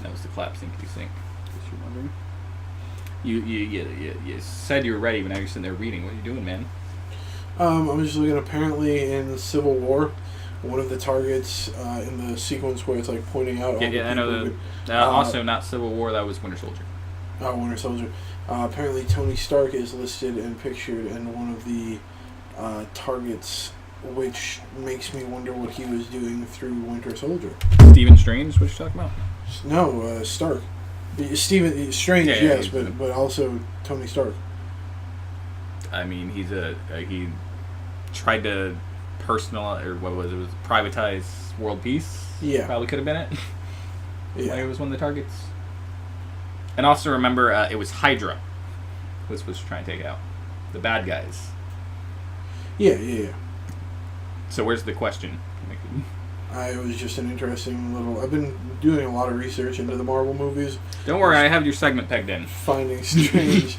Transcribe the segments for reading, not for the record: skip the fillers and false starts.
That was the clap syncity sync. If you're wondering. You said you were ready, but now you're sitting there reading. What are you doing, man? I'm just looking. Apparently, in Civil War, one of the targets in the sequence where it's like pointing out. I know. Also, not Civil War. That was Winter Soldier. Oh, Winter Soldier. Apparently, Tony Stark is listed and pictured in one of the targets, which makes me wonder what he was doing through Winter Soldier. Stephen Strange. What you talking about? No, Stark. Stephen Strange, yes, but also Tony Stark. I mean, he tried to privatize world peace. Yeah, probably could have been it. Yeah, it was one of the targets. And also remember, it was Hydra, was trying to take out the bad guys. Yeah. So where's the question? It was just an interesting little... I've been doing a lot of research into the Marvel movies. Don't worry, I have your segment pegged in. Finding Strange.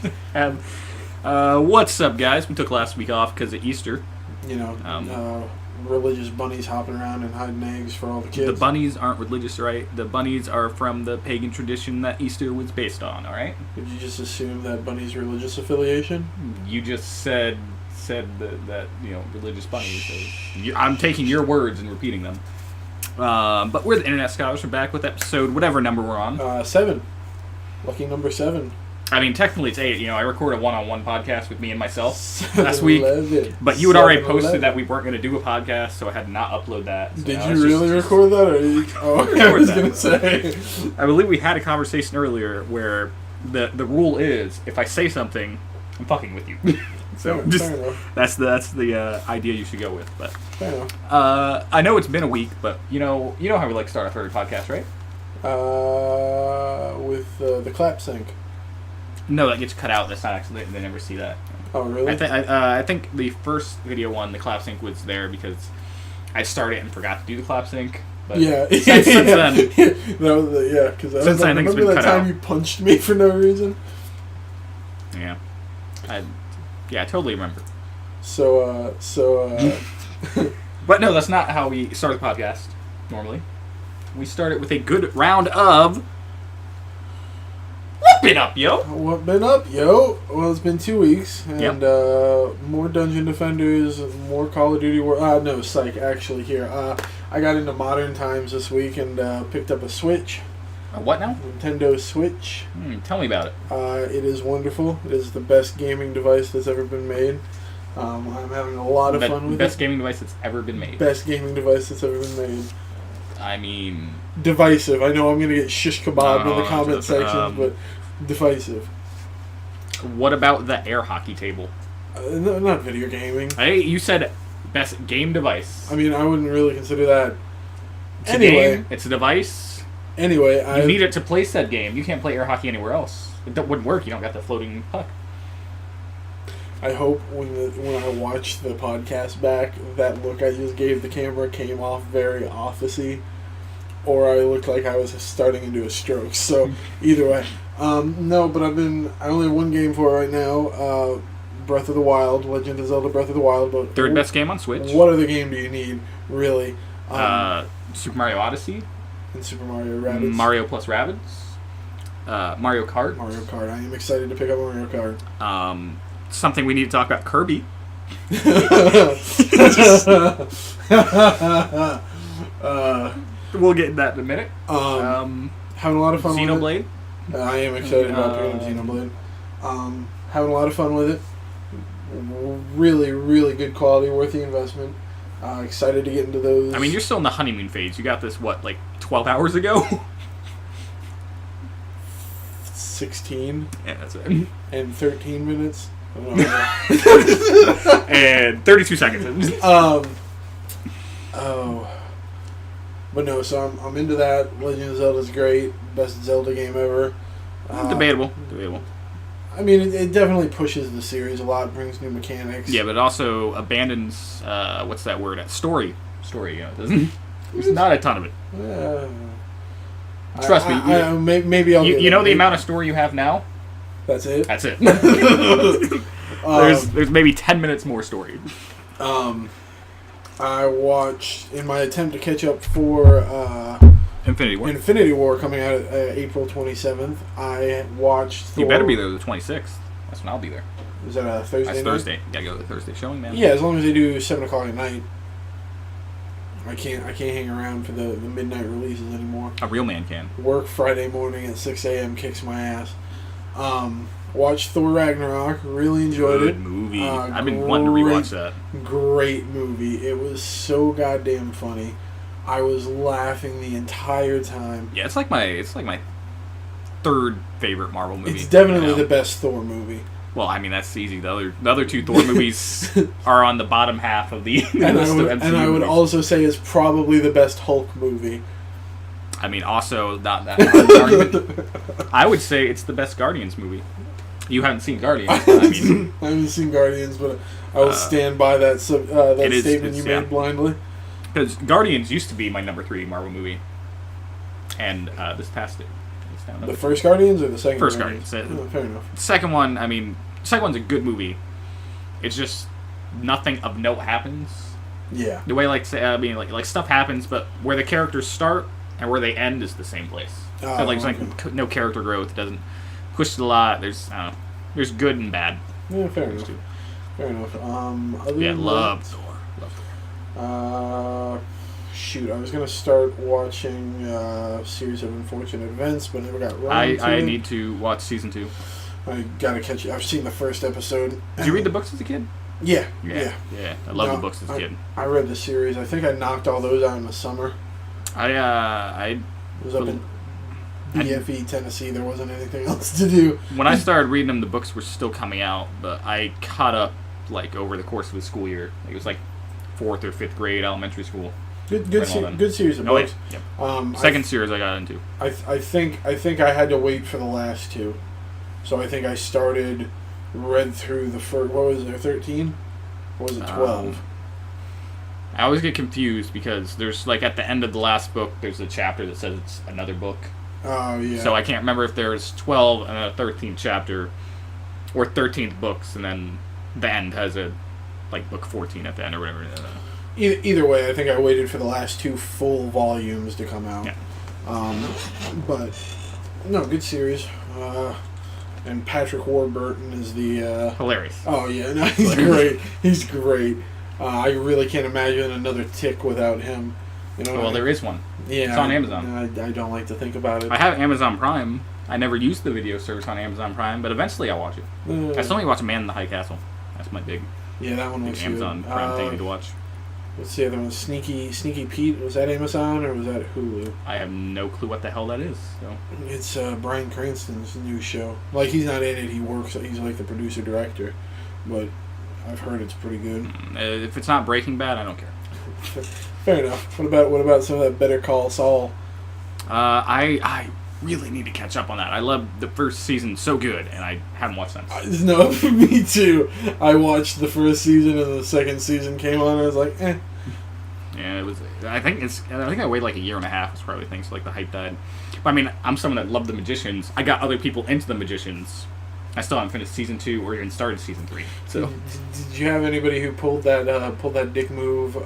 What's up, guys? We took last week off because of Easter. You know, religious bunnies hopping around and hiding eggs for all the kids. The bunnies aren't religious, right? The bunnies are from the pagan tradition that Easter was based on, all right? Did you just assume that bunnies' religious affiliation? You just said that religious bunnies. So I'm taking your words and repeating them. But we're the Internet Scholars. We're back with episode whatever number we're on. 7. Lucky number 7. I mean, technically it's 8. I recorded a one-on-one podcast with me and myself last week. But you had already posted that we weren't going to do a podcast, so I had to not upload that. So did you really record that? I was going to say. I believe we had a conversation earlier where the rule is, if I say something, I'm fucking with you. So that's the idea you should go with. But I know it's been a week, but you know how we like to start off every podcast, right? With the clap sync. No, that gets cut out. That's not actually. They never see that. Oh, really? I think the first video one, the clap sync, was there because I started and forgot to do the clap sync. But since then, because I think it's been cut out. Remember that time you punched me for no reason? Yeah, I totally remember. So. But no, that's not how we start the podcast normally. We start it with a good round of. What been up, yo? What been up, yo? Well, it's been 2 weeks, and more Dungeon Defenders, more Call of Duty War. No, psych, actually, here. I got into Modern Times this week and picked up a Switch. A what now? Nintendo Switch. Tell me about it. It is wonderful. It is the best gaming device that's ever been made. I'm having a lot of fun with it. Best gaming device that's ever been made. Best gaming device that's ever been made. I mean... Divisive. I know I'm going to get shish kebab in the comment section, but divisive. What about the air hockey table? No, not video gaming. Hey, you said best game device. I mean, I wouldn't really consider that. It's a game. It's a device. Anyway, you need it to play said game. You can't play air hockey anywhere else. It wouldn't work. You don't got the floating puck. I hope when I watch the podcast back, that look I just gave the camera came off very officey, or I looked like I was starting into a stroke. So either way, no. But I only have one game for it right now. Breath of the Wild, Legend of Zelda: Breath of the Wild. But third best game on Switch. What other game do you need, really? Super Mario Odyssey. And Super Mario Rabbids. Mario plus Rabbids. Mario Kart. Mario Kart. I am excited to pick up Mario Kart. Something we need to talk about, Kirby. We'll get into that in a minute. Having a lot of fun Xenoblade. with it. I am excited about picking up Xenoblade. Having a lot of fun with it. Really, really good quality, worth the investment. Excited to get into those. I mean, you're still in the honeymoon phase. You got this, 12 hours ago? 16. Yeah, that's it. And 13 minutes. And 32 seconds. But no, so I'm into that. Legend of Zelda's great. Best Zelda game ever. Debatable. I mean, it definitely pushes the series a lot, brings new mechanics. Yeah, but it also abandons, what's that word? Story, it doesn't. There's not a ton of it. Trust me. Maybe I'll. You know the amount of story you have now? That's it? That's it. There's maybe 10 minutes more story. I watched, in my attempt to catch up for Infinity War. Infinity War coming out April 27th. I watched Thor. You better be there the 26th. That's when I'll be there. Is that a Thursday? That's night? Thursday. You gotta go to the Thursday showing, man. Yeah, as long as they do 7 o'clock at night. I can't hang around for the midnight releases anymore. A real man can. Work Friday morning at 6 a.m. kicks my ass. Watched Thor Ragnarok. Really enjoyed Good it. movie. I've been wanting to rewatch that. Great movie. It was so goddamn funny. I was laughing the entire time. Yeah, it's like my third favorite Marvel movie. It's definitely the best Thor movie. Well, I mean that's easy. The other two Thor movies are on the bottom half of the and list of MCU I would movies. also say it's probably the best Hulk movie. I mean, also not that hard an argument. I would say it's the best Guardians movie. You haven't seen Guardians. I haven't seen Guardians, but I will stand by that statement you made blindly. Because Guardians used to be my number 3 Marvel movie, and this passed it. The first Guardians or the second? First Guardians? Guardians. Fair enough. The second one, the second one's a good movie. It's just nothing of note happens. Yeah. The way like stuff happens, but where the characters start and where they end is the same place. So there's no character growth. It doesn't push it a lot. There's good and bad. Yeah, fair enough. Fair enough. Love Thor. Shoot, I was gonna start watching Series of Unfortunate Events, but never got around to it. I need to watch season 2. I gotta catch it. I've seen the first episode. Did you read the books as a kid? Yeah. I love the books as a kid. I read the series. I think I knocked all those out in the summer. I was up in BFE, Tennessee. There wasn't anything else to do. When I started reading them, the books were still coming out, but I caught up over the course of the school year. It was 4th or 5th grade elementary school. Good series of books. Yep. Second series I got into. I think I had to wait for the last 2, so I think I read through the first. What was there? 13? Or was it 12? I always get confused because there's at the end of the last book, there's a chapter that says it's another book. Oh yeah. So I can't remember if there's 12 and a 13th chapter, or 13th books, and then the end has a book 14 at the end or whatever. Either way, I think I waited for the last 2 full volumes to come out. Yeah. But no, good series. And Patrick Warburton is the hilarious. Oh yeah, no, he's great. He's great. I really can't imagine another Tick without him. There is one. Yeah, it's on Amazon. I don't like to think about it. I have Amazon Prime. I never used the video service on Amazon Prime, but eventually I'll watch it. I still need to watch Man in the High Castle. That's my big. Yeah, that one was Amazon Prime thing to watch. What's the other one? Sneaky Pete. Was that Amazon or was that Hulu? I have no clue what the hell that is. So it's Bryan Cranston's new show. He's not in it. He's the producer director, but I've heard it's pretty good. If it's not Breaking Bad, I don't care. Fair enough. What about some of that Better Call Saul? I really need to catch up on that. I love the first season so good, and I haven't watched that. No, me too. I watched the first season, and the second season came on, and I was like, eh. Yeah, it was. I think I waited a year and a half. It's probably things the hype died. But I'm someone that loved The Magicians. I got other people into The Magicians. I still haven't finished season 2 or even started season 3. So, did you have anybody who pulled that dick move?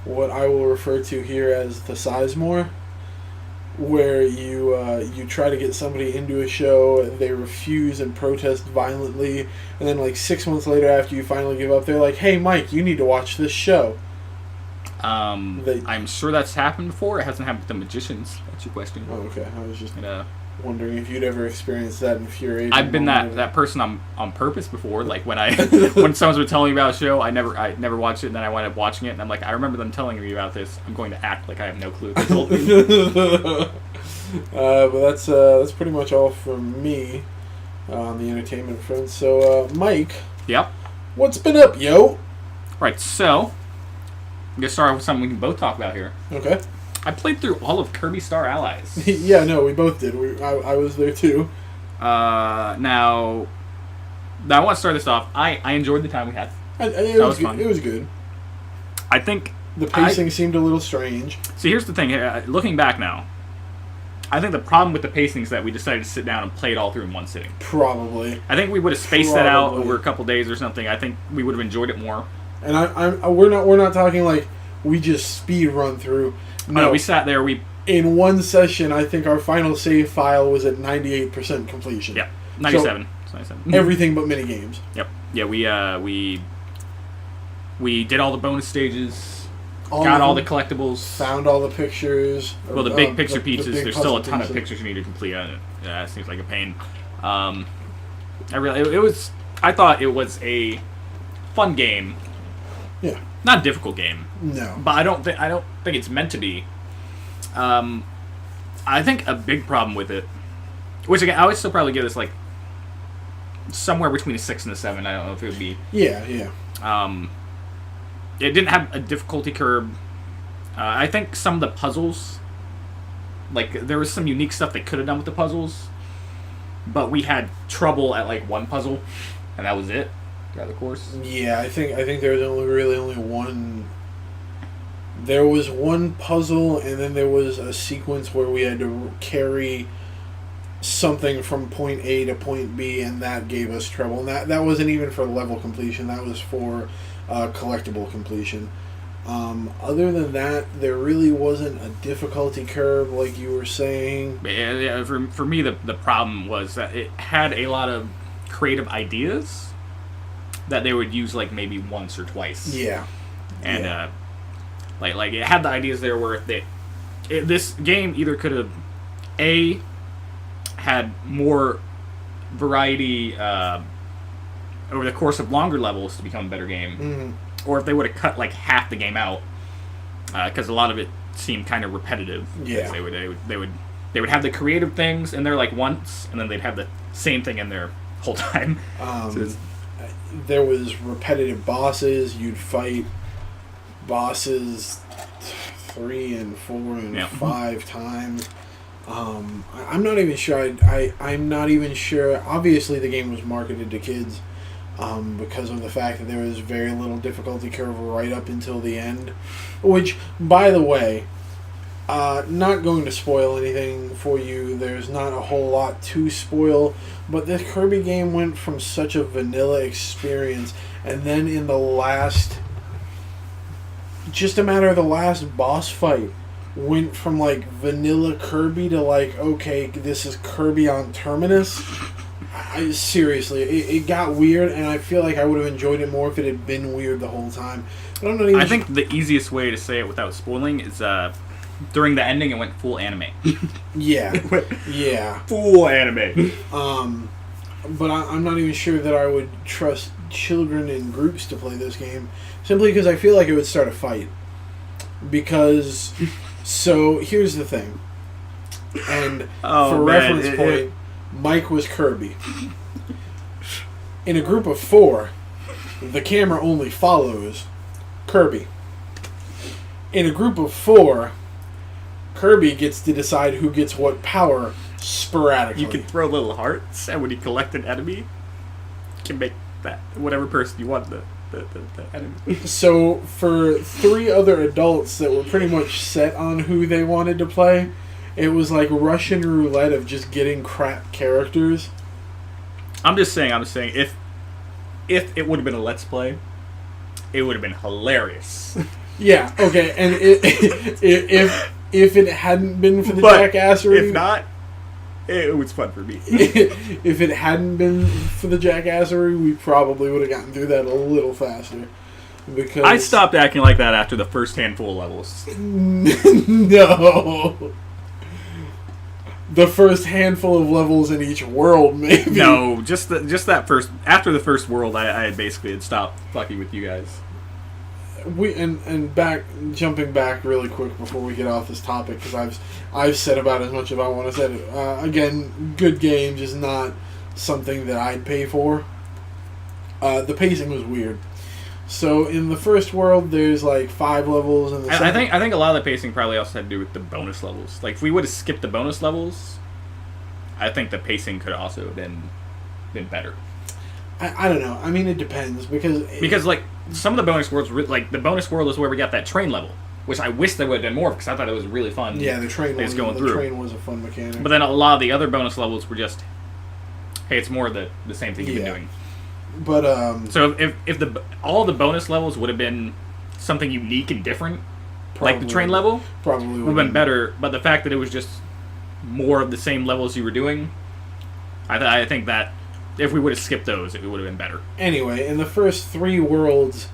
What I will refer to here as the Sizemore, where you try to get somebody into a show, they refuse and protest violently, and then 6 months later, after you finally give up, they're like, "Hey, Mike, you need to watch this show." I'm sure that's happened before. It hasn't happened with The Magicians. That's your question. Oh, okay. I was just wondering if you'd ever experienced that infuriating. I've been that person on purpose before. When when someone's been telling me about a show, I never watched it, and then I wind up watching it, and I'm like, I remember them telling me about this. I'm going to act like I have no clue. But that's pretty much all from me on the entertainment front. So, Mike. Yep. What's been up, yo? Right. So, I'm gonna start with something we can both talk about here. Okay. I played through all of Kirby Star Allies. Yeah, no, we both did. I was there too. Now I want to start this off. I enjoyed the time we had. It was fun. It was good. I think the pacing seemed a little strange. See, here's the thing. Looking back now, I think the problem with the pacing is that we decided to sit down and play it all through in one sitting. Probably. I think we would have spaced that out over a couple days or something. I think we would have enjoyed it more. And we're not talking we just speed run through. No, we sat there. We in one session, I think our final save file was at 98% completion. Yeah, 97. So, 97. Everything but mini games. Yep. Yeah, we did all the bonus stages, got all the collectibles, found all the pictures. Well, the big picture pieces. There's still a ton of pictures you need to complete on it. Yeah, it seems like a pain. I thought it was a fun game. Yeah. Not a difficult game. No. But I don't think it's meant to be. I think a big problem with it, which again, I would still probably give this like somewhere between a 6 and a 7. I don't know if it would be. Yeah. It didn't have a difficulty curve. I think some of the puzzles, like there was some unique stuff they could have done with the puzzles, but we had trouble at like one puzzle, and that was it. Throughout the course. Yeah, I think there was only one. There was one puzzle, and then there was a sequence where we had to carry something from point A to point B, and that gave us trouble. And that wasn't even for level completion. That was for collectible completion. Other than that, there really wasn't a difficulty curve like you were saying. Yeah, for me, the problem was that it had a lot of creative ideas that they would use like maybe once or twice. Yeah. And like it had the ideas there where this game either could have had more variety over the course of longer levels to become a better game, or if they would have cut like half the game out, because a lot of it seemed kind of repetitive. Yeah. They would have the creative things in there like once, and then they'd have the same thing in there whole time. There was repetitive bosses. You'd fight bosses 3 and 4 and 5 times. I'm not even sure. I'm not even sure. Obviously, the game was marketed to kids because of the fact that there was very little difficulty curve right up until the end. Which, by the way, not going to spoil anything for you. There's not a whole lot to spoil, but this Kirby game went from such a vanilla experience, and then in the last, just a matter of the last boss fight, went from like vanilla Kirby to like, okay, this is Kirby on Terminus. Seriously, it got weird, and I feel like I would have enjoyed it more if it had been weird the whole time. But I'm not even. I think the easiest way to say it without spoiling is during the ending, it went full anime. Yeah. Yeah. Full anime. But I'm not even sure that I would trust children in groups to play this game, simply because I feel like it would start a fight. Because, so here's the thing, and for reference point, Mike was Kirby. In a group of 4, the camera only follows Kirby. In a group of 4, Kirby gets to decide who gets what power sporadically. You can throw little hearts, and when you collect an enemy, you can make that whatever person you want the enemy. So for 3 other adults that were pretty much set on who they wanted to play, it was like Russian roulette of just getting crap characters. I'm just saying, if it would have been a Let's Play, it would have been hilarious. Yeah, okay, and if it hadn't been for the jackassery... If not, it was fun for me. If it hadn't been for the jackassery, we probably would have gotten through that a little faster. Because I stopped acting like that after the first handful of levels. No. The first handful of levels in each world, maybe. No, just that first. After the first world, I had basically had stopped fucking with you guys. Jumping back really quick before we get off this topic, because I've said about as much as I want to say. Again, good game, just not something that I'd pay for. The pacing was weird. So in the first world, there's like 5 levels, and I think a lot of the pacing probably also had to do with the bonus levels. Like if we would have skipped the bonus levels, I think the pacing could also have been better. I don't know. I mean, it depends because like some of the bonus worlds, like the bonus world is where we got that train level, which I wish they would have done more because I thought it was really fun. Yeah, the train was going through. The train was a fun mechanic. But then a lot of the other bonus levels were just, hey, it's more the same thing you've been doing. But so if all the bonus levels would have been something unique and different, like the train level, probably would have been better. But the fact that it was just more of the same levels you were doing, I think that if we would have skipped those, it would have been better. Anyway, in the first 3 worlds,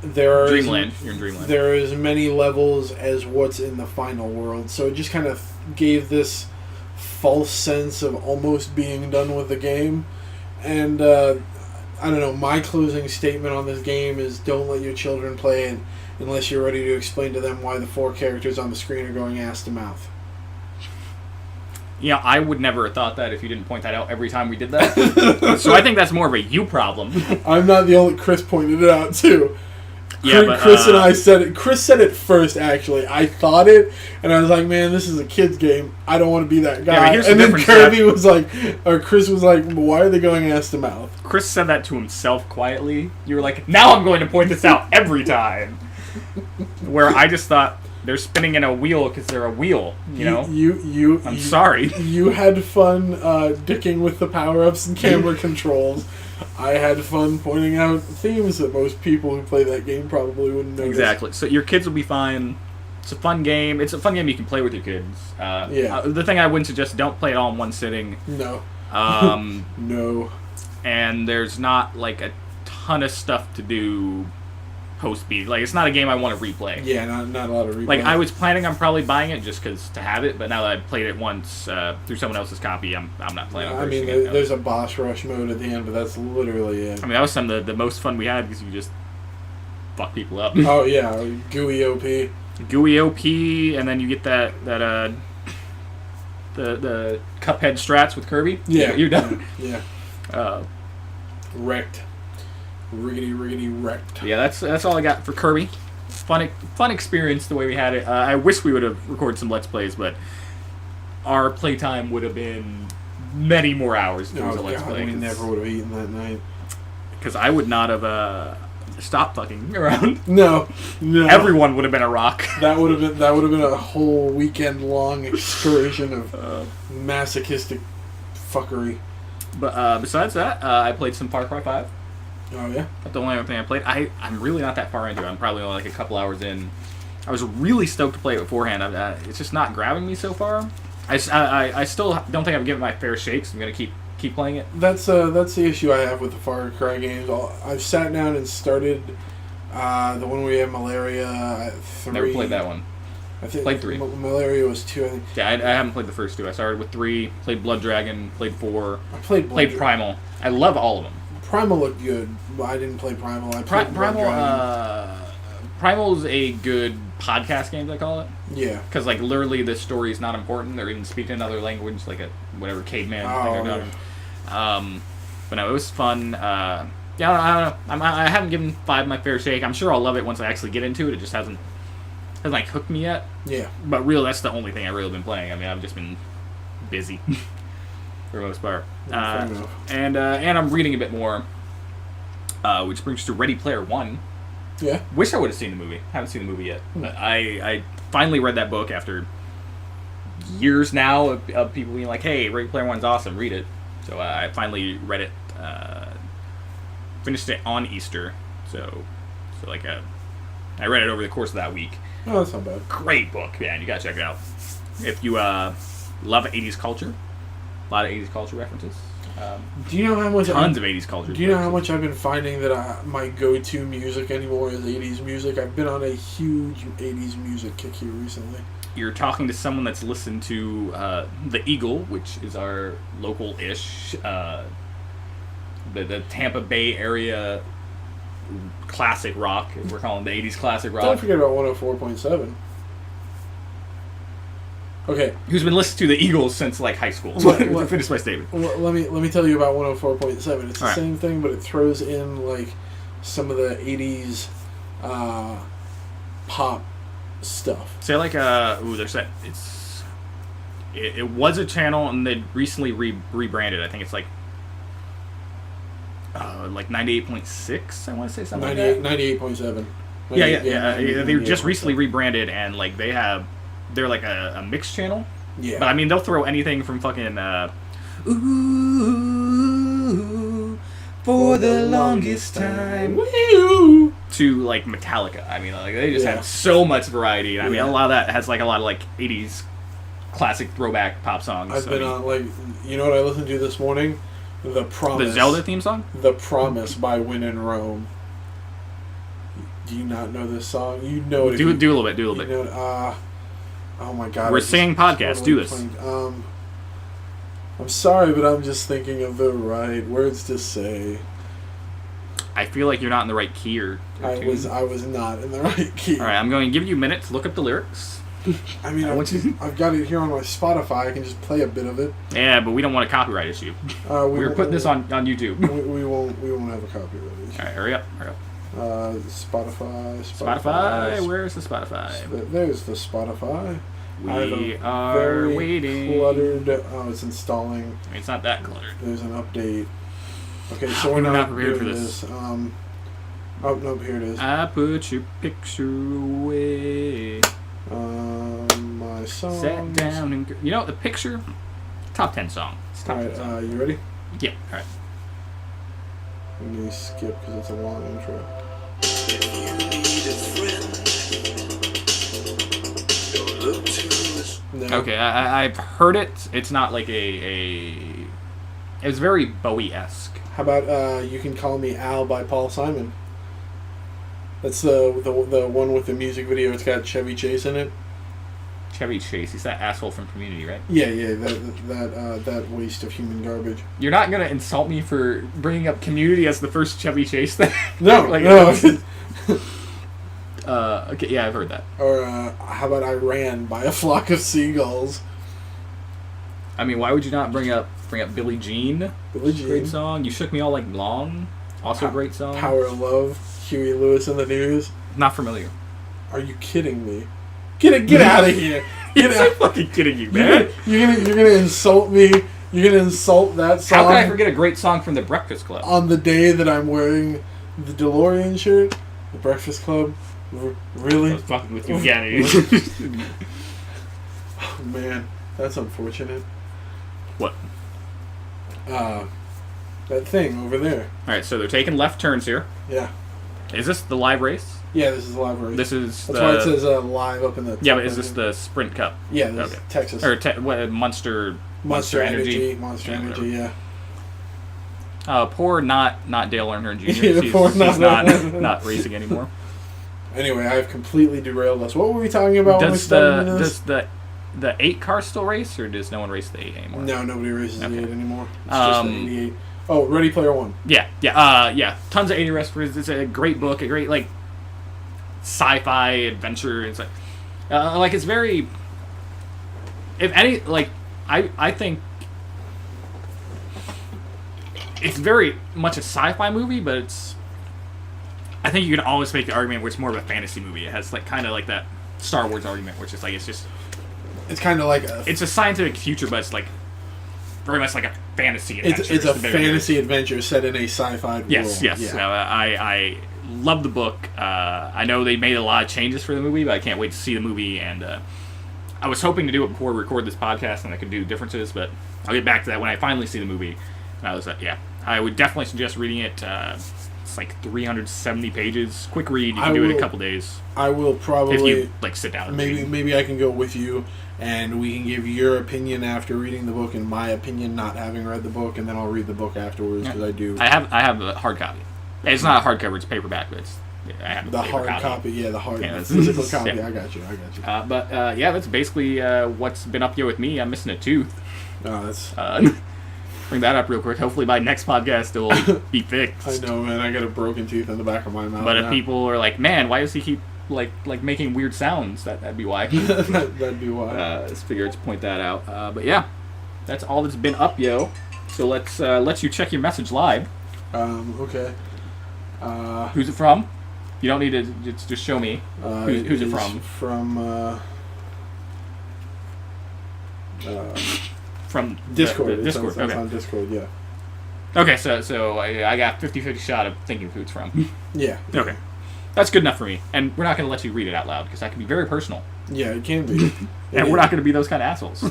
there are Dreamland. You're in Dreamland. There are as many levels as what's in the final world, so it just kind of gave this false sense of almost being done with the game. And I don't know, my closing statement on this game is don't let your children play it unless you're ready to explain to them why the 4 characters on the screen are going ass to mouth. Yeah, I would never have thought that if you didn't point that out every time we did that. So I think that's more of a you problem. I'm not the only... Chris pointed it out, too. Yeah, but, Chris and I said it. Chris said it first, actually. I thought it, and I was like, man, this is a kid's game. I don't want to be that guy. Yeah, and then Kirby was like, or Chris was like, why are they going ass to mouth? Chris said that to himself quietly. You were like, now I'm going to point this out every time. Where I just thought, they're spinning in a wheel because they're a wheel, you know? I'm sorry. You had fun dicking with the power-ups and camera controls. I had fun pointing out themes that most people who play that game probably wouldn't notice. Exactly. So your kids will be fine. It's a fun game. It's a fun game you can play with your kids. The thing I wouldn't suggest, don't play it all in one sitting. No. No. And there's not, like, a ton of stuff to do post-speed. Like, it's not a game I want to replay. Yeah, not a lot of replay. Like, I was planning on probably buying it just to have it, but now that I've played it once through someone else's copy, I'm not planning on purchasing it. There's a boss rush mode at the end, but that's literally it. I mean, that was some of the most fun we had because you just fuck people up. Oh, yeah. Gooey OP. Gooey OP, and then you get the Cuphead strats with Kirby. Yeah. You're done. Yeah. Wrecked. Riggedy wrecked. Yeah, that's all I got for Kirby. Fun experience the way we had it. I wish we would have recorded some Let's Plays, but our playtime would have been many more hours if it was a Let's Play. We never would have eaten that night. Because I would not have stopped fucking around. No. Everyone would have been a rock. That would have been a whole weekend long excursion of masochistic fuckery. But besides that, I played some Far Cry 5. Oh, yeah? That's the only other thing I played. I'm really not that far into it. I'm probably only like a couple hours in. I was really stoked to play it beforehand. It's just not grabbing me so far. I still don't think I've given it my fair shake, so I'm going to keep playing it. That's the issue I have with the Far Cry games. I've sat down and started the one where you have malaria 3. Never played that one. I think played 3. Malaria was 2, I think. Yeah, I haven't played the first 2. I started with 3, played Blood Dragon, played 4, I played Primal. I love all of them. Primal looked good, but I didn't play Primal. I played Primal's a good podcast game, they call it. Yeah. Because, like, literally the story is not important. They're even speaking another language, like a whatever caveman thing they're doing. But no, it was fun. I don't know. I haven't given 5 my fair shake. I'm sure I'll love it once I actually get into it. It just hasn't like hooked me yet. Yeah. But really, that's the only thing I've really been playing. I mean, I've just been busy. For the most part. And I'm reading a bit more, which brings us to Ready Player One. Yeah. Wish I would have seen the movie. Haven't seen the movie yet. But I finally read that book after years now of people being like, hey, Ready Player One's awesome, read it. So I finally read it, finished it on Easter. So like I read it over the course of that week. Oh, that's not bad. Great book, man. You gotta check it out. If you love 80s culture. A lot of 80s culture references. Do you know how much tons of 80s culture? Do you know how much I've been finding that my go-to music anymore is 80s music? I've been on a huge 80s music kick here recently. You're talking to someone that's listened to The Eagle, which is our local-ish, the Tampa Bay area classic rock. We're calling the 80s classic rock. Don't forget about 104.7. Okay. Who's been listening to the Eagles since like high school? Finish my statement. Let me tell you about 104.7. It's the same thing, but it throws in like some of the 80s pop stuff. Say like there's that. It was a channel and they recently rebranded. I think it's like 98.6. I want to say something. 98.7. Yeah. They just recently rebranded and like they're like a mixed channel. Yeah. But I mean, they'll throw anything from fucking ooh for the longest time. Woo! to like Metallica. I mean, like they just have so much variety. And I mean, a lot of that has like a lot of like 80s classic throwback pop songs. I've been on like, you know what I listened to this morning? The Promise. The Zelda theme song? The Promise by Win in Rome. Do you not know this song? You know it. Do a little bit. Do a little bit. Know, oh my God! We're singing podcast. Do this. I'm sorry, but I'm just thinking of the right words to say. I feel like you're not in the right key or I was not in the right key. All right, I'm going to give you a minute to look up the lyrics. I mean, I've got it here on my Spotify. I can just play a bit of it. Yeah, but we don't want a copyright issue. We're putting this on YouTube. We won't have a copyright issue. All right, hurry up. Spotify. Where's the Spotify? There's the Spotify. We are waiting. Cluttered. Oh, it's installing. I mean, it's not that cluttered. There's an update. Okay, so we're not prepared for this. Oh no, here it is. I put your picture away. My song. Sat down and the picture. Top 10 song. It's top 10 song. You ready? Yeah. All right. Let me skip because it's a long intro. If you need a friend, don't look to this. No. Okay, I've heard it. It's not like a. It's very Bowie-esque. How about "You Can Call Me Al" by Paul Simon? That's the one with the music video. It's got Chevy Chase in it. Chevy Chase. He's that asshole from Community, right? Yeah. That waste of human garbage. You're not gonna insult me for bringing up Community as the first Chevy Chase thing. No, no. Okay, yeah, I've heard that. Or how about "I Ran" by A Flock of Seagulls? I mean, why would you not bring up Billie Jean? Billie Jean, great song. "You Shook Me All Like Long," also great song. "Power of Love," Huey Lewis and the News. Not familiar. Are you kidding me? Get out of here! You're so fucking kidding you, man. You're gonna insult me. You're gonna insult that song. How can I forget a great song from The Breakfast Club? On the day that I'm wearing the DeLorean shirt, The Breakfast Club. Really? I was fucking with you again. Oh man, that's unfortunate. What? That thing over there. All right, so they're taking left turns here. Yeah. Is this the live race? Yeah, this is the live race. That's why it says live up in the. Yeah, but is this the Sprint Cup? Yeah, this is Texas. Or Monster Energy. Monster Energy. Yeah. Poor not Dale Earnhardt Jr. Yeah, he's not racing anymore. Anyway, I've completely derailed us. What were we talking about when we started this? Does the 8 car still race, or does no one race the 8 anymore? No, nobody races the 8 anymore. It's just the 88. Oh, Ready Player One. Yeah. Tons of 80 wrestlers. It's a great book, a great like sci-fi adventure. It's like it's very. If any, like I think it's very much a sci-fi movie, but it's. I think you can always make the argument where it's more of a fantasy movie. It has like kind of like that Star Wars argument, which is like it's just. It's kind of like it's a scientific future, but it's like very much like a fantasy adventure. It's a fantasy adventure set in a sci-fi world. Yes. Yeah. I love the book. I know they made a lot of changes for the movie, but I can't wait to see the movie. And I was hoping to do it before we record this podcast, and I could do differences, but I'll get back to that when I finally see the movie. And I was like, I would definitely suggest reading it. It's like 370 pages. Quick read. You can do it in a couple days. I will probably if you like sit down. And maybe I can go with you, and we can give your opinion after reading the book, and my opinion not having read the book, and then I'll read the book afterwards because I do. I have a hard copy. It's not a hardcover; it's paperback, but I have the hard copy. Yeah, the hard physical copy. Yeah. I got you. But that's basically what's been up here with me. I'm missing a tooth. Oh, that's. Bring that up real quick. Hopefully by next podcast it will be fixed. I know, man. I got a broken tooth in the back of my mouth. But if people are like, man, why does he keep like making weird sounds? That'd be why. That'd be why. Let's figure to point that out. But yeah, that's all that's been up, yo. So let's let you check your message live. Okay. Who's it from? You don't need to just show me. Who's it from? From Discord. Discord. It's on Discord, yeah. Okay, so I got 50-50 shot of thinking who it's from. Yeah. Okay. That's good enough for me. And we're not going to let you read it out loud because that can be very personal. Yeah, it can be. And we're not going to be those kind of assholes.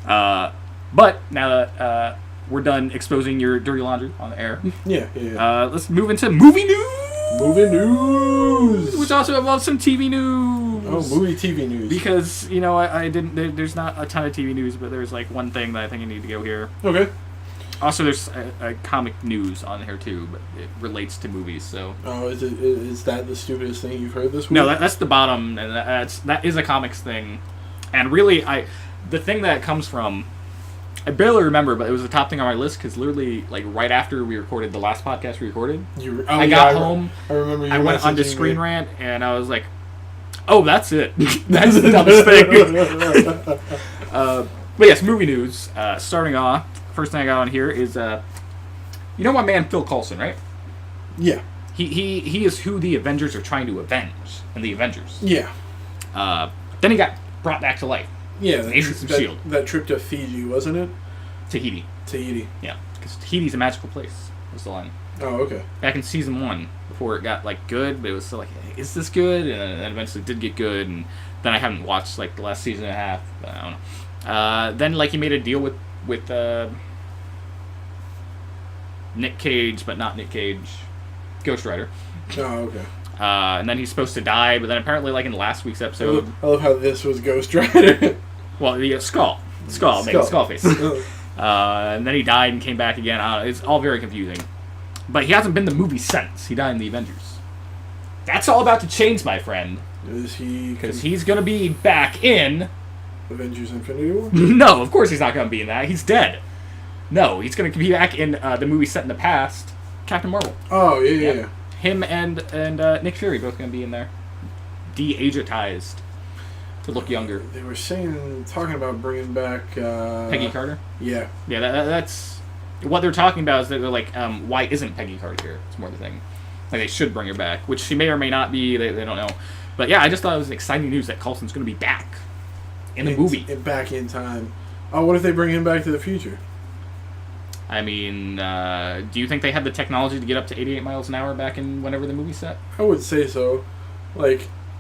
But now that we're done exposing your dirty laundry on the air. Yeah. Let's move into movie news. Movie news. Which also involves some TV news. Oh, movie TV news. Because, I didn't... There's not a ton of TV news, but there's, one thing that I think I need to go here. Okay. Also, there's a comic news on here, too, but it relates to movies, so... Oh, is that the stupidest thing you've heard this week? No, that's the bottom, and that is a comics thing. And really, the thing that comes from... I barely remember, but it was the top thing on my list, because literally, right after we recorded the last podcast we recorded, I got home, I remember you I went onto Screen Rant, and I was like, oh, that's it. That's the dumbest thing. But yes, movie news. Starting off, first thing I got on here is, you know my man Phil Coulson, right? Yeah. He is who the Avengers are trying to avenge in the Avengers. Yeah. Then he got brought back to life. Yeah, Agents of S.H.I.E.L.D. That trip to Fiji, wasn't it? Tahiti. Yeah. Because Tahiti's a magical place, was the line. Oh, okay. Back in season 1, before it got, good, but it was still hey, is this good? And then eventually did get good, and then I haven't watched, the last season and a half, but I don't know. Then, he made a deal with Nick Cage, but not Nick Cage, Ghost Rider. Oh, okay. And then he's supposed to die, but then apparently, in last week's episode... I love how this was Ghost Rider. Well, the Skull, making skull face. And then he died and came back again. It's all very confusing. But he hasn't been the movie since. He died in the Avengers. That's all about to change, my friend. Is he... Because he's going to be back in... Avengers Infinity War? No, of course he's not going to be in that. He's dead. No, he's going to be back in the movie set in the past, Captain Marvel. Oh, yeah. Him and Nick Fury both going to be in there. De-agetized. To look younger. They were talking about bringing back... Peggy Carter? Yeah. Yeah, that's... What they're talking about is that they're why isn't Peggy Carter here? It's more the thing. They should bring her back, which she may or may not be. They don't know. But yeah, I just thought it was exciting news that Coulson's going to be back in the movie. Back in time. Oh, what if they bring him back to the future? I mean, do you think they had the technology to get up to 88 miles an hour back in whenever the movie set? I would say so.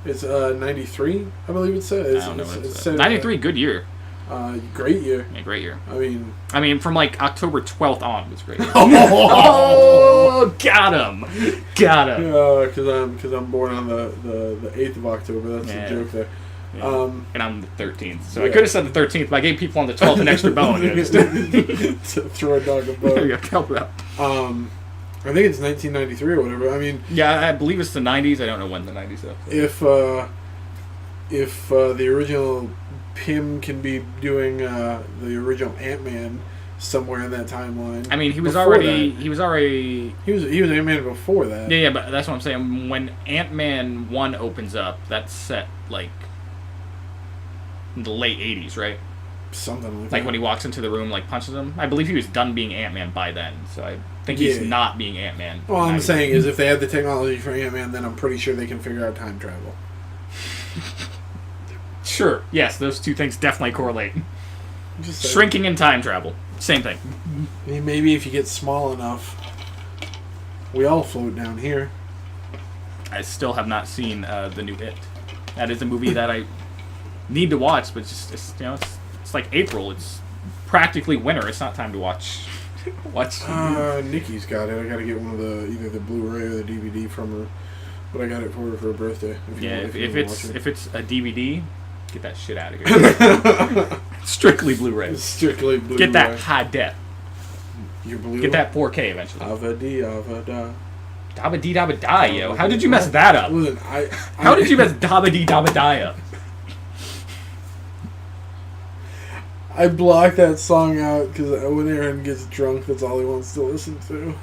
It's 93, I believe it says. I don't know what it said. 93, good year. Great year. Yeah, great year. I mean, from October 12th on was great. Oh, got him. Because I'm born on the 8th of October. That's the joke there. Yeah. And I'm the 13th, so I could have said the 13th, but I gave people on the 12th an extra bone. To throw a dog a bone. There you go, help it out. I think it's 1993 or whatever. Yeah, I believe it's the 90s. I don't know when the 90s is. If the original Pym can be doing the original Ant-Man somewhere in that timeline. I mean, he was already Ant-Man before that. Yeah, but that's what I'm saying. When Ant-Man 1 opens up, that's set in the late 80s, right? Something like that. When he walks into the room, punches him. I believe he was done being Ant-Man by then, so I think he's not being Ant-Man. All I'm saying is if they have the technology for Ant-Man, then I'm pretty sure they can figure out time travel. Sure. Yes, those two things definitely correlate. Shrinking and time travel. Same thing. Maybe if you get small enough, we all float down here. I still have not seen the new It. That is a movie that I need to watch, but it's like April. It's practically winter. It's not time to watch. Nikki's got it. I got to get one of either the Blu-ray or the DVD from her. But I got it for her birthday. If it's a DVD, get that shit out of here. Strictly Blu-ray. Strictly Blu-ray. Get that high def. Your Blu-ray? Get that 4K eventually. Avada. Dabba-dee dabba-die, yo. How did you mess that up? Listen, How did you mess dabba-dee dabba-die up? I blocked that song out because when Aaron gets drunk, that's all he wants to listen to.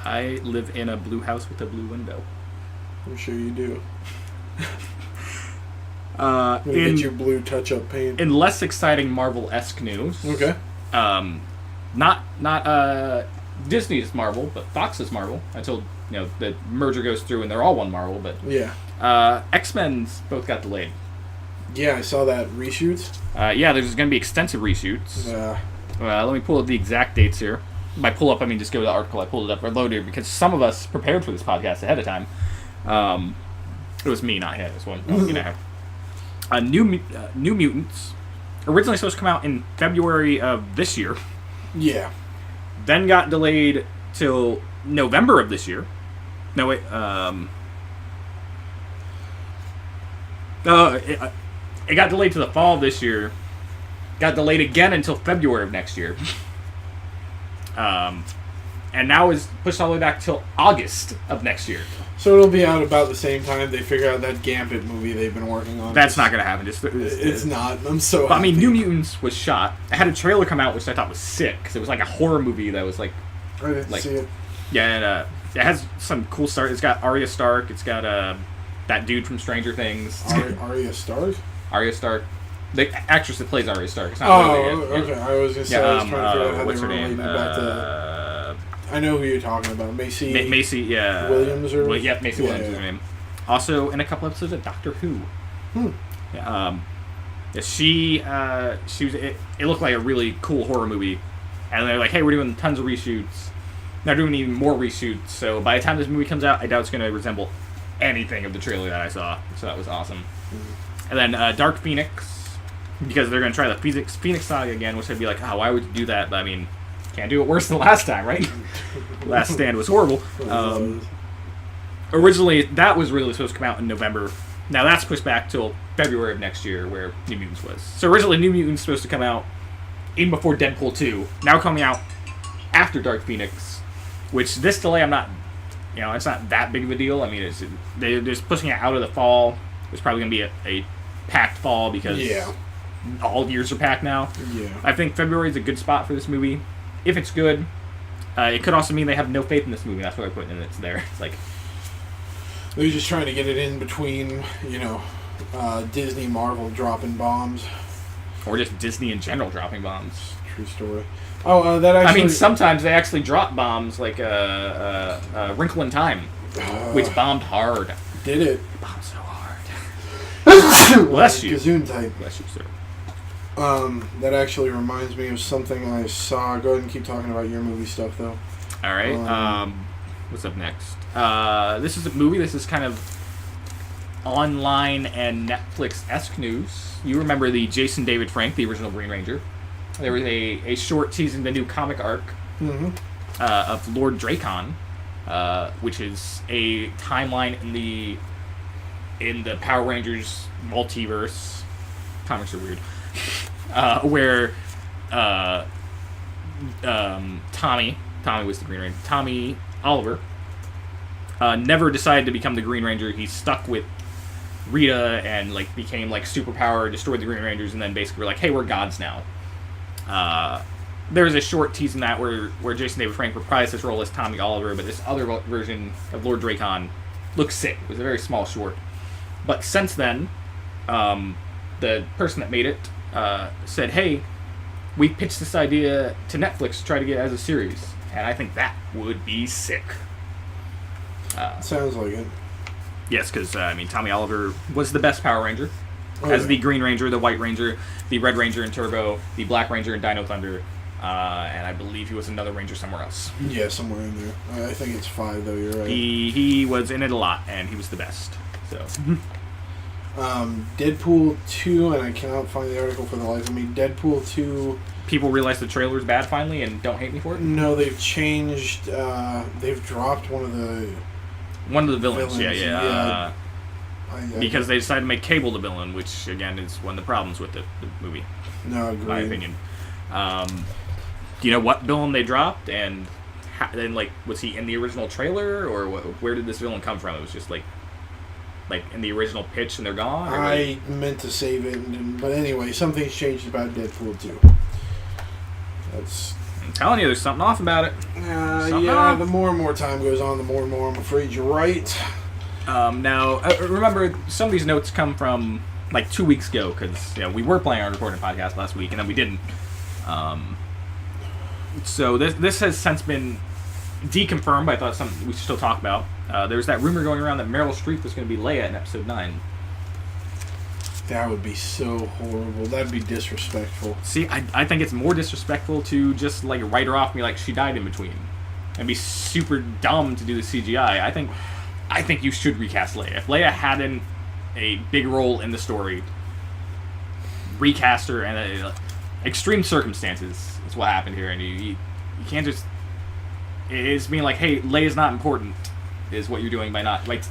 I live in a blue house with a blue window. I'm sure you do. Get your blue touch-up paint. In less exciting Marvel-esque news. Okay. Not Disney's Marvel, but Fox's Marvel. Until the merger goes through and they're all one Marvel, but yeah. X-Men's both got delayed. Yeah, I saw that reshoots. Yeah, there's going to be extensive reshoots. Let me pull up the exact dates here. By pull up, I mean just go to the article. I pulled it up or loaded because some of us prepared for this podcast ahead of time. It was me, not him. It was one. New Mutants, originally supposed to come out in February of this year. Yeah. Then got delayed till November of this year. No, wait. It got delayed to the fall of this year. Got delayed again until February of next year. And now is pushed all the way back till August of next year. So it'll be out about the same time they figure out that Gambit movie they've been working on. That's not going to happen. It's not. I'm so happy. I mean, New Mutants was shot. It had a trailer come out, which I thought was sick, because it was like a horror movie that was like... I didn't see it. Yeah, and it has some cool start. It's got Arya Stark. It's got that dude from Stranger Things. Arya Stark? Arya Stark. The actress that plays Arya Stark. It's not okay. I was going to say, I was trying to figure out how what's they her were name? related back to... I know who you're talking about. Macy, yeah. Williams or... Macy Williams is her name. Also, in a couple episodes of Doctor Who. Yeah, she was... It looked like a really cool horror movie. And they're like, hey, we're doing tons of reshoots. They're doing even more reshoots. So by the time this movie comes out, I doubt it's going to resemble anything of the trailer that I saw. So that was awesome. And then Dark Phoenix, because they're going to try the Phoenix Saga again, which I'd be like, why would you do that? But I mean, can't do it worse than last time, right? Last Stand was horrible. Originally, that was really supposed to come out in November. Now that's pushed back till February of next year, where New Mutants was. So originally, New Mutants was supposed to come out even before Deadpool 2. Now coming out after Dark Phoenix, which this delay, I'm not, it's not that big of a deal. I mean, they're just pushing it out of the fall. It's probably going to be a packed fall because all years are packed now. Yeah. I think February is a good spot for this movie. If it's good, it could also mean they have no faith in this movie. That's what they're putting in it's there. It's like... They're just trying to get it in between, Disney, Marvel dropping bombs. Or just Disney in general dropping bombs. True story. Oh, that actually... I mean, sometimes they actually drop bombs, like Wrinkle in Time, which bombed hard. Did it? It bombed so hard. Bless you. Gazoon type. Bless you, sir. That actually reminds me of something I saw. Go ahead and keep talking about your movie stuff, though. All right. What's up next? This is a movie. This is kind of online and Netflix-esque news. You remember the Jason David Frank, the original Green Ranger. There was a short teasing the new comic arc of Lord Dracon, which is a timeline in the Power Rangers multiverse. Comics are weird. Where Tommy was the Green Ranger. Tommy Oliver never decided to become the Green Ranger. He stuck with Rita and became superpower, destroyed the Green Rangers, and then basically were like, hey, we're gods now. There was a short tease in that where Jason David Frank reprised his role as Tommy Oliver, but this other version of Lord Dracon looks sick. It was a very small short. But since then, the person that made it said, hey, we pitched this idea to Netflix to try to get it as a series. And I think that would be sick. Sounds like it. Yes, because, Tommy Oliver was the best Power Ranger. As the Green Ranger, the White Ranger, the Red Ranger in Turbo, the Black Ranger in Dino Thunder, and I believe he was another Ranger somewhere else. Yeah, somewhere in there. I think it's 5, though, you're right. He was in it a lot, and he was the best. So... Deadpool 2, and I cannot find the article for the life of me. Deadpool 2... People realize the trailer's bad finally and don't hate me for it? No, they've changed... they've dropped one of the... One of the villains. Yeah. Because they decided to make Cable the villain, which, again, is one of the problems with the movie. No, agreed. In my opinion. Do you know what villain they dropped? And then, was he in the original trailer? Or where did this villain come from? It was just, in the original pitch and they're gone? I meant to save it, but anyway, something's changed about Deadpool 2. I'm telling you, there's something off about it. The more and more time goes on, the more and more I'm afraid you're right. Now, remember, some of these notes come from 2 weeks ago, because we were planning on recording a podcast last week, and then we didn't. So this has since been deconfirmed, but I thought something we should still talk about. There's that rumor going around that Meryl Streep was going to be Leia in episode 9. That would be so horrible. That'd be disrespectful. See, I think it's more disrespectful to just write her off and be like she died in between, and be super dumb to do the CGI. I think you should recast Leia. If Leia had a big role in the story, recast her, and extreme circumstances is what happened here, and you can't just... It's being like, hey, Leia's not important. is what you're doing by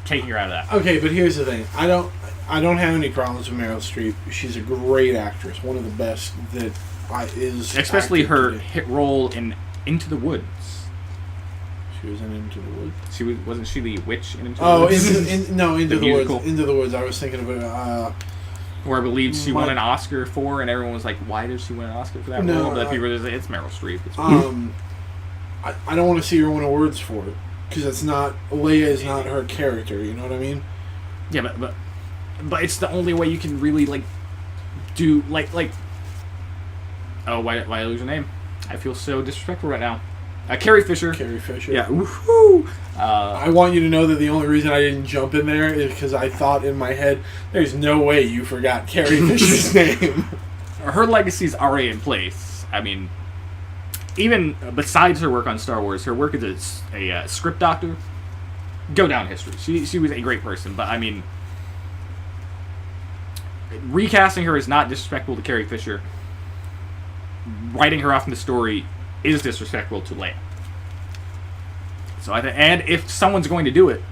taking her out of that. Okay, but here's the thing. I don't have any problems with Meryl Streep. She's a great actress, one of the best that is. Especially her hit role in Into the Woods. She was in Into the Woods. Wasn't she the witch in Into the Woods? Into the Woods. Into the Woods. I was thinking of it. Where I believe she won an Oscar for, and everyone was like, "Why did she win an Oscar for that role?" But people were like, "It's Meryl Streep." I don't want to see her win awards for it because Leia is not her character. You know what I mean? Yeah, but it's the only way you can really do like. Oh, why did I lose your name? I feel so disrespectful right now. Carrie Fisher. Carrie Fisher. Yeah. Woohoo! I want you to know that the only reason I didn't jump in there is because I thought in my head, there's no way you forgot Carrie Fisher's name. Her legacy's already in place. I mean, even besides her work on Star Wars, her work as a script doctor, go down history. She was a great person, but I mean, recasting her is not disrespectful to Carrie Fisher. Writing her off in the story is disrespectful to Leia. So and if someone's going to do it,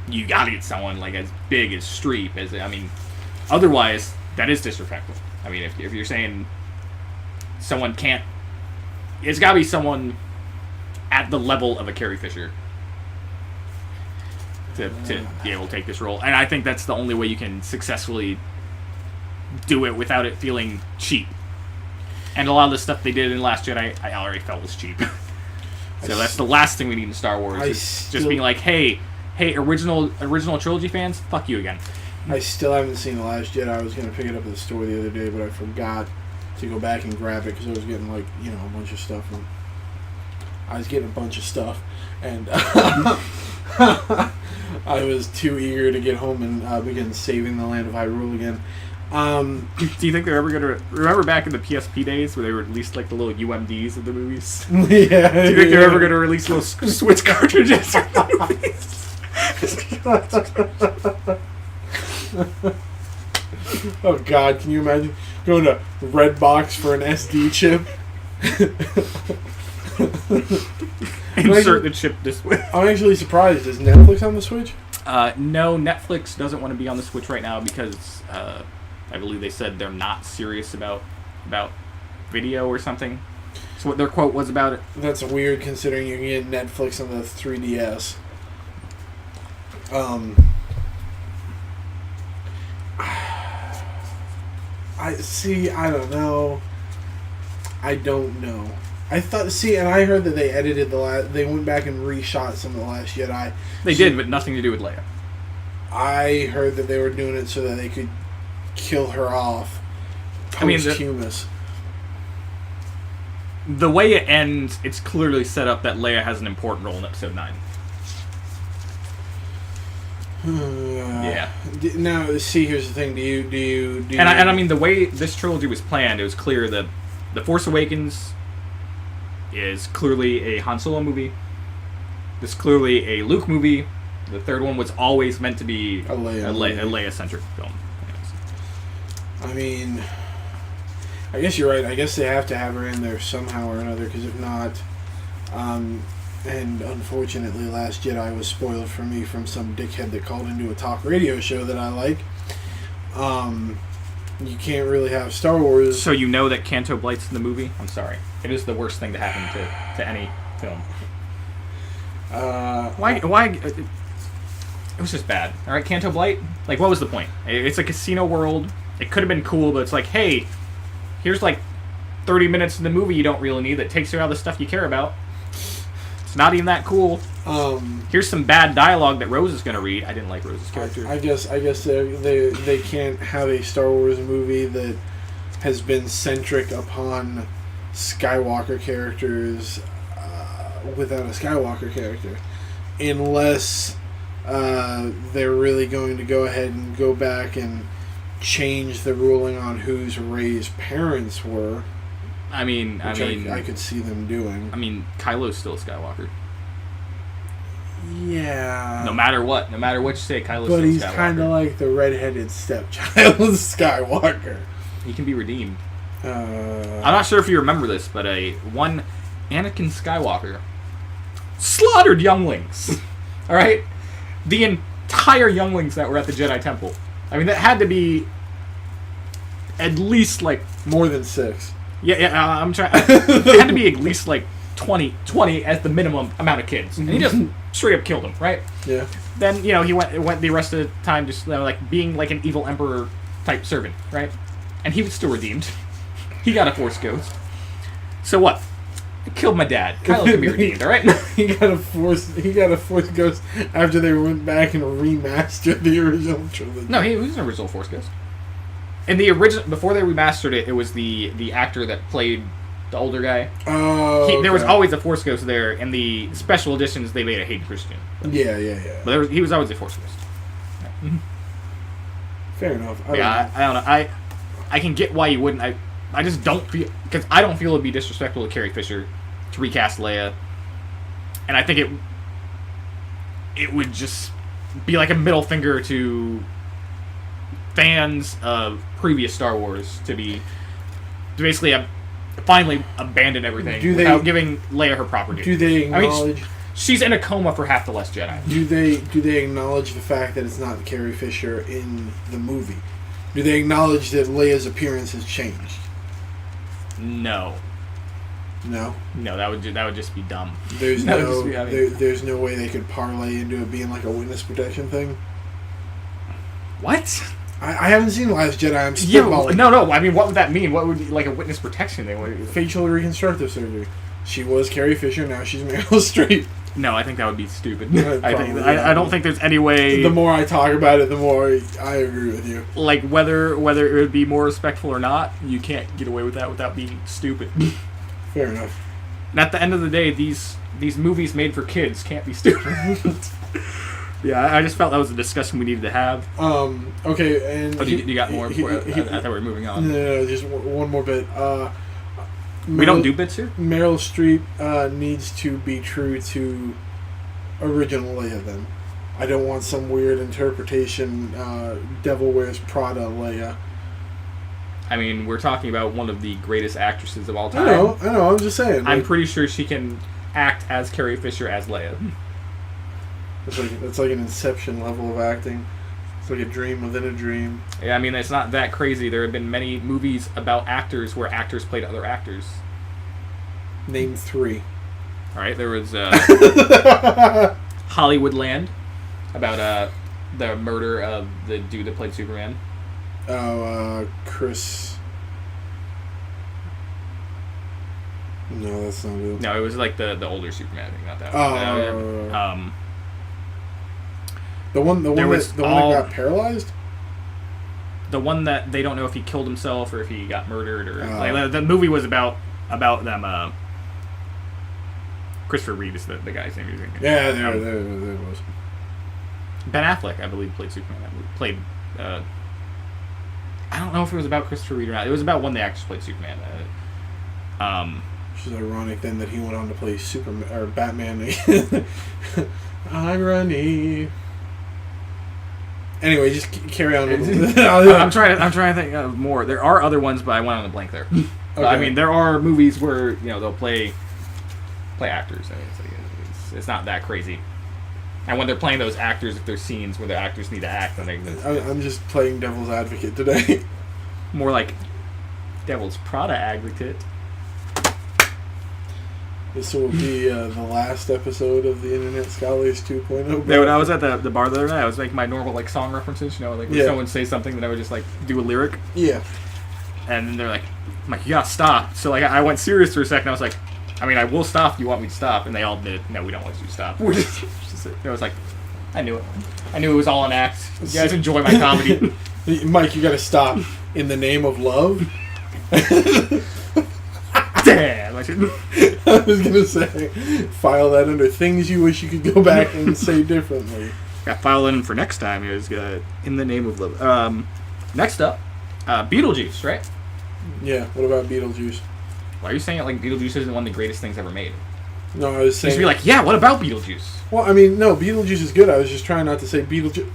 you gotta get someone as big as Streep. Otherwise that is disrespectful. I mean, if you're saying someone can't, it's gotta be someone at the level of a Carrie Fisher to be able to take this role. And I think that's the only way you can successfully do it without it feeling cheap. And a lot of the stuff they did in Last Jedi, I already felt was cheap. So that's the last thing we need in Star Wars. Just being like, hey, original trilogy fans, fuck you again. I still haven't seen The Last Jedi. I was going to pick it up at the store the other day, but I forgot to go back and grab it because I was getting a bunch of stuff. And I was too eager to get home and begin saving the Land of Hyrule again. Do you think they're ever going to remember back in the PSP days where they released the little UMDs of the movies? Yeah. Do you think they're ever going to release little Switch cartridges of the movies? Oh God! Can you imagine going to Redbox for an SD chip? Insert the chip this way. I'm actually surprised. Is Netflix on the Switch? No, Netflix doesn't want to be on the Switch right now because I believe they said they're not serious about video or something. So what their quote was about it. That's weird considering you can get Netflix on the 3DS. I don't know. I don't know. I heard that they edited they went back and reshot some of The Last Jedi. They did, but nothing to do with Leia. I heard that they were doing it so that they could kill her off posthumous. The way it ends, it's clearly set up that Leia has an important role in Episode 9. Yeah. Now, see, here's the thing. Do you? And I mean, the way this trilogy was planned, it was clear that The Force Awakens is clearly a Han Solo movie. This is clearly a Luke movie. The third one was always meant to be a Leia-centric film. I mean, I guess you're right. I guess they have to have her in there somehow or another, because if not, and unfortunately Last Jedi was spoiled for me from some dickhead that called into a talk radio show that I like. You can't really have Star Wars. So you know that Canto Blight's in the movie? I'm sorry. It is the worst thing to happen to any film. Why? It was just bad. All right, Canto Blight. What was the point? It's a casino world. It could have been cool, but it's hey, here's 30 minutes in the movie you don't really need that takes you out of the stuff you care about. It's not even that cool. Here's some bad dialogue that Rose is going to read. I didn't like Rose's character. I guess they can't have a Star Wars movie that has been centric upon Skywalker characters without a Skywalker character, unless they're really going to go ahead and go back and change the ruling on whose Rey's parents were. I could see them doing. I mean, Kylo's still a Skywalker. Yeah. No matter what you say, Kylo's still a Skywalker. But he's kind of like the redheaded stepchild of Skywalker. He can be redeemed. I'm not sure if you remember this, but one Anakin Skywalker slaughtered younglings. All right, the entire younglings that were at the Jedi Temple. I mean, that had to be at least like more than 6. Yeah, I'm trying. It had to be at least like 20 as the minimum amount of kids, and he just straight up killed them, right? Yeah. Then he went the rest of the time just like being like an evil emperor type servant, right? And he was still redeemed. He got a Force Ghost. So what? I killed my dad. Kylo can be redeemed, all right? He got a Force Ghost after they went back and remastered the original trilogy. No, he was an original Force Ghost. In the original, before they remastered it, it was the actor that played the older guy. Oh, okay. There was always a Force Ghost there. In the special editions, they made a Hayden Christensen. Yeah. But he was always a Force Ghost. Fair enough. I don't know. I can get why you wouldn't. I just don't feel, because I don't feel it'd be disrespectful to Carrie Fisher to recast Leia, and I think it would just be like a middle finger to fans of previous Star Wars to basically finally abandon everything without giving Leia her proper due. Do they acknowledge? She's in a coma for half the Last Jedi. Do they acknowledge the fact that it's not Carrie Fisher in the movie? Do they acknowledge that Leia's appearance has changed? No. No, that would just be dumb. There's there's no way they could parlay into it being like a witness protection thing. What? I haven't seen Last Jedi. I'm spitballing. No. I mean, what would that mean? What would be like a witness protection thing? Facial reconstructive surgery. She was Carrie Fisher. Now she's Meryl Streep. No, I think that would be stupid. I don't think there's any way. The more I talk about it, the more I agree with you. Like whether it would be more respectful or not, you can't get away with that without being stupid. Fair enough. And at the end of the day, these movies made for kids can't be stupid. Yeah, I just felt that was a discussion we needed to have. Okay, and you got more? I thought we were moving on. No, just one more bit. We don't do bits here? Meryl Streep needs to be true to original Leia, then. I don't want some weird interpretation, Devil Wears Prada Leia. I mean, we're talking about one of the greatest actresses of all time. I know, I'm just saying. I'm pretty sure she can act as Carrie Fisher as Leia. It's like an Inception level of acting. It's like a dream within a dream. Yeah, I mean, it's not that crazy. There have been many movies about actors where actors played other actors. Name 3. All right, there was Hollywoodland, about the murder of the dude that played Superman. Oh, Chris. No, that's not it. No, it was like the older Superman. I think, not that one. The one that got paralyzed? The one that they don't know if he killed himself or if he got murdered, or like, the movie was about them. Christopher Reeve is the guy's name. Yeah, there was. Ben Affleck, I believe, played Superman. Played. I don't know if it was about Christopher Reeve or not. It was about one of the actors played Superman. Which is ironic then that he went on to play Superman or Batman. Irony. Anyway, just carry on. I'm trying to think of more. There are other ones, but I went on a blank there. Okay. I mean, there are movies where they'll play actors. I mean, it's not that crazy. And when they're playing those actors, if there's scenes where the actors need to act, then I'm just playing devil's advocate today. More like devil's Prada advocate. This will be the last episode of the Internet Scholars 2.0. Yeah, when I was at the bar the other night, I was making my normal song references. When someone say something, then I would just do a lyric. Yeah. And then they're like, I'm like, you gotta stop. So I went serious for a second. I was like, I mean, I will stop if you want me to stop. And they all admitted, no, we don't want you to stop. I was like, I knew it. I knew it was all an act. You guys enjoy my comedy. Mike, you gotta stop. In the name of love? Damn. I was gonna say, file that under things you wish you could go back and say differently. Got file in for next time. It was in the name of love. Next up, Beetlejuice, right? Yeah. What about Beetlejuice? Why are you saying it like Beetlejuice isn't one of the greatest things ever made? No, I was saying. You should be like, yeah. What about Beetlejuice? Well, I mean, no. Beetlejuice is good. I was just trying not to say Beetlejuice.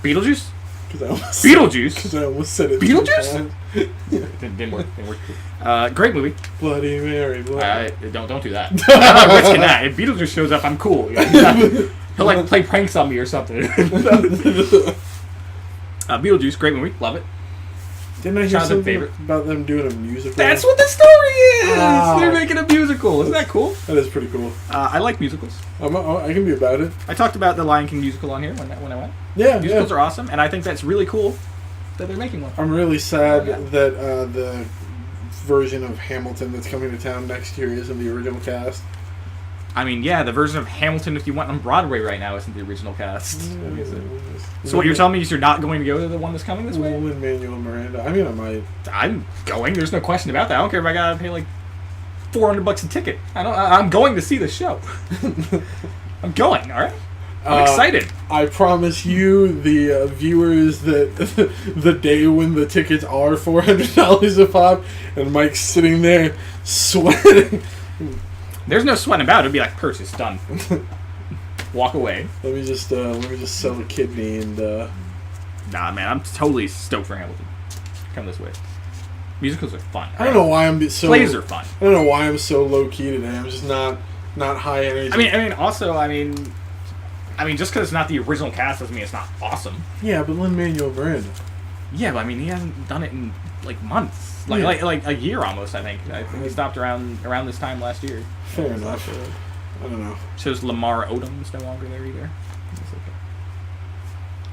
Beetlejuice? Beetlejuice? Because I almost said it. Beetlejuice? Didn't work. Great movie. Bloody Mary. Don't do that. I'm not risking that. If Beetlejuice shows up, I'm cool. He'll like play pranks on me or something. Beetlejuice, great movie, love it. Didn't I hear Childhood something favorite. about them doing a musical? That's what the story is! They're making a musical. Isn't that cool? That is pretty cool. I like musicals. I can be about it. I talked about the Lion King musical on here when I went. Yeah, musicals are awesome, and I think that's really cool that they're making one. I'm really sad that the version of Hamilton that's coming to town next year isn't the original cast. I mean, yeah, the version of Hamilton, if you went on Broadway right now, isn't the original cast. So what you're telling me is you're not going to go to the one that's coming this way? Lin-Manuel Miranda. I mean, I might. I'm going. There's no question about that. I don't care if I gotta pay like $400 a ticket. I'm going to see the show. I'm going. All right. I'm excited. I promise you, the viewers, that the day when the tickets are $400 a pop, and Mike's sitting there sweating. There's no sweating about it. It'd be like, purchase, done. Walk away. Let me just sell a kidney and. Nah, man, I'm totally stoked for Hamilton. Come this way. Musicals are fun. I don't know why I'm so. Plays are fun. I don't know why I'm so low key today. I'm just not high energy. I mean, just because it's not the original cast doesn't mean it's not awesome. Yeah, but Lin-Manuel Miranda. Yeah, but I mean, he hasn't done it in like months. Like a year almost, I think. I think he stopped around this time last year. Fair enough. I don't know. Shows Lamar Odom's no longer there either.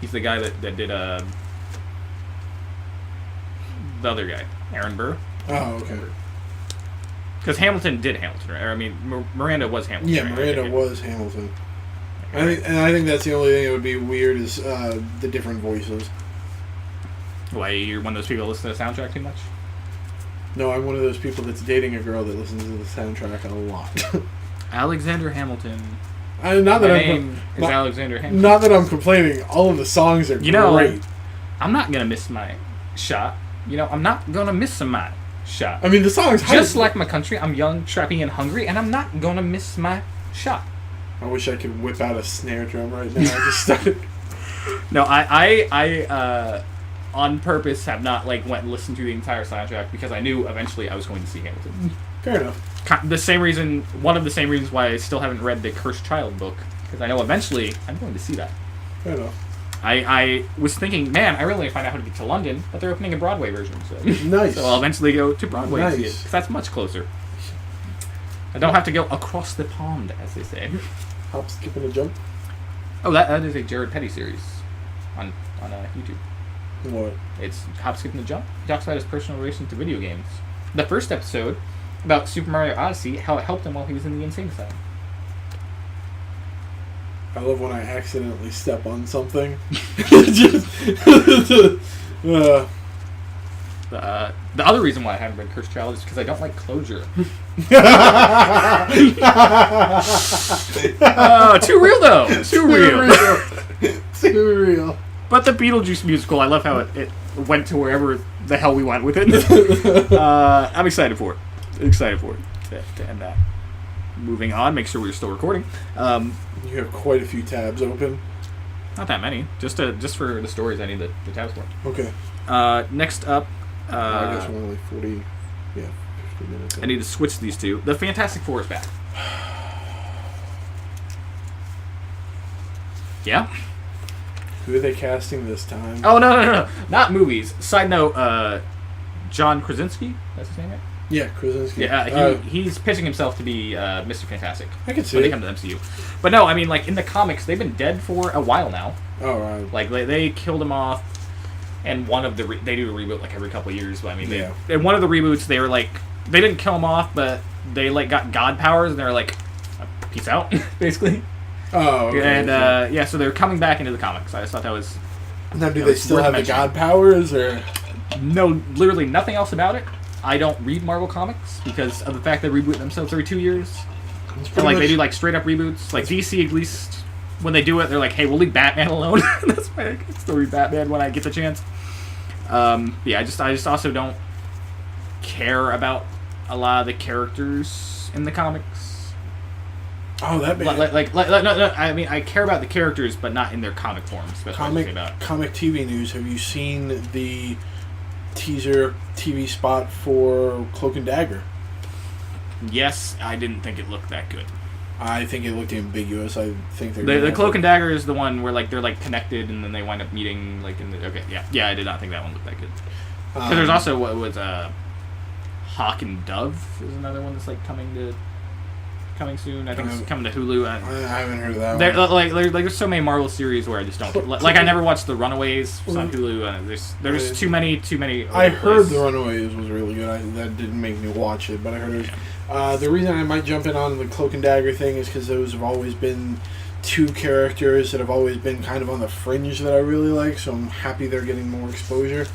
He's the guy that did the other guy, Aaron Burr. Oh, okay. Because Hamilton did Hamilton, right? Or, I mean, Miranda was Hamilton. Yeah, right? Miranda was Hamilton. I think that's the only thing that would be weird is the different voices. Why, you're one of those people that listen to the soundtrack too much? No, I'm one of those people that's dating a girl that listens to the soundtrack a lot. Alexander Hamilton. Alexander Hamilton. Not that I'm complaining. All of the songs are great. I'm not going to miss my shot. I'm not going to miss my shot. I mean, the song's just like my country. I'm young, trappy, and hungry, and I'm not going to miss my shot. I wish I could whip out a snare drum right now. I just started. No, I on purpose have not went and listened to the entire soundtrack because I knew eventually I was going to see Hamilton. Fair enough. One of the same reasons why I still haven't read the Cursed Child book, because I know eventually I'm going to see that. Fair enough. I was thinking, man, I really need to find out how to get to London, but they're opening a Broadway version. So. Nice. So I'll eventually go to Broadway and see it, because that's much closer. I don't have to go across the pond, as they say. Hop, skip, and a jump? Oh, that is a Jared Petty series on YouTube. What? It's Hop, Skip, and a Jump. He talks about his personal relation to video games. The first episode about Super Mario Odyssey, how it helped him while he was in the insane asylum. I love when I accidentally step on something. The other reason why I haven't read Cursed Child is because I don't like closure. Too real, though. Too real. Too real. But the Beetlejuice musical, I love how it went to wherever the hell we went with it. I'm excited for it. To end that. Moving on, make sure we're still recording. You have quite a few tabs open. Not that many. Just for the stories I need the tabs for. Okay. Next up... I guess we're only 50 minutes. I need to switch these two. The Fantastic Four is back. Yeah? Who are they casting this time? Oh, no. Not movies. Side note, John Krasinski? That's his name, right? Yeah, Krasinski. Yeah, he's pitching himself to be Mr. Fantastic. I can see when they come to the MCU. But no, I mean, in the comics, they've been dead for a while now. Oh, right. They killed him off, and one of they do a reboot every couple of years. But I mean, in one of the reboots, they were they didn't kill him off, but they got god powers, and they were peace out, basically. Oh, okay. And so they're coming back into the comics. I just thought that was. Now, do they still have the god powers, or? No, literally nothing else about it. I don't read Marvel comics because of the fact they reboot themselves every 2 years. And they do straight up reboots. Like DC, at least when they do it, they're hey, we'll leave Batman alone. That's why I can still read Batman when I get the chance. I just also don't care about a lot of the characters in the comics. Oh, that makes no. I mean, I care about the characters, but not in their comic forms. Comic TV news. Have you seen the teaser TV spot for Cloak and Dagger? Yes, I didn't think it looked that good. I think it looked ambiguous. I think the Cloak and Dagger is the one where like they're like connected and then they wind up meeting like in the I did not think that one looked that good. Because there's also what was Hawk and Dove is another one that's like coming soon. I think it's coming to Hulu. I haven't heard of that one. There's so many Marvel series where I just don't like. I never watched The Runaways. It's on Hulu. There's too many. I heard The Runaways was really good. That didn't make me watch it, but I heard it was. The reason I might jump in on the Cloak and Dagger thing is because those have always been two characters that have always been kind of on the fringe that I really like. So I'm happy they're getting more exposure.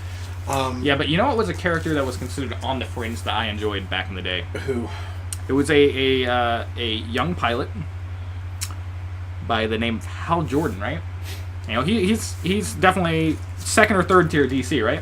But you know what was a character that was considered on the fringe that I enjoyed back in the day? Who? It was a young pilot by the name of Hal Jordan, right? You know, he's definitely second or third tier DC, right?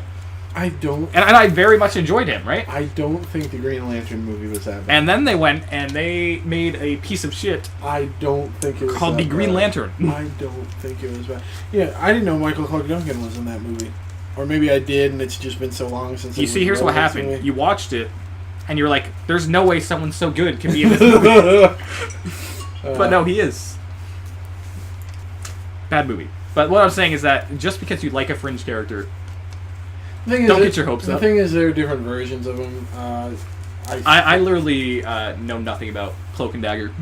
I don't... And I very much enjoyed him, right? I don't think the Green Lantern movie was that bad. And then they went and they made a piece of shit. I don't think it was called The Green Lantern. I don't think it was bad. Yeah, I didn't know Michael Clark Duncan was in that movie. Or maybe I did, and it's just been so long since... You see, here's what happened. You watched it, and you were like, there's no way someone so good can be in this movie. But no, he is. Bad movie. But what I'm saying is that just because you like a fringe character, don't get your hopes up. The thing is, there are different versions of him. I literally know nothing about Cloak and Dagger.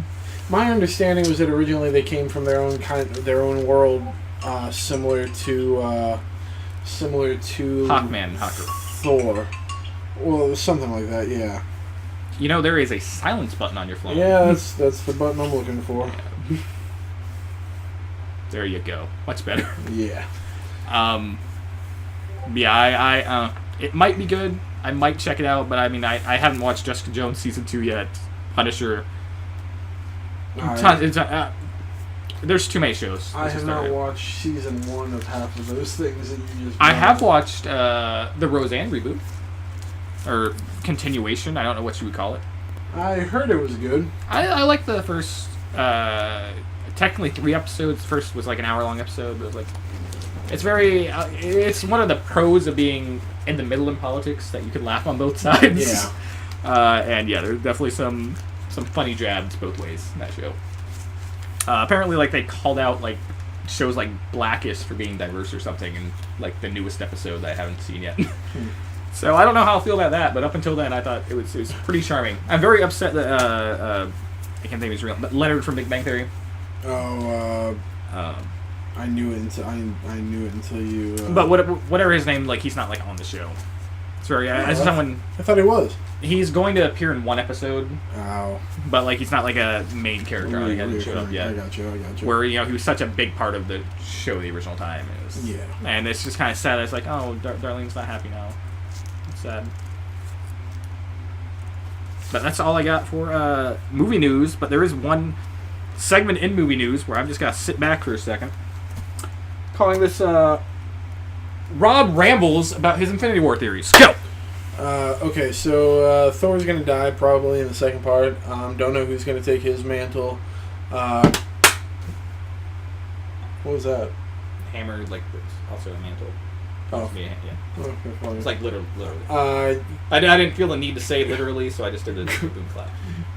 My understanding was that originally they came from their own world, similar to Hawkman, Hawker. Thor. Well, something like that, yeah. You know, there is a silence button on your phone. Yeah, that's the button I'm looking for. Yeah. There you go. Much better. Yeah. I it might be good. I might check it out, but I mean, I haven't watched Jessica Jones season 2 yet. Punisher. There's too many shows. I have not watched season 1 of half of those things that you just... I have watched the Roseanne reboot. Or continuation. I don't know what you would call it. I heard it was good. I like the first... technically 3 episodes. The first was like an hour-long episode. But it was like... It's very... it's one of the pros of being in the middle in politics, that you can laugh on both sides. Yeah. And yeah, there's definitely some funny jabs both ways in that show. Apparently, like, they called out, like, shows like Blackish for being diverse or something in, like, the newest episode that I haven't seen yet. So I don't know how I'll feel about that, but up until then, I thought it was pretty charming. I'm very upset that, I can't think of his real... But Leonard from Big Bang Theory. I knew it until you... But whatever his name, like, he's not, like, on the show. It's very... I thought he was. He's going to appear in 1 episode. Oh. But, like, he's not, like, a main character. He hasn't showed up yet. I got you. Where, you know, he was such a big part of the show the original time. Yeah. And it's just kind of sad. It's like, oh, Darlene's not happy now. It's sad. But that's all I got for movie news. But there is one segment in movie news where I'm just going to sit back for a second. Calling this Rob Rambles about his Infinity War theories. Go! Okay, so Thor's going to die probably in the second part. Don't know who's going to take his mantle. What was that? Hammer, like, also a mantle. Oh. Yeah. Okay, it's like literally. I didn't feel the need to say literally, so I just did the boom clap.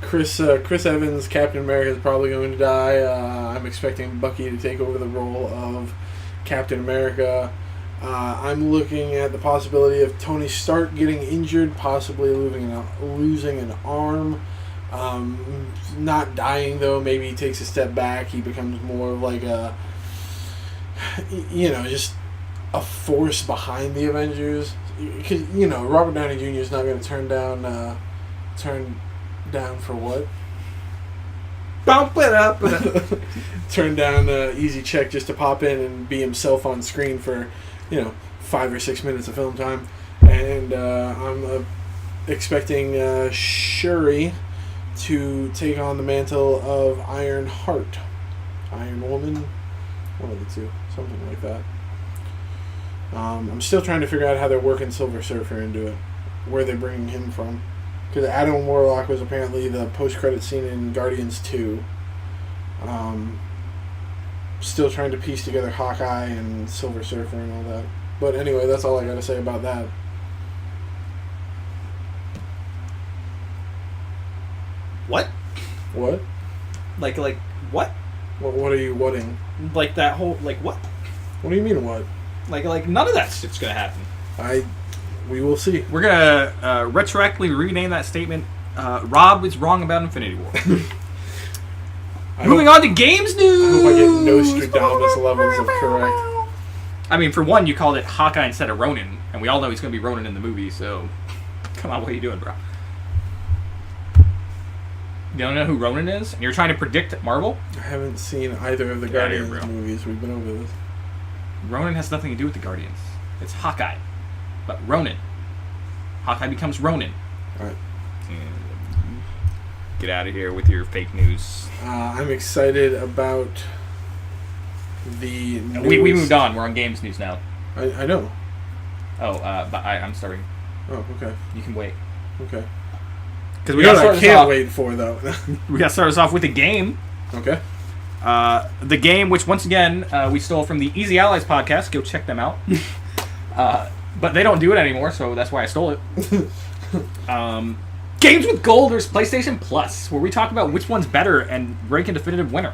Chris Evans, Captain America, is probably going to die. I'm expecting Bucky to take over the role of Captain America. I'm looking at the possibility of Tony Stark getting injured, possibly losing an arm. Not dying, though. Maybe he takes a step back. He becomes more of like a, just a force behind the Avengers. Because, Robert Downey Jr. is not going to turn down for what? Bump it up! Turn down easy check just to pop in and be himself on screen for, 5 or 6 minutes of film time. And I'm expecting Shuri to take on the mantle of Iron Heart. Iron Woman? One of the two. Something like that. I'm still trying to figure out how they're working Silver Surfer into it. Where they're bringing him from. Because Adam Warlock was apparently the post-credit scene in Guardians 2. Still trying to piece together Hawkeye and Silver Surfer and all that. But anyway, that's all I got to say about that. What? What? Like what? What are you whatting? Like that whole what? What do you mean what? Like none of that shit's gonna happen. We will see. We're gonna retroactively rename that statement. Rob is wrong about Infinity War. Moving on to games news. I hope I get Nostradamus levels of correct. I mean, for one, you called it Hawkeye instead of Ronin, and we all know he's going to be Ronin in the movie, so come on, what are you doing, bro? You don't know who Ronin is? And you're trying to predict Marvel? I haven't seen either of the Guardians movies. We've been over this. Ronin has nothing to do with the Guardians. It's Hawkeye. But Ronin. Hawkeye becomes Ronin. Alright. Get out of here with your fake news. I'm excited about the news. We moved on. We're on games news now. I know. Oh, but I'm starting. Oh, okay. You can wait. Okay. Because we got I can't wait for though. We got to start us off with a game. Okay. The game, which once again we stole from the Easy Allies podcast. Go check them out. But they don't do it anymore, so that's why I stole it. Games with Gold versus PlayStation Plus, where we talk about which one's better and rank a definitive winner.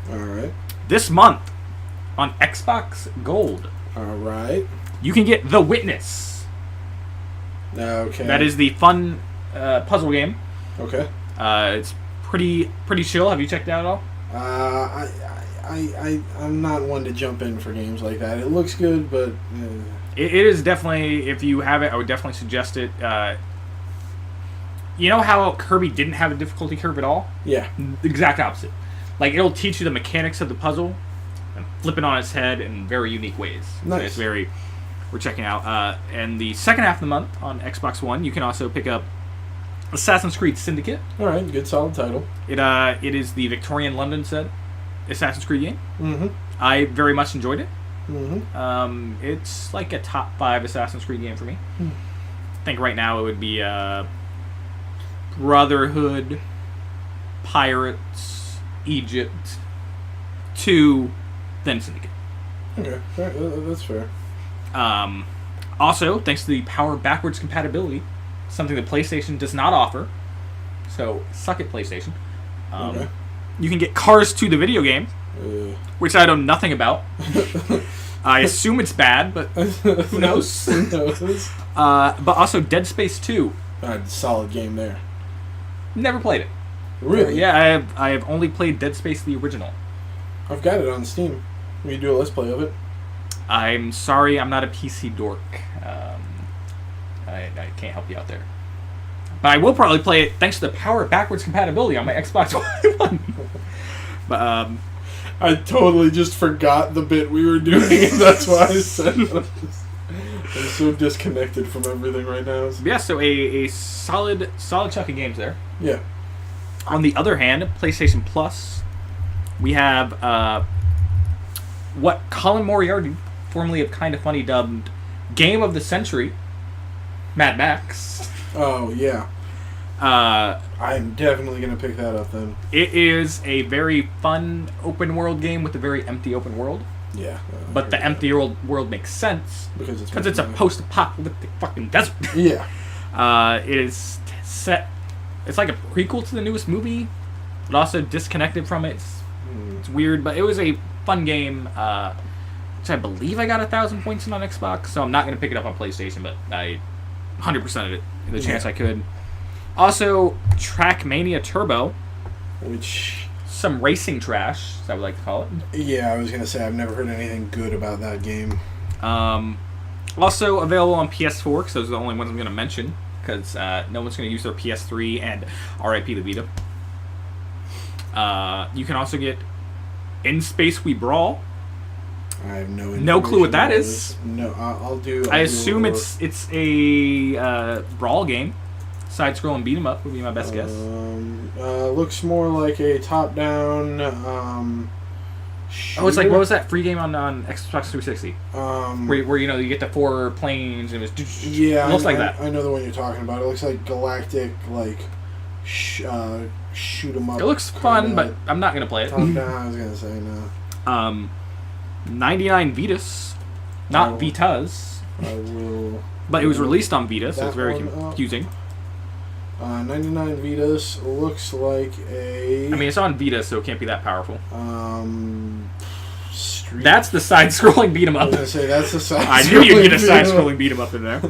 All right. This month on Xbox Gold. All right. You can get The Witness. Okay. That is the fun puzzle game. Okay. It's pretty chill. Have you checked it out at all? I'm not one to jump in for games like that. It looks good, but it is definitely, if you have it, I would definitely suggest it. You know how Kirby didn't have a difficulty curve at all? Yeah. The exact opposite. Like, it'll teach you the mechanics of the puzzle and flip it on its head in very unique ways. Nice. So it's very... We're checking out. And the second half of the month on Xbox One, you can also pick up Assassin's Creed Syndicate. All right, good solid title. It is the Victorian London set Assassin's Creed game. Mm-hmm. I very much enjoyed it. Mm-hmm. It's like a top 5 Assassin's Creed game for me. I think right now it would be Brotherhood, Pirates, Egypt, 2, then Syndicate. Okay, that's fair. Also, thanks to the power backwards compatibility, something that PlayStation does not offer, so suck it, PlayStation. Okay. You can get Cars 2, the video game, which I know nothing about. I assume it's bad, but who knows? Who knows? But also Dead Space 2. Solid game there. Never played it. Really? Yeah, I have only played Dead Space the original. I've got it on Steam. We can do a let's play of it. I'm sorry, I'm not a PC dork. I can't help you out there. But I will probably play it thanks to the power backwards compatibility on my Xbox One. But I totally just forgot the bit we were doing, and that's why I said it. I'm so disconnected from everything right now. Yeah, so a solid chunk of games there. Yeah. On the other hand, PlayStation Plus, we have what Colin Moriarty, formerly of Kinda Funny, dubbed Game of the Century, Mad Max. Oh, yeah. I'm definitely going to pick that up then. It is a very fun open world game with a very empty open world. Yeah. But the empty world makes sense because it's a post-apocalyptic fucking desert. Yeah. It is set... It's like a prequel to the newest movie, but also disconnected from it. It's weird, but it was a fun game, which I believe I got 1,000 points in on Xbox, so I'm not going to pick it up on PlayStation, but I 100%ed it in the chance I could. Also, Trackmania Turbo, which... some racing trash, as I would like to call it. Yeah, I was going to say, I've never heard anything good about that game. Also available on PS4, because those are the only ones I'm going to mention, because no one's going to use their PS3, and RIP the Vita. You can also get In Space We Brawl. I have no clue what that is. No, I'll do... I assume it's a brawl game. Side-scrolling beat 'em up would be my best guess. Looks more like a top-down it's like, what was that free game on Xbox 360? Where you get the 4 planes and it was... Yeah, it looks like that. I know the one you're talking about. It looks like Galactic, like, shoot 'em up. It looks fun, but I'm not going to play it. Top-down, I was going to say no. 99 Vitas, not Vitas. I will... But it was released on Vita, so it's very confusing. 99 Vitas looks like a... I mean, it's on Vita, so it can't be that powerful. That's the side-scrolling beat-em-up. I was going to say, that's the side-scrolling I knew you'd get a side-scrolling beat-em-up in there.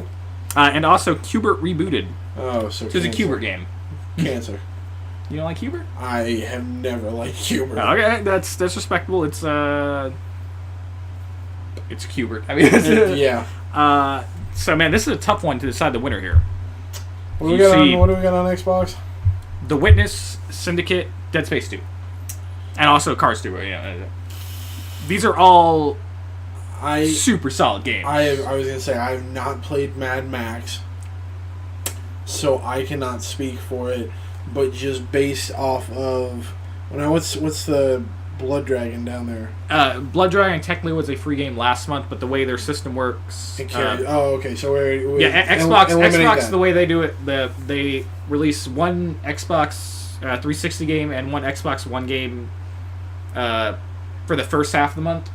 And also, Q*bert Rebooted. Oh, so it's a Q*bert game. Cancer. You don't like Q*bert? I have never liked Q*bert. Okay, that's respectable. It's Q*bert. I mean, yeah. So, man, this is a tough one to decide the winner here. What do we got on Xbox? The Witness, Syndicate, Dead Space 2. And also Cars 2. These are all super solid games. I was going to say, I have not played Mad Max, so I cannot speak for it, but just based off of... What's the Blood Dragon down there? Blood Dragon technically was a free game last month, but the way their system works... okay, so we're Xbox, the way they do it, they release one Xbox 360 game and one Xbox One game for the first half of the month.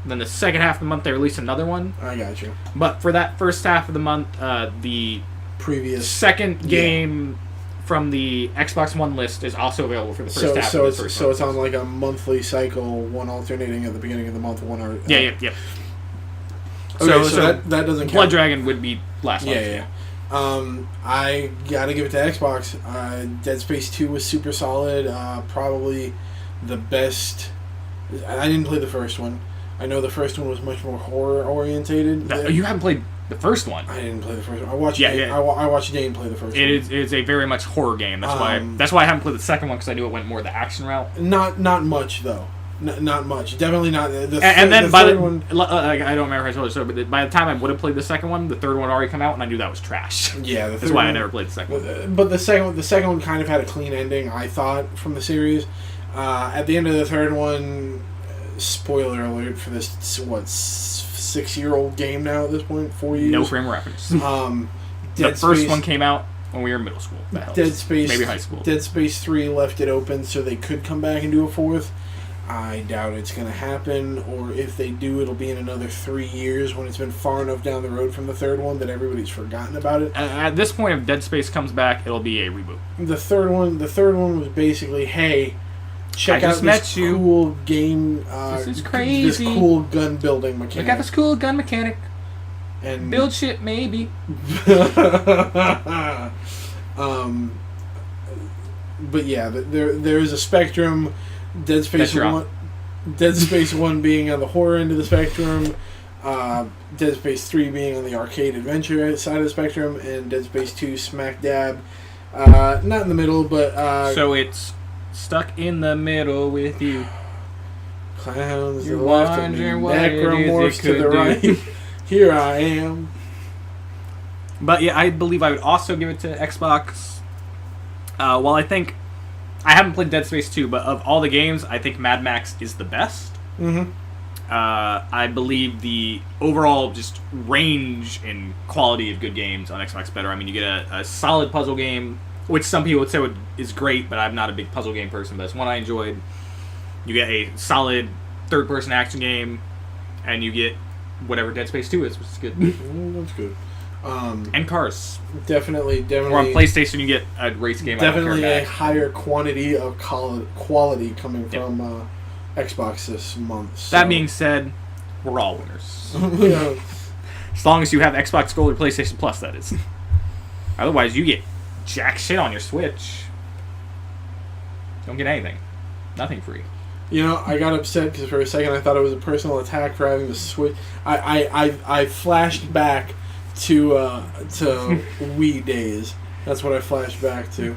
Then the second half of the month, they release another one. I got you. But for that first half of the month, the previous second game from the Xbox One list is also available for the first half of the first month. So it's on like a monthly cycle, one alternating at the beginning of the month, one or... Yeah. Okay, so that doesn't count. Blood Dragon would be last month. Yeah. I gotta give it to Xbox. Dead Space 2 was super solid. Probably the best... I didn't play the first one. I know the first one was much more horror orientated. You haven't played the first one? I didn't play the first one. I watched Dane play the first one. It is a very much horror game. That's why I haven't played the second one, because I knew it went more the action route. Not much though. Not much. Definitely not. By the one, I don't remember if I told you so, but by the time I would have played the second one, the third one had already come out, and I knew that was trash. Yeah, that's why I never played the second one. But the second one kind of had a clean ending, I thought, from the series. At the end of the third one, spoiler alert for this 6-year-old game now at this point, 4 years. No frame of reference. The first one came out when we were in middle school. Dead Space, maybe high school. Dead Space 3 left it open so they could come back and do a fourth. I doubt it's going to happen, or if they do, it'll be in another 3 years when it's been far enough down the road from the third one that everybody's forgotten about it. At this point, if Dead Space comes back, it'll be a reboot. The third one was basically, hey, check out this cool game. This is crazy. This cool gun building mechanic. Look at this cool gun mechanic. And build shit, maybe. But yeah, there is a spectrum. Dead Space 1 being on the horror end of the spectrum, Dead Space 3 being on the arcade adventure side of the spectrum, and Dead Space 2 smack dab, not in the middle, but so it's stuck in the middle with you. Clowns to the left and necromorphs to the right. Here I am. But yeah, I believe I would also give it to Xbox. While I think I haven't played Dead Space 2, but of all the games, I think Mad Max is the best. Mm-hmm. I believe the overall just range and quality of good games on Xbox better. I mean, you get a solid puzzle game, which some people would say is great, but I'm not a big puzzle game person, but it's one I enjoyed. You get a solid third-person action game, and you get whatever Dead Space 2 is, which is good. That's good. And Cars. Definitely. Or on PlayStation, you get a race game. Definitely a higher quantity of quality coming from Xbox this month. So. That being said, we're all winners. Yeah. As long as you have Xbox Gold or PlayStation Plus, that is. Otherwise, you get jack shit on your Switch. Don't get anything. Nothing free. You know, I got upset because for a second I thought it was a personal attack for having the Switch. I flashed back to Wii days. That's what I flashed back to.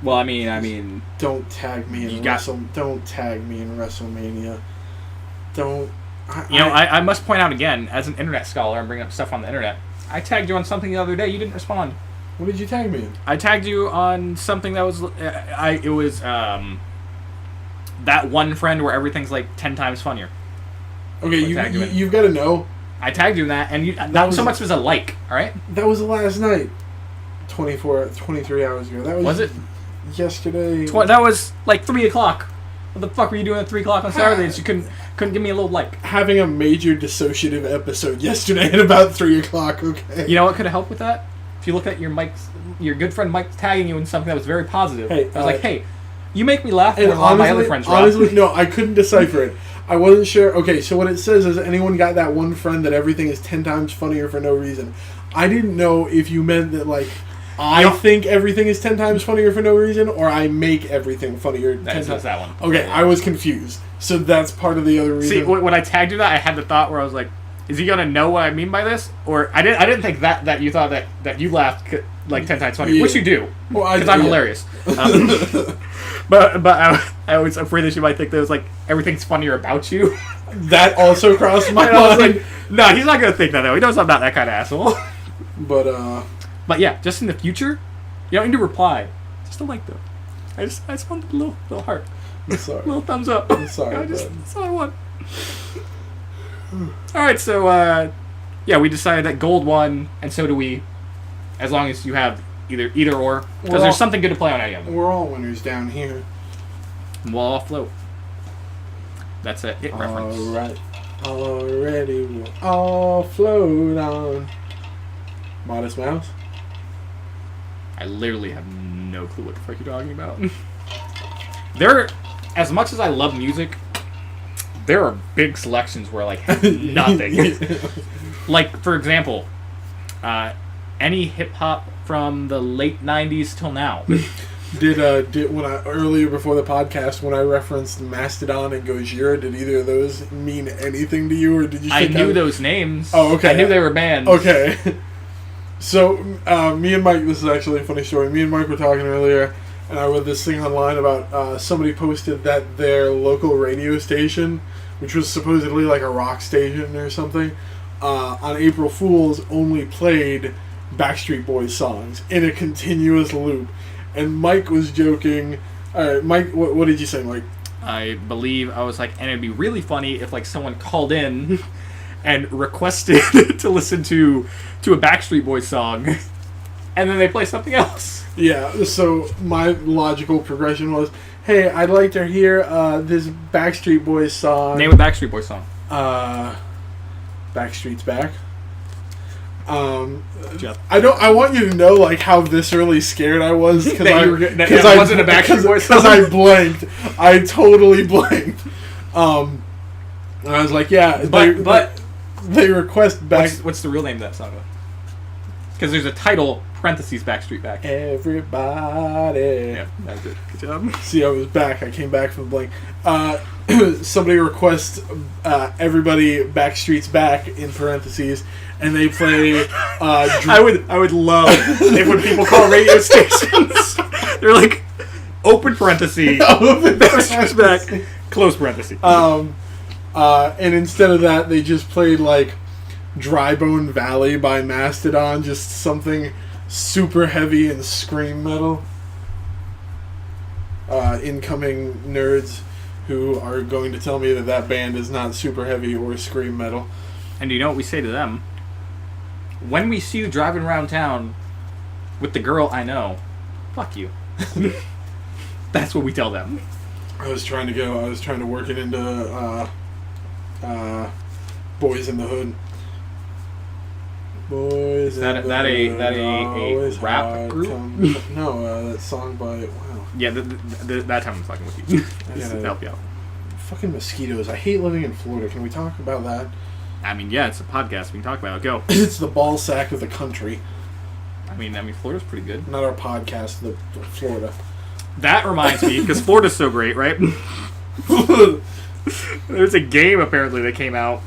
Well, I mean, don't tag me in Don't tag me in WrestleMania. Don't. I must point out again, as an internet scholar, I'm bringing up stuff on the internet. I tagged you on something the other day. You didn't respond. What did you tag me in? I tagged you on something that was that one friend where everything's like 10 times funnier. Okay, you've got to know. I tagged you in that, and not so much as a like, alright? That was the last night. 23 hours ago. That was it? Yesterday. That was like 3 o'clock. What the fuck were you doing at 3 o'clock on Saturdays? You couldn't give me a little like. Having a major dissociative episode yesterday at about 3 o'clock, okay. You know what could have helped with that? If if you look at your good friend Mike tagging you in something that was very positive, Hey, I was like, hey, you make me laugh more And than a lot of my other friends. Rob. honestly, no, I couldn't decipher it. I wasn't sure. Okay, so what it says is anyone got that one friend that everything is 10 times funnier for no reason. I didn't know if you meant that, like, I think everything is 10 times funnier for no reason, or I make everything funnier 10 times. That's that one. Okay, I was confused. So that's part of the other reason. See, when I tagged you that, I had the thought where I was like, is he going to know what I mean by this? Or I didn't think that you thought that you laughed like 10 times funnier, which you do. Because I'm hilarious. But I was afraid that you might think that it was like everything's funnier about you. That also crossed my mind. I was like, no, he's not going to think that though. He knows I'm not that kind of asshole. But yeah, just in the future, you don't need to reply. Just a like though. I just want a little heart. I'm sorry. A little thumbs up. I'm sorry. That's all I want. Alright, so yeah, we decided that gold won, and so do we. As long as you have either or. Because there's something good to play on any of them. We're all winners down here. We'll all float. That's a hit reference. Alright. Already we'll all float on. Modest Mouse? I literally have no clue what the fuck you're talking about. There, as much as I love music, there are big selections where like nothing. Like, for example, any hip hop from the late '90s till now. Did when I earlier before the podcast when I referenced Mastodon and Gojira, did either of those mean anything to you, or did you? I knew those names. Oh, okay. I knew they were bands. Okay. So me and Mike, this is actually a funny story. Me and Mike were talking earlier, and I read this thing online about somebody posted that their local radio station, which was supposedly like a rock station or something, on April Fool's only played Backstreet Boys songs in a continuous loop. And Mike was joking. All right, Mike, what did you say, Mike? I believe I was like, and it'd be really funny if like someone called in and requested to listen to a Backstreet Boys song, and then they play something else. Yeah. So my logical progression was, hey, I'd like to hear this Backstreet Boys song. Name a Backstreet Boys song. Backstreet's Back. I want you to know like how viscerally scared I was because I wasn't a Backstreet Boys song. Because I blanked. I totally blanked. And I was like, yeah, but they request back. What's the real name of that song? Because there's a title parentheses Backstreet Back. Everybody. Yeah, that's it. Good job. See, I was back. I came back from the blank. Somebody requests everybody Backstreet's Back in parentheses. And they play. I would love if when people call radio stations, they're like, open parenthesis, Backstreet's Back, close parenthesis. And instead of that, they just played like Dry Bone Valley by Mastodon, just something super heavy and scream metal. Incoming nerds who are going to tell me that band is not super heavy or scream metal. And you know what we say to them? When we see you driving around town with the girl I know, fuck you. That's what we tell them. I was trying to work it into Boys in the Hood. Boys that in the Hood. A rap group? No, that song by wow. Yeah, that time I'm fucking with you. Just to help you out. Fucking mosquitoes. I hate living in Florida. Can we talk about that? I mean, yeah, it's a podcast. We can talk about it. Go. It's the ball sack of the country. I mean, Florida's pretty good. Not our podcast, the Florida. That reminds me, because Florida's so great, right? There's a game, apparently, that came out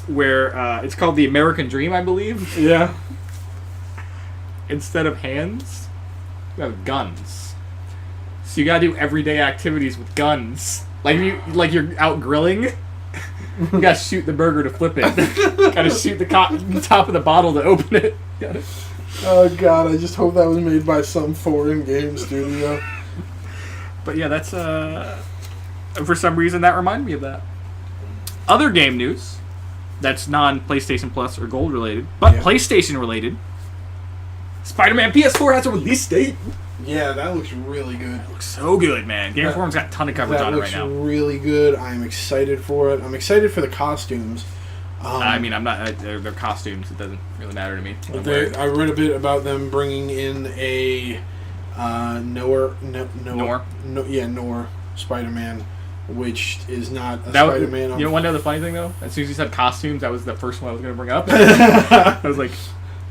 where it's called The American Dream, I believe. Yeah. Instead of hands, you have guns. So you gotta do everyday activities with guns. Like you're out grilling. You gotta shoot the burger to flip it. Gotta shoot the top of the bottle to open it. Oh god, I just hope that was made by some foreign game studio. But yeah, that's for some reason that reminded me of that. Other game news that's non-PlayStation Plus or Gold related, but PlayStation related. Spider-Man PS4 has a release date. Yeah, that looks really good. It looks so good, man. Game Informer's got a ton of coverage on it right now. That looks really good. I'm excited for it. I'm excited for the costumes. I mean, I'm not. They're costumes. It doesn't really matter to me. I read a bit about them bringing in a Noir Spider-Man, which is not a Spider-Man. You want to know the funny thing though? As soon as you said costumes, that was the first one I was going to bring up. I was like,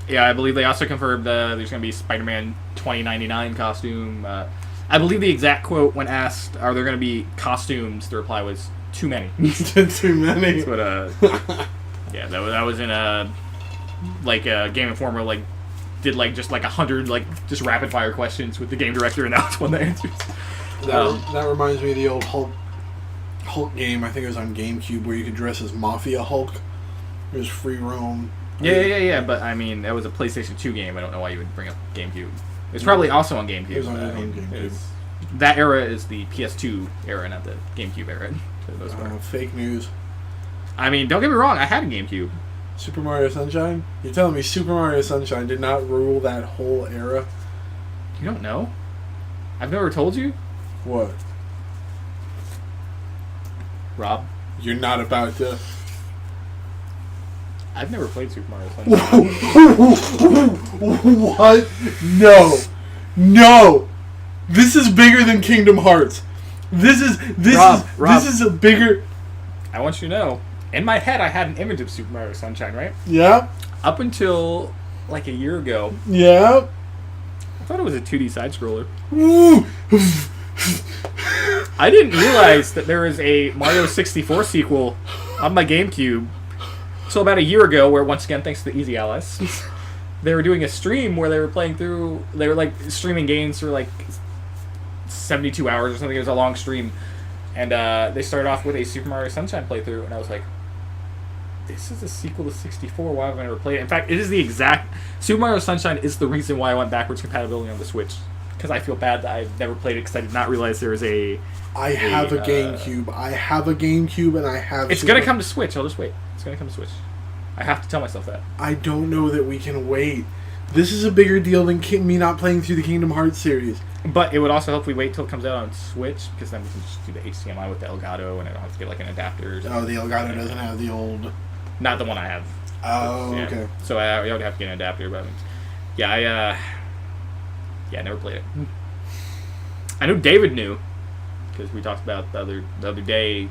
yeah, I believe they also confirmed there's going to be Spider-Man 2099 costume. I believe the exact quote when asked, "Are there going to be costumes?" The reply was, "Too many." Too many. That's what. Yeah, that was in a Game Informer did just 100 just rapid fire questions with the game director, and that was one of the answers. That reminds me of the old Hulk game. I think it was on GameCube where you could dress as Mafia Hulk. It was free roam. Yeah. But I mean, that was a PlayStation 2 game. I don't know why you would bring up GameCube. It's probably also on GameCube. It was on GameCube. That era is the PS2 era, not the GameCube era. Fake news. I mean, don't get me wrong. I had a GameCube. Super Mario Sunshine? You're telling me Super Mario Sunshine did not rule that whole era? You don't know? I've never told you? What? Rob? You're not about to... I've never played Super Mario Sunshine. What? No! This is bigger than Kingdom Hearts. This is a bigger... I want you to know, in my head I had an image of Super Mario Sunshine, right? Yeah. Up until a year ago. Yeah. I thought it was a 2D side-scroller. I didn't realize that there was a Mario 64 sequel on my GameCube until about a year ago, where once again, thanks to the Easy Allies, they were doing a stream where they were playing through, they were streaming games for 72 hours or something. It was a long stream. And they started off with a Super Mario Sunshine playthrough, and I was like, this is a sequel to 64, why haven't I ever played it? In fact, it is the exact... Super Mario Sunshine is the reason why I went backwards compatibility on the Switch. Because I feel bad that I've never played it, because I did not realize there was a... I have a GameCube, and I have... It's going to come to Switch, I'll just wait. It's going to come to Switch. I have to tell myself that. I don't know that we can wait. This is a bigger deal than me not playing through the Kingdom Hearts series. But it would also help if we wait till it comes out on Switch, because then we can just do the HDMI with the Elgato, and I don't have to get an adapter. Oh, the Elgato doesn't have the old... Not the one I have. Oh, yeah. Okay. So I would have to get an adapter, but yeah, I never played it. I know David knew, because we talked about the other day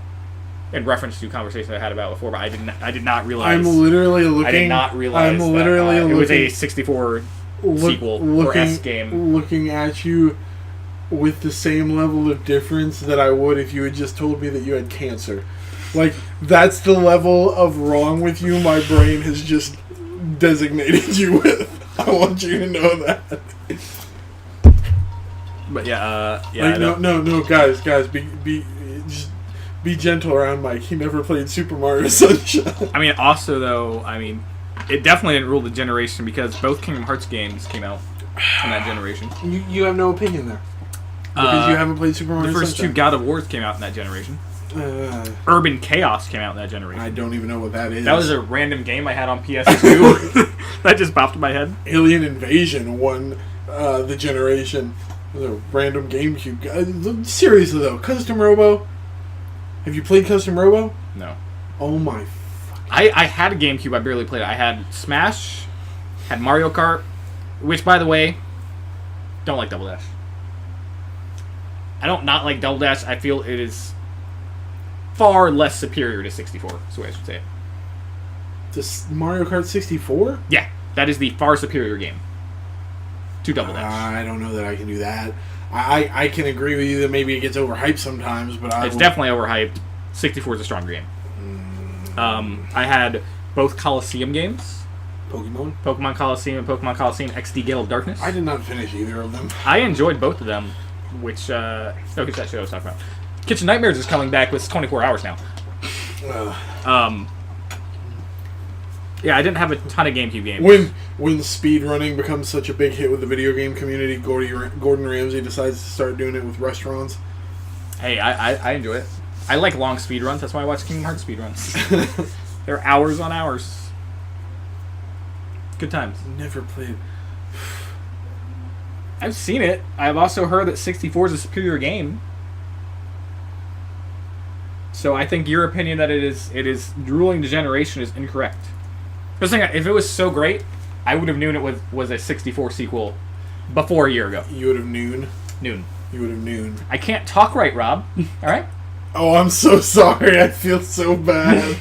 in reference to conversations I had about before, but I did not realize. I'm literally looking. I did not realize. It was a 64 sequel or S game. Looking at you with the same level of difference that I would if you had just told me that you had cancer. That's the level of wrong with you my brain has just designated you with. I want you to know that. But yeah. No, guys, be gentle around Mike. He never played Super Mario Sunshine. I mean, also though, it definitely didn't rule the generation, because both Kingdom Hearts games came out in that generation. You have no opinion there, because you haven't played Super Mario Sunshine. The first two God of Wars came out in that generation. Urban Chaos came out in that generation. I don't even know what that is. That was a random game I had on PS2. That just popped in my head. Alien Invasion won the generation. It was a random GameCube. Seriously though, Custom Robo. Have you played Custom Robo? No. Oh my. I had a GameCube. I barely played it. I had Smash, had Mario Kart, which by the way, don't like Double Dash. I don't not like Double Dash. I feel it is far less superior to 64. That's the way I should say it. To Mario Kart 64? Yeah, that is the far superior game to Double Dash. I don't know that I can do that. I can agree with you that maybe it gets overhyped sometimes, but it's definitely overhyped. 64 is a stronger game. I had both Coliseum games. Pokemon Coliseum and Pokemon Coliseum XD Gale of Darkness. I did not finish either of them. I enjoyed both of them, which... no, it's that show I was talking about. Kitchen Nightmares is coming back with 24 hours now. Yeah, I didn't have a ton of GameCube games. When speedrunning becomes such a big hit with the video game community, Gordon Ramsay decides to start doing it with restaurants. Hey, I enjoy it. I like long speedruns. That's why I watch Kingdom Hearts speedruns. They're hours on hours. Good times. Never played. I've seen it. I've also heard that 64 is a superior game. So I think your opinion that it is drooling the generation is incorrect. Because if it was so great, I would have known it was a 64 sequel before a year ago. You would have known. Noon. You would have known. I can't talk right, Rob. All right. Oh, I'm so sorry. I feel so bad.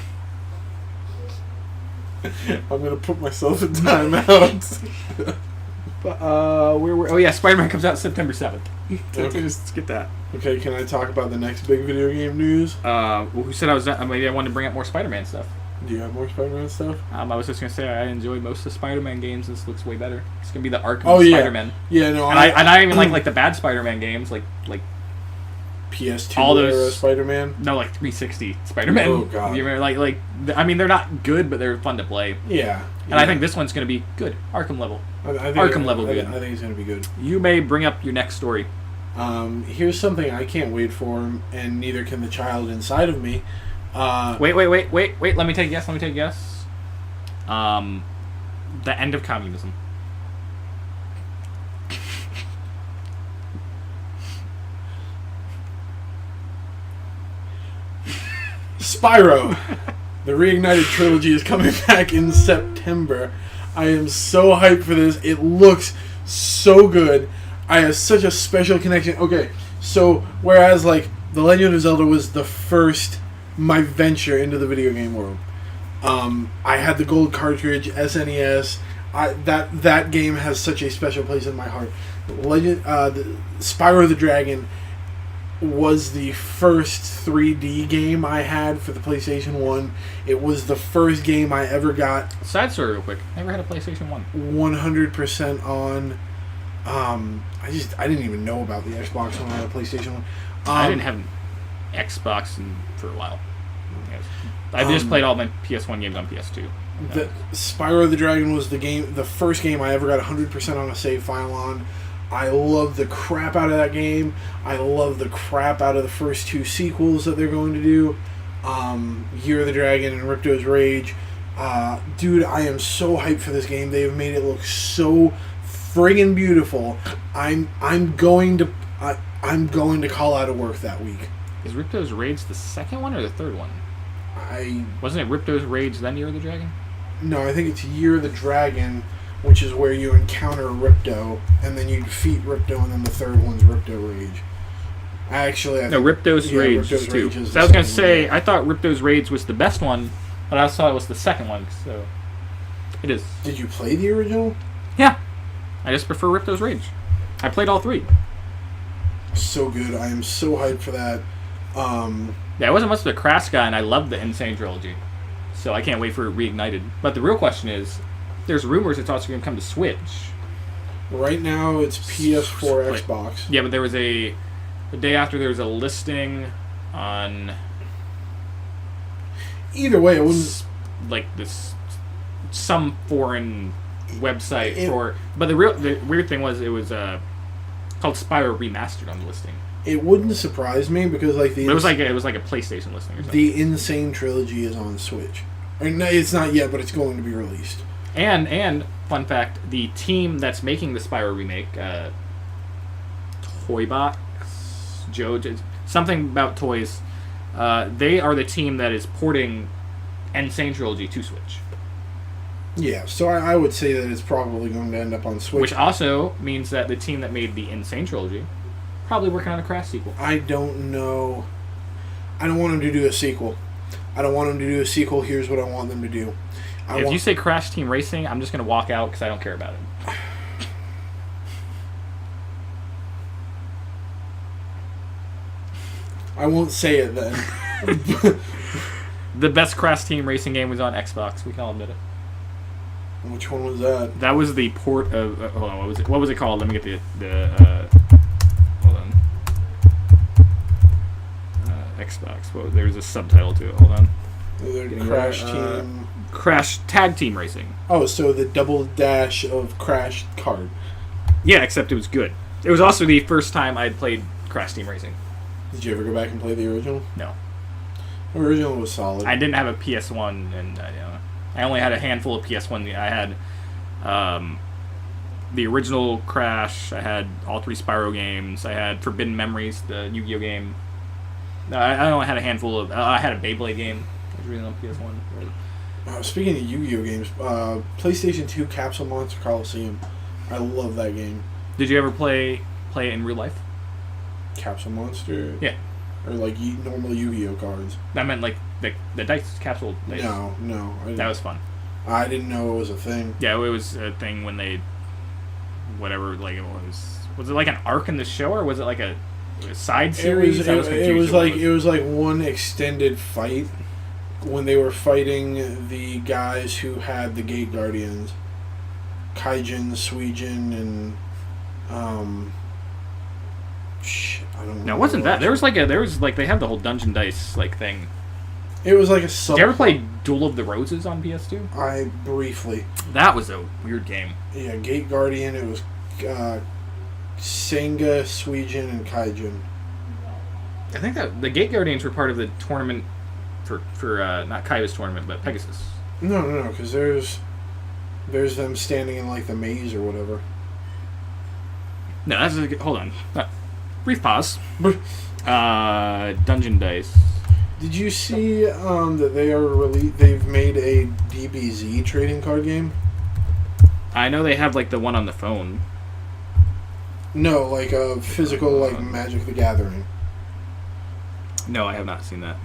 I'm gonna put myself in timeout. But oh yeah, Spider-Man comes out September 7th. Okay. Just get that. Okay, can I talk about the next big video game news? Who said I was? Maybe I wanted to bring up more Spider-Man stuff. Do you have more Spider-Man stuff? I was just gonna say I enjoyed most of the Spider-Man games. This looks way better. It's gonna be the Arkham Spider-Man. Yeah, no, and I even like the bad Spider-Man games, like PS2 all era those Spider-Man. No, like 360 Spider-Man. Oh god. You remember, I mean, they're not good, but they're fun to play. Yeah. And I think this one's gonna be good. Arkham level. I think Arkham level good. good. I think it's gonna be good. You may bring up your next story. Here's something I can't wait for, and neither can the child inside of me. Wait. Let me take a guess. The end of communism. Spyro, the Reignited trilogy is coming back in September. I am so hyped for this. It looks so good. I have such a special connection. Okay, so whereas like The Legend of Zelda was my venture into the video game world. I had the gold cartridge, SNES. That game has such a special place in my heart. Spyro the Dragon was the first 3D game I had for the PlayStation 1. It was the first game I ever got. Side story real quick. Never had a PlayStation 1. 100% on. I didn't even know about the Xbox when I had a PlayStation 1. I didn't have an Xbox for a while. I just played all my PS1 games on PS2. The Spyro the Dragon was the first game I ever got 100% on a save file on. I love the crap out of that game. I love the crap out of the first two sequels that they're going to do. Year of the Dragon and Ripto's Rage. Dude, I am so hyped for this game. They have made it look so friggin' beautiful. I'm going to call out of work that week. Is Ripto's Rage the second one or the third one? Wasn't it Ripto's Rage then Year of the Dragon? No, I think it's Year of the Dragon, which is where you encounter Ripto, and then you defeat Ripto, and then the third one's Ripto Rage. Ripto's Rage is two. So I was going to say, I thought Ripto's Rage was the best one, but I also thought it was the second one, so it is. Did you play the original? Yeah. I just prefer Ripto's Rage. I played all three. So good. I am so hyped for that. Yeah, I wasn't much of a Crash guy, and I loved the Insane trilogy. So I can't wait for it Reignited. But the real question is, there's rumors it's also going to come to Switch. Right now, it's PS4, Xbox. Yeah, but there was the day after there was a listing on... Either way, it wouldn't... some foreign website But the weird thing was, it was called Spyro Remastered on the listing. It wouldn't surprise me because it was like a PlayStation listing or something. The Insane trilogy is on Switch. No, it's not yet, but it's going to be released. And fun fact, the team that's making the Spyro remake, Toybox, something about toys, they are the team that is porting Insane trilogy to Switch. Yeah, so I would say that it's probably going to end up on Switch. Which also means that the team that made the Insane trilogy probably working on a Crash sequel. I don't know. I don't want them to do a sequel. Here's what I want them to do. If you say Crash Team Racing, I'm just going to walk out because I don't care about it. I won't say it then. The best Crash Team Racing game was on Xbox. We can all admit it. Which one was that? That was the port of... hold on, what was it called? Let me get the hold on. Xbox. There was a subtitle to it. Hold on. Crash Team... Crash Tag Team Racing. Oh, so the double dash of Crash Kart. Yeah, except it was good. It was also the first time I'd played Crash Team Racing. Did you ever go back and play the original? No. The original was solid. I didn't have a PS1, and I only had a handful of PS1. I had the original Crash. I had all three Spyro games. I had Forbidden Memories, the Yu-Gi-Oh game. I only had a handful of. I had a Beyblade game. I was reading on PS1. Speaking of Yu-Gi-Oh games, PlayStation 2 Capsule Monster Coliseum. I love that game. Did you ever play it in real life? Capsule Monster? Yeah. Or like normal Yu-Gi-Oh cards? I meant like the dice capsule dice. No. That was fun. I didn't know it was a thing. Yeah, it was a thing when they, whatever, like it was. Was it like an arc in the show, or was it like a side series? It was like one extended fight when they were fighting the guys who had the Gate Guardians, Kaijin, Suijin, and I don't know. No, it wasn't that. There was like they had the whole Dungeon Dice like thing. It was like a sub. Did you ever play Duel of the Roses on PS2? I briefly. That was a weird game. Yeah, Gate Guardian. It was Senga, Suijin, and Kaijin. I think that the Gate Guardians were part of the tournament for not Kaiba's tournament, but Pegasus. No, because there's them standing in like the maze or whatever. No, hold on. Brief pause. Dungeon Dice. Did you see that they've made a DBZ trading card game? I know they have like the one on the phone. No, like a physical like Magic the Gathering. No, I have not seen that.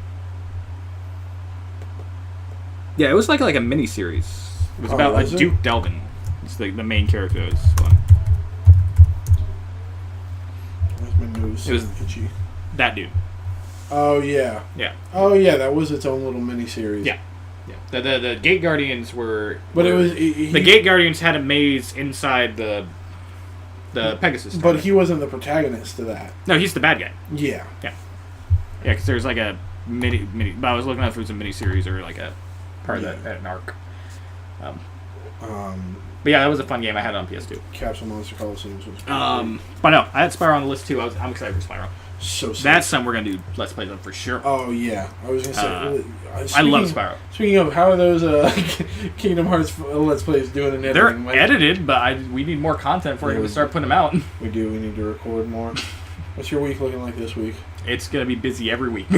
Yeah, it was like a mini series. It was about Duke Delvin. It's the main character. It was fun. Where's my nose? It was itchy. That dude. Oh yeah. Yeah. Oh yeah, that was its own little mini series. Yeah. Yeah. The Gate Guardians were. But it was the Gate Guardians had a maze inside the Pegasus. But he wasn't the protagonist of that. No, he's the bad guy. Yeah. Yeah. Yeah, because there's like a mini. But I was looking up if it was a mini series or like a part of that an arc. But yeah, that was a fun game. I had it on PS2. Capsule Monster Coliseum was but no, I had Spyro on the list too. I'm excited for Spyro. So sick. That's something we're gonna do. Let's play them for sure. Oh yeah, I was gonna say. I love Spyro. Speaking of, how are those Kingdom Hearts Let's Plays doing in editing? They're edited, but we need more content for you to start putting them out. We do. We need to record more. What's your week looking like this week? It's gonna be busy every week.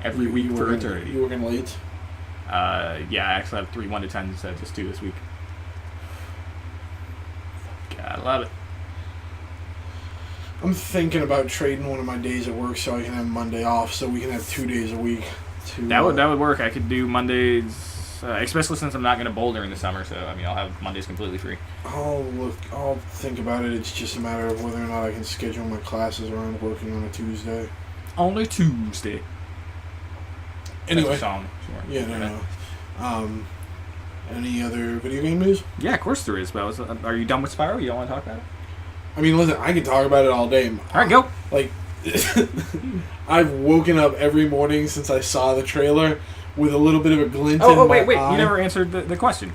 Every week for eternity. You working late? Yeah, I actually have 3 1 to 10s to just do this week. God, I love it. I'm thinking about trading one of my days at work so I can have Monday off, so we can have 2 days a week. That would work. I could do Mondays, especially since I'm not going to bowl during the summer. So I mean, I'll have Mondays completely free. I'll think about it. It's just a matter of whether or not I can schedule my classes around working on a Tuesday. Only Tuesday. Anyway. That's a song. Yeah, no. Any other video game news? Yeah, of course there is. But are you done with Spyro? You don't want to talk about it? I mean, listen, I can talk about it all day. All right, go. Like, I've woken up every morning since I saw the trailer with a little bit of a glint in my eye. Oh, wait. You never answered the question.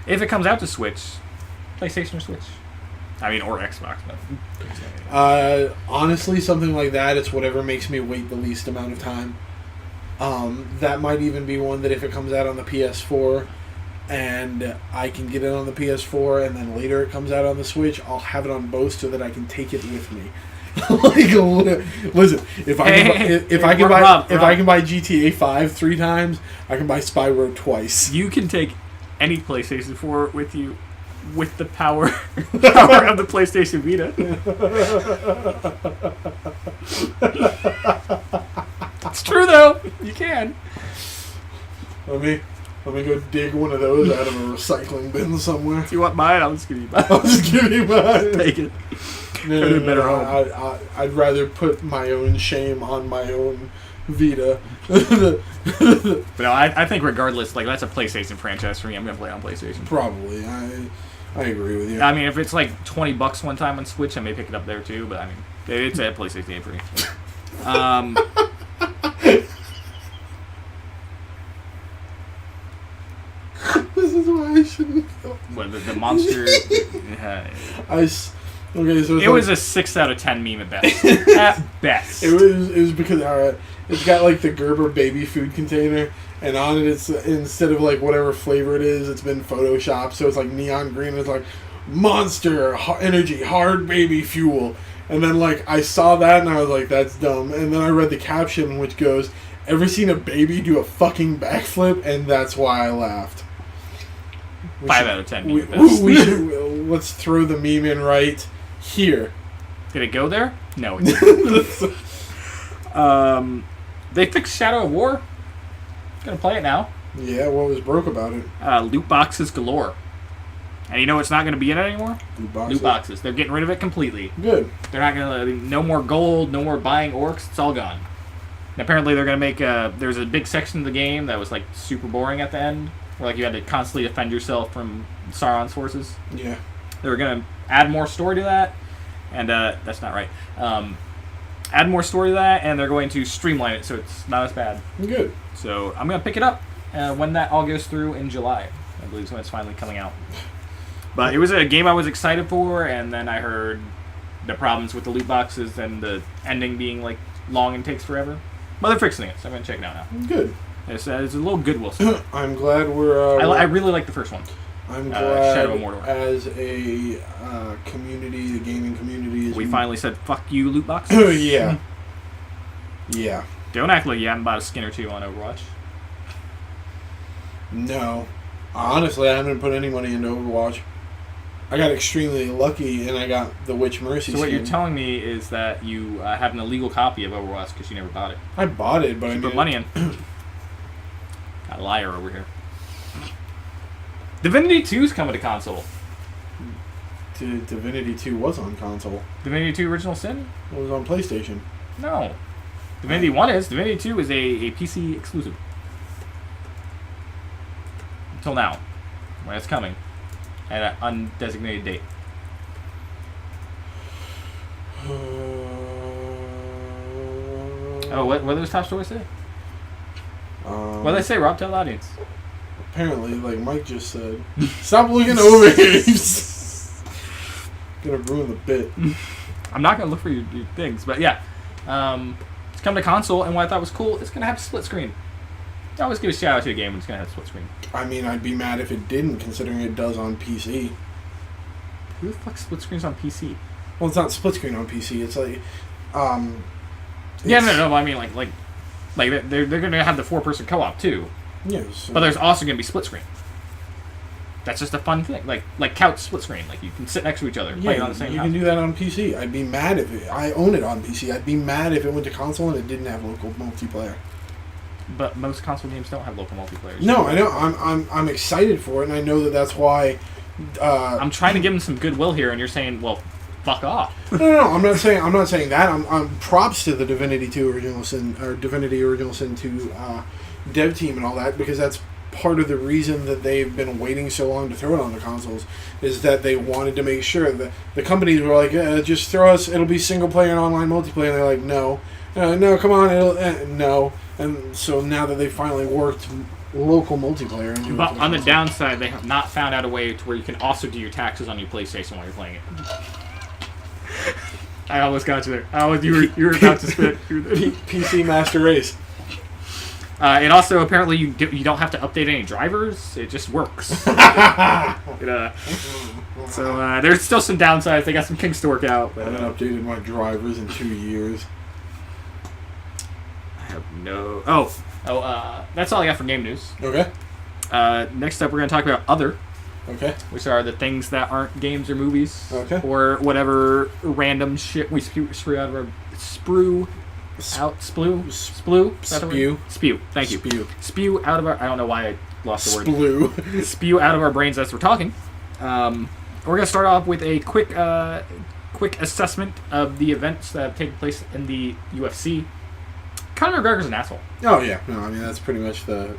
If it comes out to Switch, PlayStation or Switch? I mean, or Xbox. But. Honestly, something like that, it's whatever makes me wait the least amount of time. That might even be one that if it comes out on the PS4 and I can get it on the PS4 and then later it comes out on the Switch, I'll have it on both so that I can take it with me. Listen, if I can buy GTA 5 3 times, I can buy Spyro twice. You can take any PlayStation 4 with you with the power of the PlayStation Vita. It's true though. You can. Let me go dig one of those out of a recycling bin somewhere. If you want mine, I'll just give you mine. I'll just give you mine. Take it. No, I'd rather put my own shame on my own Vita. But no, I think regardless, like that's a PlayStation franchise for me. I'm gonna play it on PlayStation. Probably, I agree with you. I mean, if it's like $20 one time on Switch, I may pick it up there too. But I mean, it's a PlayStation game for me. This is why I shouldn't. What the monster? Okay, so it was a 6 out of 10 meme at best. At best. It was because it's got like the Gerber baby food container, and on it it's instead of like whatever flavor it is, it's been photoshopped, so it's like neon green. It's like Monster Energy Hard Baby Fuel, And then, like, I saw that and I was like, that's dumb. And then I read the caption, which goes, ever seen a baby do a fucking backflip? And that's why I laughed. 5 out of 10. We should, let's throw the meme in right here. Did it go there? No, it didn't. They fixed Shadow of War. Gonna play it now. Yeah, what was broke about it? Loot boxes galore. And you know what's not going to be in it anymore? Loot boxes. They're getting rid of it completely. Good. They're not going to... No more gold, no more buying orcs. It's all gone. And apparently they're going to make... there's a big section of the game that was, like, super boring at the end. Where, like, you had to constantly defend yourself from Sauron's forces. Yeah. They were going to add more story to that. And, that's not right. Add more story to that, and they're going to streamline it so it's not as bad. Good. So I'm going to pick it up when that all goes through in July. I believe is when it's finally coming out. But it was a game I was excited for, and then I heard the problems with the loot boxes and the ending being like long and takes forever. But they're fixing it, so I'm going to check it out now. Good. It's a little Goodwill story. I'm glad we're... I really like the first one. I'm glad Shadow of Mordor. As a community, the gaming community... We finally said, fuck you, loot boxes. Yeah. Yeah. Don't act like you haven't bought a skin or two on Overwatch. No. Honestly, I haven't put any money into Overwatch. I got extremely lucky, and I got the Witch Mercy So what skin. you're telling me is that you have an illegal copy of Overwatch because you never bought it. I bought it, but I put money in. Got a liar over here. Divinity 2's coming to console. Divinity 2 was on console. Divinity 2 Original Sin? It was on PlayStation. No. Divinity 1 is. Divinity 2 is a PC exclusive. Until now. When it's coming. At an undesignated date. Oh, what did those top stories say? What did they say, Rob? Tell the audience. Apparently, like Mike just said, stop looking over here. Gonna ruin the bit. I'm not gonna look for your things, but yeah. It's coming to console, and what I thought was cool, it's gonna have split screen. I always give a shout out to a game when it's gonna have split screen. I mean, I'd be mad if it didn't, considering it does on PC. Who the fuck split screens on PC? Well, it's not split screen on PC. It's like, yeah, no. I mean, like they're gonna have the 4-person co-op too. Yes. But there's also gonna be split screen. That's just a fun thing, like couch split screen. Like you can sit next to each other, and play it on the same. You house. can do that on PC. I'd be mad if I own it on PC. I'd be mad if it went to console and it didn't have local multiplayer. But most console games don't have local multiplayer. No, I know. I'm excited for it, and I know that's why. I'm trying to give them some goodwill here, and you're saying, well, fuck off. No. I'm not saying that. I'm props to the Divinity 2 Original Sin or Divinity Original Sin 2 dev team and all that, because that's part of the reason that they've been waiting so long to throw it on the consoles, is that they wanted to make sure that the companies were like, just throw us. It'll be single player and online multiplayer. And they're like, no, come on, no. And so now that they finally worked local multiplayer, but on the downside, they have not found out a way to where you can also do your taxes on your PlayStation while you're playing it. I almost got you there. You were about to spit. PC Master Race. It also apparently you don't have to update any drivers. It just works. So there's still some downsides. They got some kinks to work out. But, I haven't updated my drivers in 2 years. I have no. Oh, that's all I got for game news. Okay. Next up, we're going to talk about other. Okay. Which are the things that aren't games or movies. Okay. Or whatever random shit we spew out of our Spew. Thank you. Spew out of our. I don't know why I lost the word. Spew out of our brains as we're talking. We're gonna start off with a quick assessment of the events that have taken place in the UFC. Conor McGregor's an asshole. Oh yeah, no, I mean that's pretty much the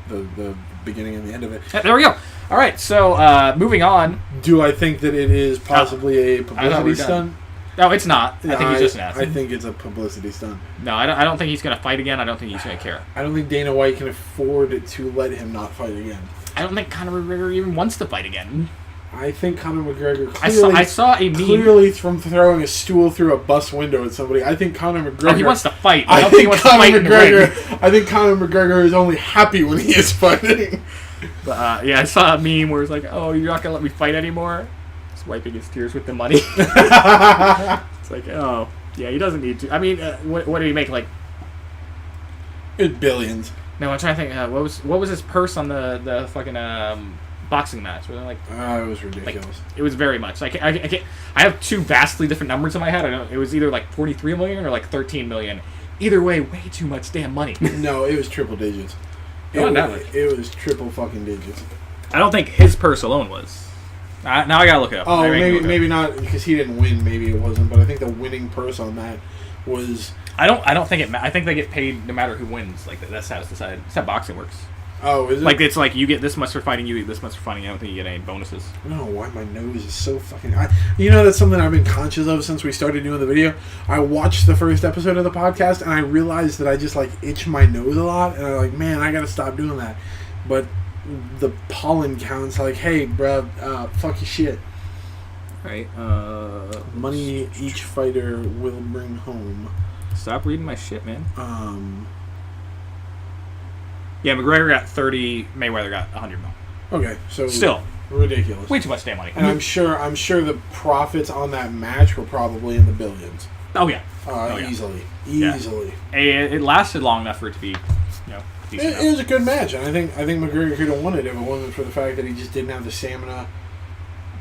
beginning and the end of it. There we go. All right, so moving on. Do I think that it is possibly a publicity stunt? No, it's not. I think he's just an asshole. I think it's a publicity stunt. No, I don't think he's going to fight again. I don't think he's going to care. I don't think Dana White can afford to let him not fight again. I don't think Conor McGregor even wants to fight again. I think Conor McGregor I saw a meme. Clearly from throwing a stool through a bus window at somebody. I think Conor McGregor... Oh, he wants to fight. I don't think he wants to fight in the ring. I think Conor McGregor is only happy when he is fighting. But, yeah, I saw a meme where it's like, oh, you're not going to let me fight anymore? He's wiping his tears with the money. It's like, oh, yeah, he doesn't need to. I mean, what did he make, like... It's billions. No, I'm trying to think, what was his purse on the fucking boxing match? Were they like... It was ridiculous. Like, it was very much. Like, I have two vastly different numbers in my head. I don't. It was either like 43 million or like 13 million. Either way, way too much damn money. No, it was triple digits. It was triple fucking digits. I don't think his purse alone was. Now I gotta look it up. Oh, maybe not because he didn't win. Maybe it wasn't, but I think the winning purse on that was. I don't think it. I think they get paid no matter who wins. Like that's how it's decided. That's how boxing works. Oh, is it? Like it's like you get this much for fighting, you get this much for fighting. I don't think you get any bonuses. I don't know why my nose is so fucking. That's something I've been conscious of since we started doing the video. I watched the first episode of the podcast and I realized that I just like itch my nose a lot, and I'm like, man, I gotta stop doing that. But the pollen counts like, hey, bruh, fuck your shit. Right. Money each fighter will bring home. Stop reading my shit, man. Yeah, McGregor got 30. Mayweather got 100 mil. Okay, so still ridiculous. Way too much damn money. And I'm sure the profits on that match were probably in the billions. Oh yeah. Easily. Yeah. It lasted long enough for it to be, decent. It was a good match, and I think McGregor could have won it if it wasn't for the fact that he just didn't have the stamina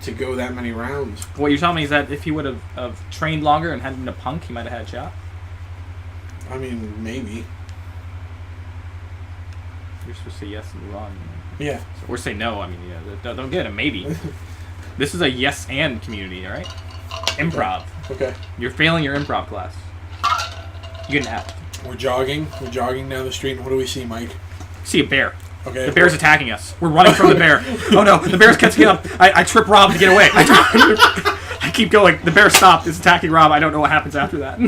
to go that many rounds. What you're telling me is that if he would have trained longer and hadn't been a punk, he might have had a shot. I mean, maybe. You're supposed to say yes and move on. Yeah. Or say no. I mean, don't get a maybe. This is a yes and community, all right? Improv. Okay. You're failing your improv class. You get an F. We're jogging down the street, and what do we see, Mike? See a bear. Okay. The bear's attacking us. We're running from the bear. Oh no, the bear's catching up. I trip Rob to get away. I keep going. The bear stopped. It's attacking Rob. I don't know what happens after that.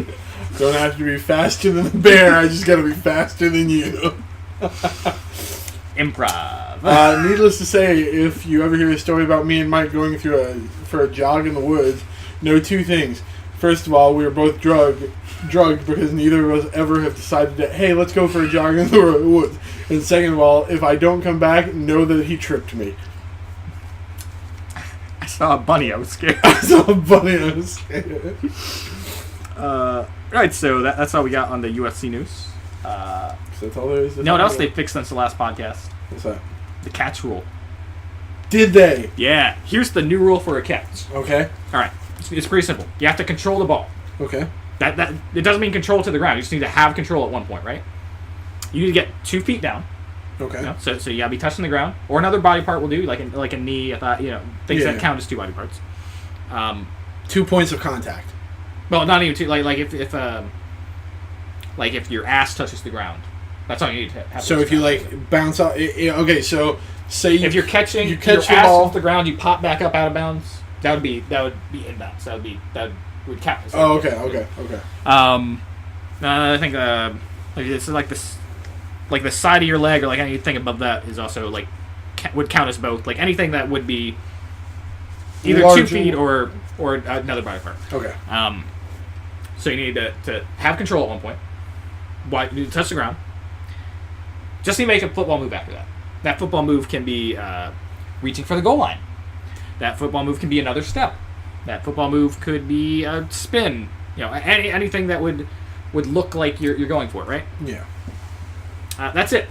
Don't have to be faster than the bear. I just gotta be faster than you. Improv. Needless to say, if you ever hear a story about me and Mike going for a jog in the woods, know two things. First of all, we were both drugged because neither of us ever have decided that, hey, let's go for a jog in the woods. And second of all, if I don't come back, know that he tripped me. I saw a bunny. I was scared. Right, so that's all we got on the UFC news. So that's all there is. No, what else they fixed since the last podcast? What's that? The catch rule. Did they? Yeah. Here's the new rule for a catch. Okay. All right. It's pretty simple. You have to control the ball. Okay. That it doesn't mean control to the ground. You just need to have control at one point, right? You need to get 2 feet down. Okay. So you gotta be touching the ground, or another body part will do, like a knee. Things that count as 2 body parts. 2 points of contact. Well, not even 2. Like if your ass touches the ground, that's all you need to have. So if you bounce out, okay. So say if you're catching, you catch your the ass ball off the ground, you pop back up out of bounds. That would be inbounds. That would count. Oh, okay. I think it's like this, like the side of your leg or like anything above that is also would count as both. Like anything that would be either 2 feet or another body part. Okay. So you need to have control at one point. You need to touch the ground. Just need to make a football move after that. That football move can be reaching for the goal line. That football move can be another step. That football move could be a spin. Anything that would look like you're going for it, right? Yeah. That's it.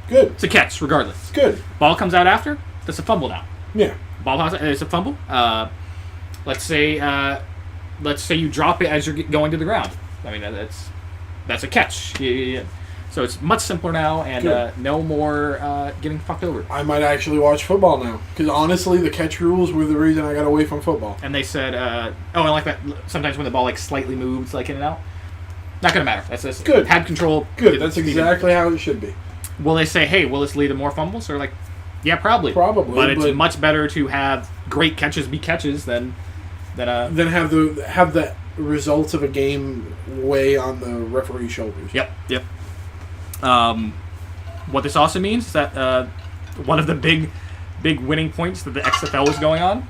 Good. It's a catch, regardless. Good. Ball comes out after. That's a fumble now. Yeah. Ball comes out. It's a fumble. Let's say you drop it as you're going to the ground. I mean, that's a catch. Yeah. So it's much simpler now, and no more getting fucked over. I might actually watch football now, because honestly, the catch rules were the reason I got away from football. And they said, I like that. Sometimes when the ball slightly moves, in and out, not gonna matter. That's good. Had control. Good. That's exactly how it should be. Will they say, hey, will this lead to more fumbles? Or yeah, probably. Probably. But it's much better to have great catches be catches than have the results of a game weigh on the referee's shoulders. Yep. What this also means is that one of the big winning points that the XFL was going on,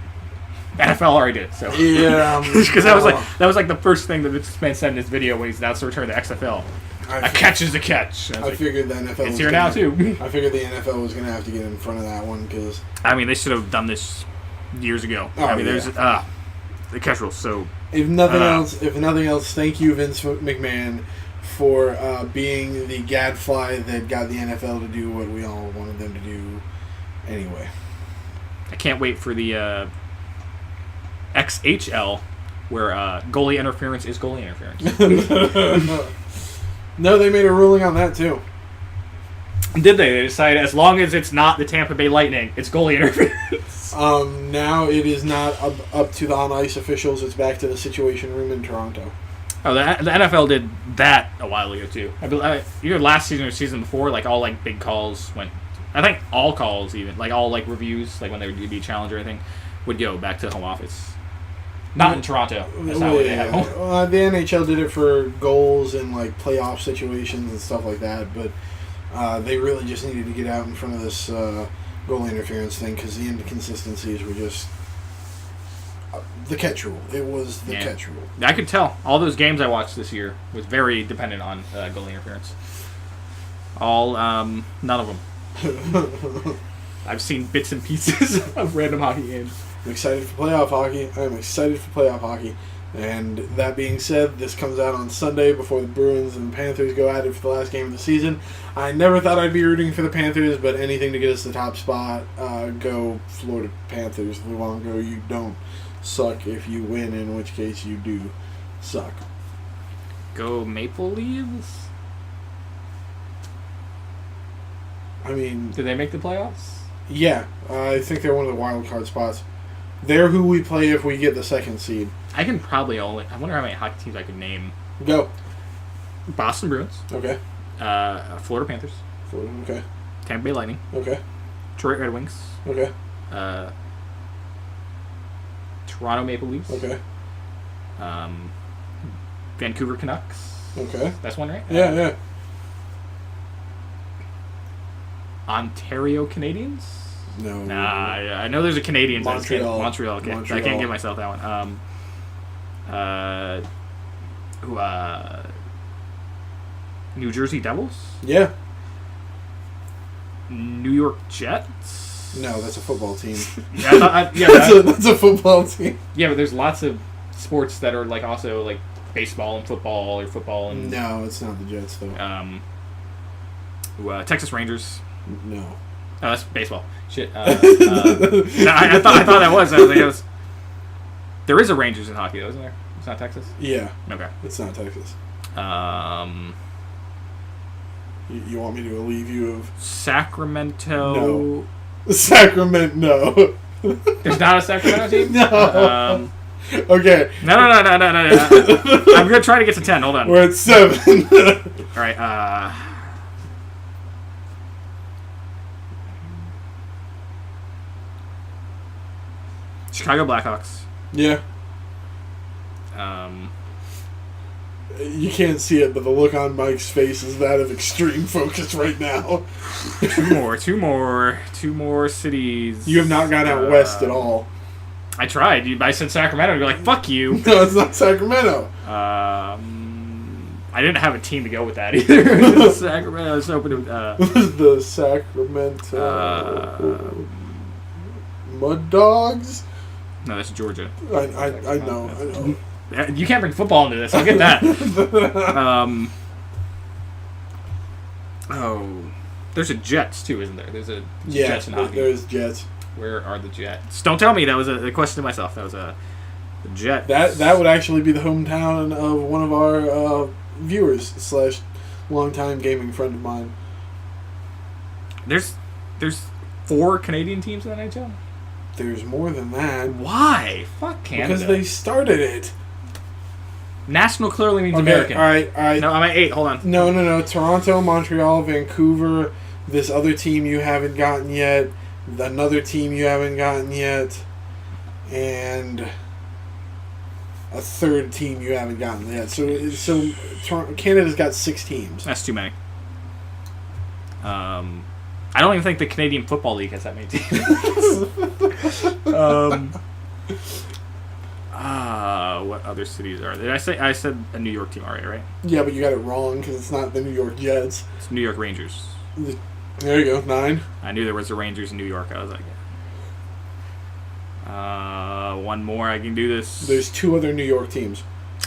the NFL already did. So yeah, because that was the first thing that this man said in his video when he's announced the return of the XFL. A catch is a catch. I figured the NFL. It's here now too. I figured the NFL was going to have to get in front of that one because. I mean, they should have done this years ago. Oh, there's the catch rule. So if nothing else, thank you, Vince McMahon, for being the gadfly that got the NFL to do what we all wanted them to do. Anyway, I can't wait for the XHL, where goalie interference is goalie interference. No, they made a ruling on that too. Did they? They decided as long as it's not the Tampa Bay Lightning, it's goalie interference. Now it is not up to the on-ice officials. It's back to the Situation Room in Toronto. Oh, the NFL did that a while ago too. Either last season or season before, like all like big calls went. I think all calls, even like all like reviews, like when they would be challenged or anything, would go back to the home office. Not in Toronto. That's not where they have home. The NHL did it for goals and like playoff situations and stuff like that, but they really just needed to get out in front of this goal interference thing because the inconsistencies were just the catch rule. It was the catch rule. I could tell. All those games I watched this year was very dependent on goal interference. All, none of them. I've seen bits and pieces of random hockey games. I'm excited for playoff hockey. I'm excited for playoff hockey. And that being said, this comes out on Sunday before the Bruins and the Panthers go at it for the last game of the season. I never thought I'd be rooting for the Panthers, but anything to get us the top spot, go Florida Panthers. Luongo, you don't suck if you win, in which case you do suck. Go Maple Leafs? I mean... Did they make the playoffs? Yeah. I think they're one of the wild card spots. They're who we play if we get the second seed. I can probably only... I wonder how many hockey teams I could name. Go. Boston Bruins. Okay. Florida Panthers. Florida, okay. Tampa Bay Lightning. Okay. Detroit Red Wings. Okay. Toronto Maple Leafs. Okay. Vancouver Canucks. Okay. That's one, right? Yeah. Ontario Canadiens? No. Nah, I know there's a Canadiens. Montreal. Okay. Montreal. I can't give myself that one. New Jersey Devils? Yeah. New York Jets? No, that's a football team. That's a football team. Yeah, but there's lots of sports that are like also like baseball and football or football and... No, it's not the Jets though. Texas Rangers. No. Oh, that's baseball. Shit. No, I thought that was. I was. There is a Rangers in hockey, though, isn't there? It's not Texas? Yeah. Okay. It's not Texas. You want me to relieve you of... Sacramento... No. Sacramento, no. There's not a Sacramento team? No. Okay. No. I'm going to try to get to 10. Hold on. We're at 7. All right. Chicago Blackhawks. Yeah. You can't see it, but the look on Mike's face is that of extreme focus right now. Two more cities. You have not gone out west at all. I tried. I said Sacramento. You're like, fuck you. No, it's not Sacramento. I didn't have a team to go with that either. Sacramento. I was hoping to... the Sacramento... Mud Dogs? No, that's Georgia. I know. You can't bring football into this. I'll get that. There's a Jets too, isn't there? There's a Jets in hockey. There's Jets. Where are the Jets? Don't tell me that was a question to myself. That was the Jets. That would actually be the hometown of one of our viewers / longtime gaming friend of mine. There's 4 Canadian teams in the NHL. There's more than that. Why? Fuck Canada. Because they started it. National clearly means American. All right. No, I'm at 8. Hold on. No. Toronto, Montreal, Vancouver, this other team you haven't gotten yet, another team you haven't gotten yet, and a third team you haven't gotten yet. So Canada's got 6 teams. That's too many. I don't even think the Canadian Football League has that many teams. What other cities are there? I said a New York team already, right? Yeah, but you got it wrong because it's not the New York Jets. It's New York Rangers. There you go, 9. I knew there was a Rangers in New York. I was like, One more. I can do this. There's 2 other New York teams.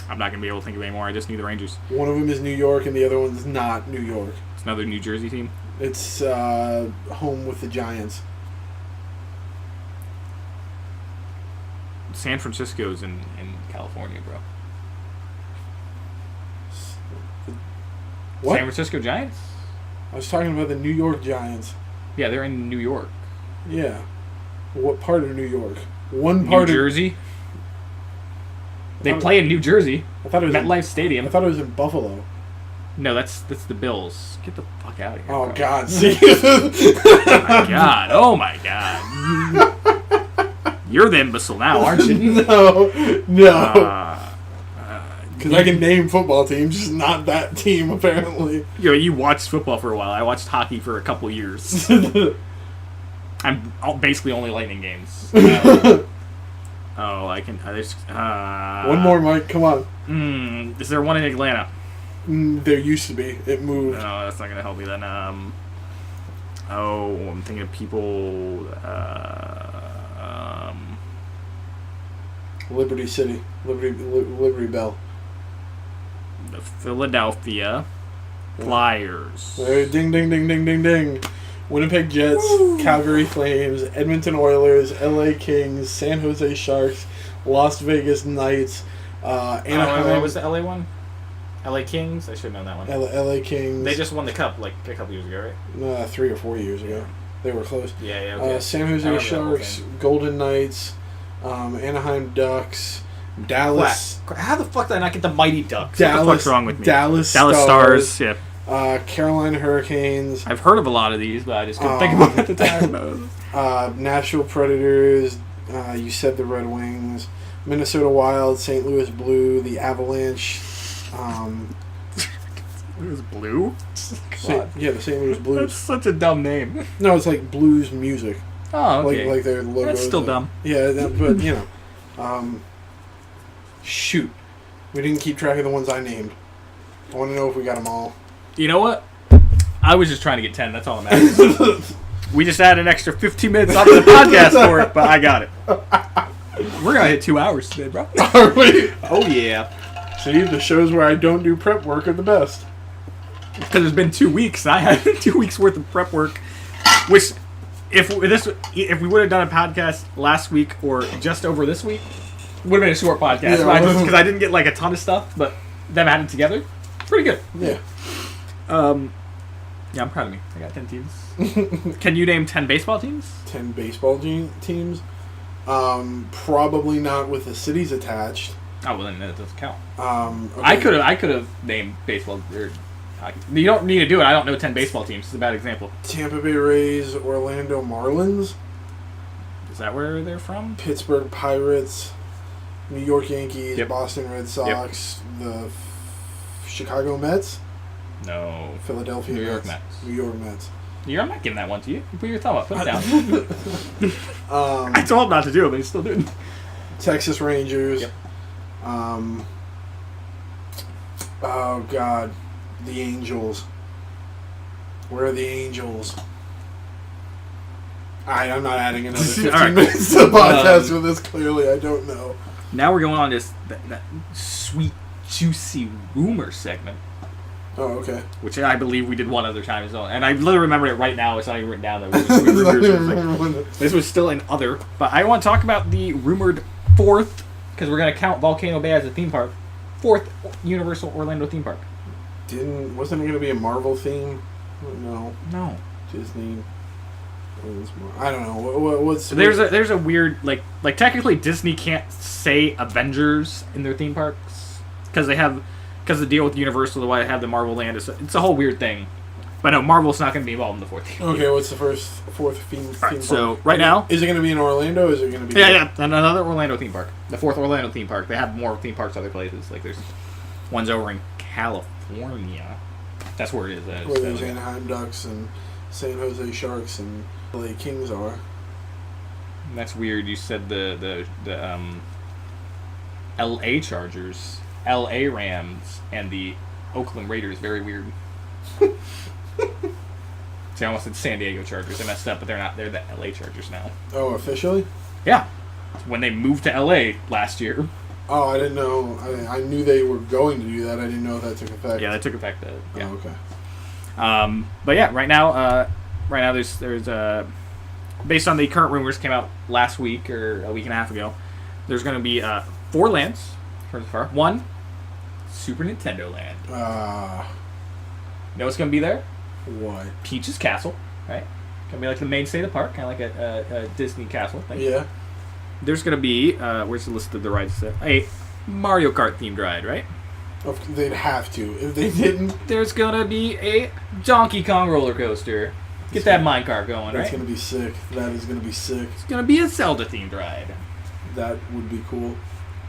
I'm not going to be able to think of any more. I just need the Rangers. One of them is New York, and the other one's not New York. It's another New Jersey team. It's home with the Giants. San Francisco's in California, bro. What? San Francisco Giants? I was talking about the New York Giants. Yeah, they're in New York. Yeah. What part of New York? One part New Jersey. They play in New Jersey. I thought it was MetLife Stadium. I thought it was in Buffalo. No, that's the Bills. Get the fuck out of here. Oh, bro. God. See? Oh, my God. You're the imbecile now, aren't you? No. Because I can name football teams, just not that team, apparently. You watched football for a while. I watched hockey for a couple years. I'm basically only Lightning games. I can... One more, Mike. Come on. Is there one in Atlanta? There used to be. It moved. No, that's not going to help me then. I'm thinking of people... Liberty City. Liberty Bell. The Philadelphia Flyers. Ding, ding, ding, ding, ding, ding. Winnipeg Jets, Calgary Flames, Edmonton Oilers, LA Kings, San Jose Sharks, Las Vegas Knights, Anaheim. What was the LA one? LA Kings? I should have known that one. LA Kings. They just won the cup like a couple years ago, right? 3 or 4 years ago. They were close. Yeah, okay. San Jose Sharks, Golden Knights, Anaheim Ducks, Dallas. How the fuck did I not get the Mighty Ducks? Dallas, what the fuck's wrong with me? Dallas Stars. Yeah. Carolina Hurricanes. I've heard of a lot of these, but I just couldn't think about it at the time. Nashville Predators. You said the Red Wings. Minnesota Wild, St. Louis Blue, the Avalanche. It was Blue? The St. Louis Blues. That's such a dumb name. No, it's like blues music. Oh, okay. Like their logo. That's still dumb. Yeah, but shoot, we didn't keep track of the ones I named. I want to know if we got them all. You know what? I was just trying to get 10. That's all that matters. We just added an extra 15 minutes onto the podcast for it, but I got it. We're going to hit 2 hours today, bro. Are we? Oh, yeah. See, the shows where I don't do prep work are the best. Because it's been 2 weeks, and I had 2 weeks worth of prep work, which, if we would have done a podcast last week or just over this week, would have been a short podcast. Because I didn't get like a ton of stuff, but them added together, pretty good. Yeah. Yeah, I'm proud of me. I got 10 teams. Can you name 10 baseball teams? 10 baseball teams? Probably not with the cities attached. Oh, well, then that doesn't count. Okay. I could have named baseball or hockey. You don't need to do it. I don't know 10 baseball teams. It's a bad example. Tampa Bay Rays, Orlando Marlins. Is that where they're from? Pittsburgh Pirates, New York Yankees, Yep. Boston Red Sox, the Chicago Mets. No. Philadelphia New York Mets. Mets. New York Mets. I'm not giving that one to you. You put your thumb up. Put it down. I told him not to do it, but he still did. Texas Rangers. Yep. Oh, God. The Angels. Where are the Angels? I'm not adding another 15 minutes to the podcast with this. Clearly, I don't know. Now we're going on this that sweet, juicy rumor segment. Oh, okay. Which I believe we did one other time as well. And I literally remember it right now. It's not even written down. That this was still in other. But I want to talk about the rumored fourth, because we're going to count Volcano Bay as a theme park, fourth Universal Orlando theme park. Wasn't it going to be a Marvel theme? No. Disney. I don't know. There's a weird, like technically Disney can't say Avengers in their theme parks because the deal with Universal, the way they have the Marvel Land, it's a whole weird thing. But no, Marvel's not going to be involved in the fourth theme. Okay, what's the fourth theme park? So right now, is it going to be in Orlando? Or is it going to be? Yeah, another Orlando theme park, the fourth Orlando theme park. They have more theme parks other places. Like there's ones over in California. That's where it is. Where there's Anaheim Ducks and San Jose Sharks and LA Kings are. That's weird. You said the LA Chargers, LA Rams, and the Oakland Raiders. Very weird. See, I almost said San Diego Chargers. I messed up, but they're not. They're the LA Chargers now. Oh, officially? Yeah. when they moved to LA last year. Oh, I didn't know. I knew they were going to do that. I didn't know if that took effect. Yeah, that took effect. Yeah. Oh, okay. But yeah, right now there's based on the current rumors came out last week or a week and a half ago, there's going to be 4 lands for the far. 1, Super Nintendo Land. You know what's going to be there? What? Peach's Castle, right? Going to be like the mainstay of the park, kind of like a Disney castle thing. Yeah. There's going to be, where's the list of the rides? A Mario Kart themed ride, right? They'd have to. If they didn't... There's going to be a Donkey Kong roller coaster. Get that minecart going, right? That's going to be sick. That is going to be sick. It's going to be a Zelda themed ride. That would be cool.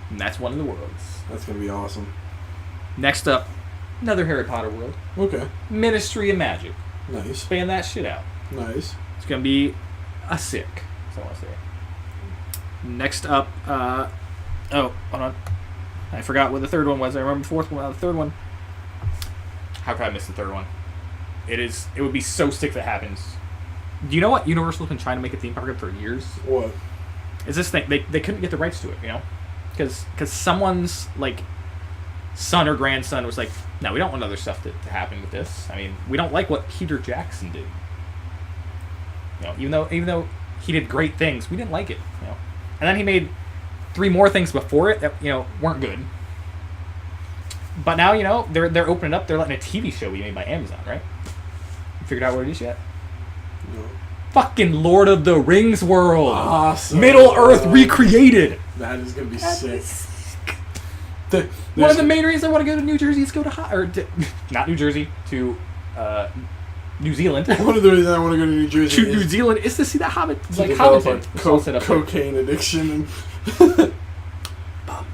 And that's one of the worlds. That's going to be awesome. Next up, another Harry Potter world. Okay. Ministry of Magic. Nice. Expand that shit out. Nice. It's going to be a sick. That's all I want to say. Next up, oh, hold on. I forgot what the third one was. I remember the fourth one. The third one. How could I miss the third one? It would be so sick if it happens. Do you know what Universal's been trying to make a theme park for years? What? Is this thing? They couldn't get the rights to it, you know? Because someone's, like, son or grandson was like, no, we don't want other stuff to happen with this. I mean, we don't like what Peter Jackson did. You know, even though he did great things, we didn't like it, you know? And then he made 3 more things before it that, you know, weren't good. But now, you know, they're opening up. They're letting a TV show be made by Amazon, right? You figured out what it is yet? No. Fucking Lord of the Rings world. Awesome. Middle Earth recreated. That is going to be sick. One of the main reasons I want to go to New Jersey is go not New Jersey, to New Zealand. One of the reasons I want to go to New Jersey to New Zealand is to see the Hobbit, cocaine addiction and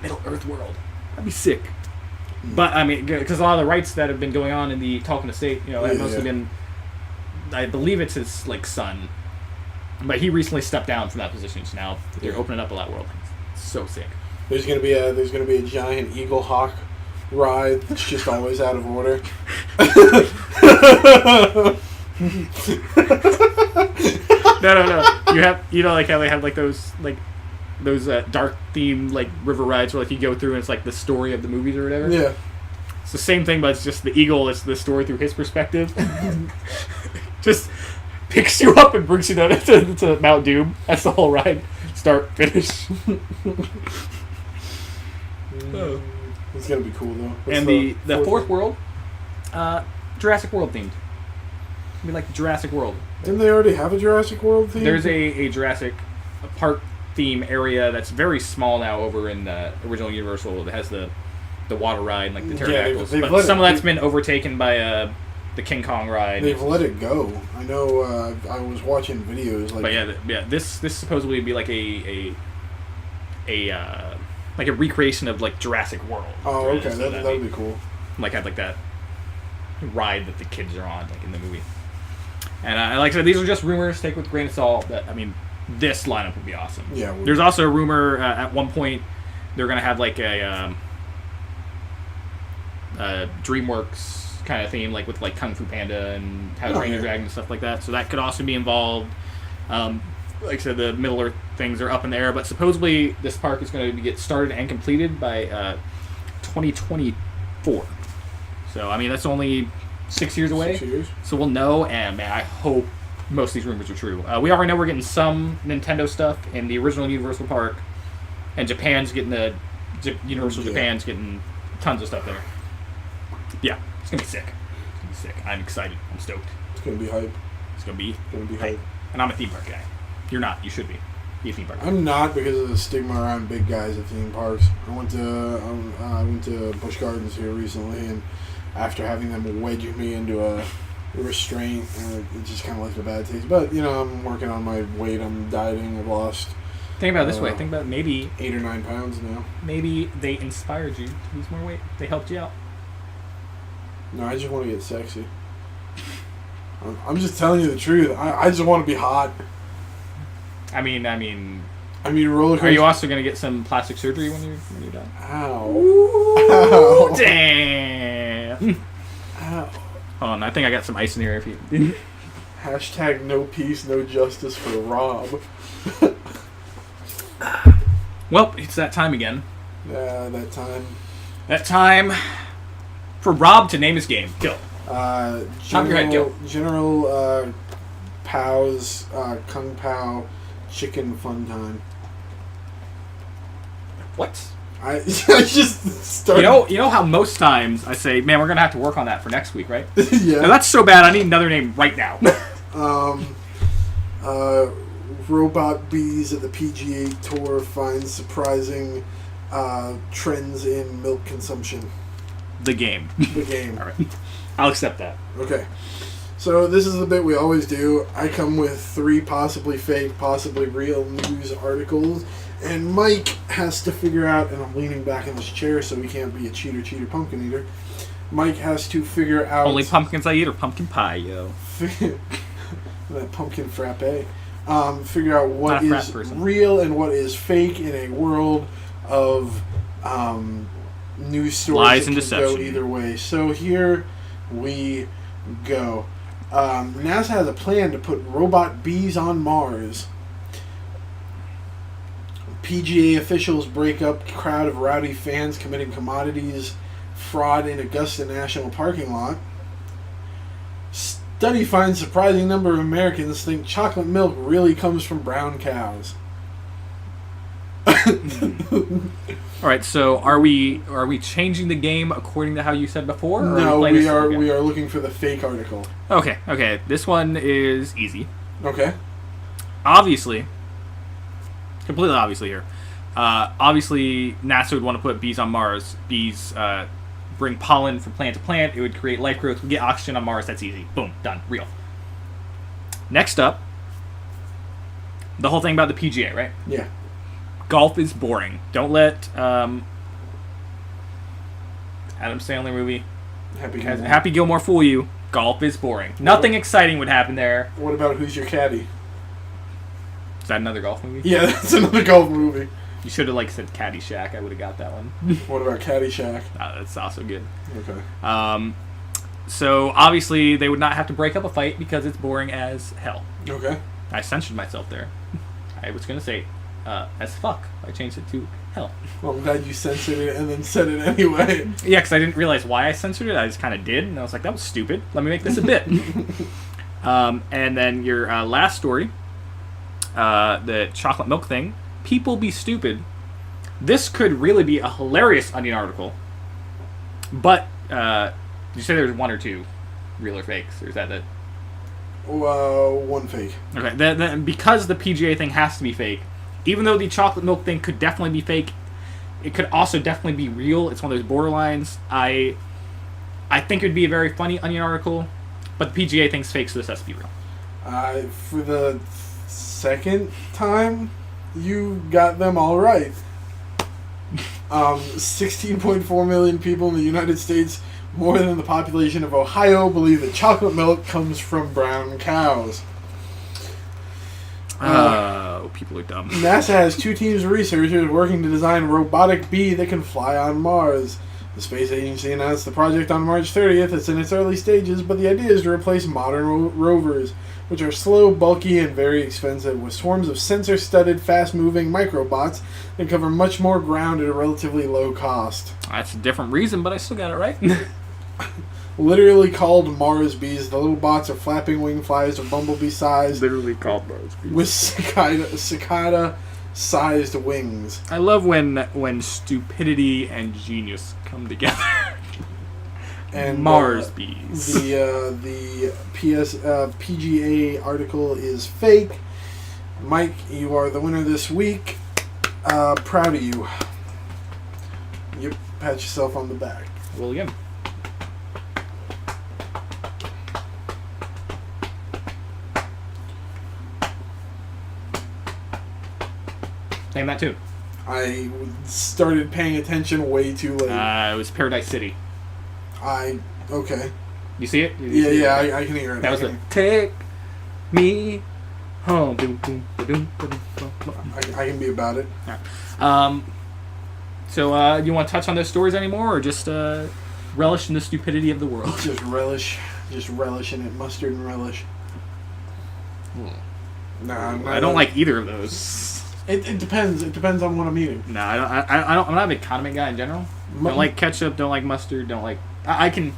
Middle Earth world. That'd be sick. But I mean, because a lot of the rights that have been going on in the Tolkien estate, you know, have mostly been, I believe it's his like son, but he recently stepped down from that position. So now they're opening up a lot of world. It's so sick. There's gonna be a giant Eagle Hawk ride that's just always out of order. No. You know like how they have like those dark themed like river rides where like you go through and it's like the story of the movies or whatever. Yeah. It's the same thing, but it's just the eagle. It's the story through his perspective. Just picks you up and brings you down to Mount Doom. That's the whole ride, start finish. It's gonna be cool though. What's and the fourth world, Jurassic World themed. It'll be like Jurassic World. Didn't they already have a Jurassic World theme? There's a Jurassic Park theme area that's very small now over in the original Universal. It has the water ride and like the pterodactyls. But some of that's been overtaken by the King Kong ride. They've let it go. I know. I was watching videos. Like, but yeah. This supposedly would be like a recreation of like Jurassic World. Oh, okay, so that would be cool. Like have like that ride that the kids are on, like in the movie. And like I said, these are just rumors. Take with a grain of salt. But I mean, this lineup would be awesome. Yeah. There's also a rumor at one point they're gonna have like a DreamWorks kind of theme, like with like Kung Fu Panda and How to Train Your Dragon and stuff like that. So that could also be involved. Like I said, the Middle Earth things are up in the air, but supposedly this park is going to get started and completed by 2024. So I mean that's only 6 years away. 6 years. So we'll know, and man, I hope most of these rumors are true. We already know we're getting some Nintendo stuff in the original Universal Park, and Japan's getting Universal Japan's getting tons of stuff there. Yeah, it's gonna be sick. I'm excited. I'm stoked. It's gonna be hype. It's gonna be hype. And I'm a theme park guy. You're not. You should be. Be a theme park guy. I'm not because of the stigma around big guys at theme parks. I went to Busch Gardens here recently, and after having them wedge me into a restraint, it just kind of left a bad taste. But you know, I'm working on my weight. I'm dieting. I've lost. Think about it this way. Think about maybe 8 or 9 pounds now. Maybe they inspired you to lose more weight. They helped you out. No, I just want to get sexy. I'm just telling you the truth. I just want to be hot. I mean, roller coaster. Are you also gonna get some plastic surgery when you're done? Ow! Ooh, ow! Damn! Ow! Hold on, I think I got some ice in here. If you # no peace, no justice for Rob. Well, it's that time again. That time. That time for Rob to name his game. Go. Top your head, go. General Pow's Kung Pao Chicken Fun Time. What? I just started. You know how most times I say, man, we're gonna have to work on that for next week, right? Yeah. Now, that's so bad. I need another name right now. Robot bees at the PGA Tour find surprising trends in milk consumption. The game. The game. All right. I'll accept that. Okay. So this is the bit we always do. I come with 3 possibly fake, possibly real news articles, and Mike has to figure out, and I'm leaning back in this chair so he can't be a cheater pumpkin eater. Mike has to figure out... Only pumpkins I eat are pumpkin pie, yo. That pumpkin frappe. Figure out what is real and what is fake in a world of news stories lies that and can deception. go either way. So here we go. NASA has a plan to put robot bees on Mars. PGA officials break up crowd of rowdy fans committing commodities fraud in Augusta National parking lot. Study finds surprising number of Americans think chocolate milk really comes from brown cows. All right, so are we changing the game according to how you said before? Or No, we are looking for the fake article. Okay. This one is easy. Okay. Obviously, completely obviously here. Obviously, NASA would want to put bees on Mars. Bees bring pollen from plant to plant. It would create life growth. We get oxygen on Mars. That's easy. Boom. Done. Real. Next up, the whole thing about the PGA, right? Yeah. Golf is boring. Don't let Adam Sandler movie Happy Gilmore fool you. Golf is boring. Nothing exciting would happen there. What about Who's Your Caddy? Is that another golf movie? Yeah, that's another golf movie. You should have said Caddyshack. I would have got that one. What about Caddyshack? That's also good. Okay. So obviously they would not have to break up a fight because it's boring as hell. Okay. I censored myself there. I was gonna say as fuck. I changed it to hell. Well, I'm glad you censored it and then said it anyway. Yeah, because I didn't realize why I censored it. I just kind of did, and I was like, that was stupid. Let me make this a bit. And then your last story, the chocolate milk thing. People be stupid. This could really be a hilarious Onion article. But, did you say there's 1 or 2 real or fakes? Or is that it? 1 fake. Okay, because the PGA thing has to be fake, even though the chocolate milk thing could definitely be fake, it could also definitely be real. It's one of those borderlines. I think it would be a very funny Onion article, but the PGA thing's fake, so this has to be real. For the second time, you got them all right. 16.4 million people in the United States, more than the population of Ohio, believe that chocolate milk comes from brown cows. People are dumb. NASA has 2 teams of researchers working to design a robotic bee that can fly on Mars. The space agency announced the project on March 30th. It's in its early stages, but the idea is to replace modern rovers, which are slow, bulky, and very expensive, with swarms of sensor-studded, fast-moving microbots that cover much more ground at a relatively low cost. That's a different reason, but I still got it right. Literally called Mars bees, the little bots are flapping wing flies of bumblebee size. Literally called Mars bees. With cicada-sized wings. I love when stupidity and genius come together. And Mars bees. The PGA article is fake. Mike, you are the winner this week. Proud of you. You pat yourself on the back. Well, again. Name that too. I started paying attention way too late. It was Paradise City. Okay. You see it? I can hear it. That was a Take Me Home. I can be about it. Right. So, do you want to touch on those stories anymore, or just relish in the stupidity of the world? Just relish in it. Mustard and relish. Nah, I don't like either of those. It depends. It depends on what I'm eating. No, I don't. I'm not a big condiment guy in general. Don't like ketchup. Don't like mustard. Don't like. I can.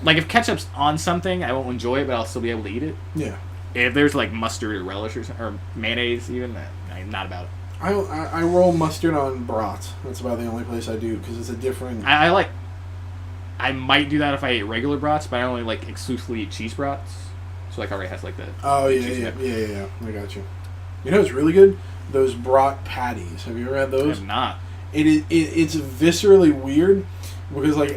Like if ketchup's on something, I won't enjoy it, but I'll still be able to eat it. Yeah. If there's like mustard or relish or mayonnaise, even, I'm not about it. I roll mustard on brats. That's about the only place I do because it's a different. I might do that if I ate regular brats, but I only like exclusively eat cheese brats. So like already has like the. Oh yeah. I got you. You know what's really good? Those brat patties. Have you ever had those? I have not. It's viscerally weird because like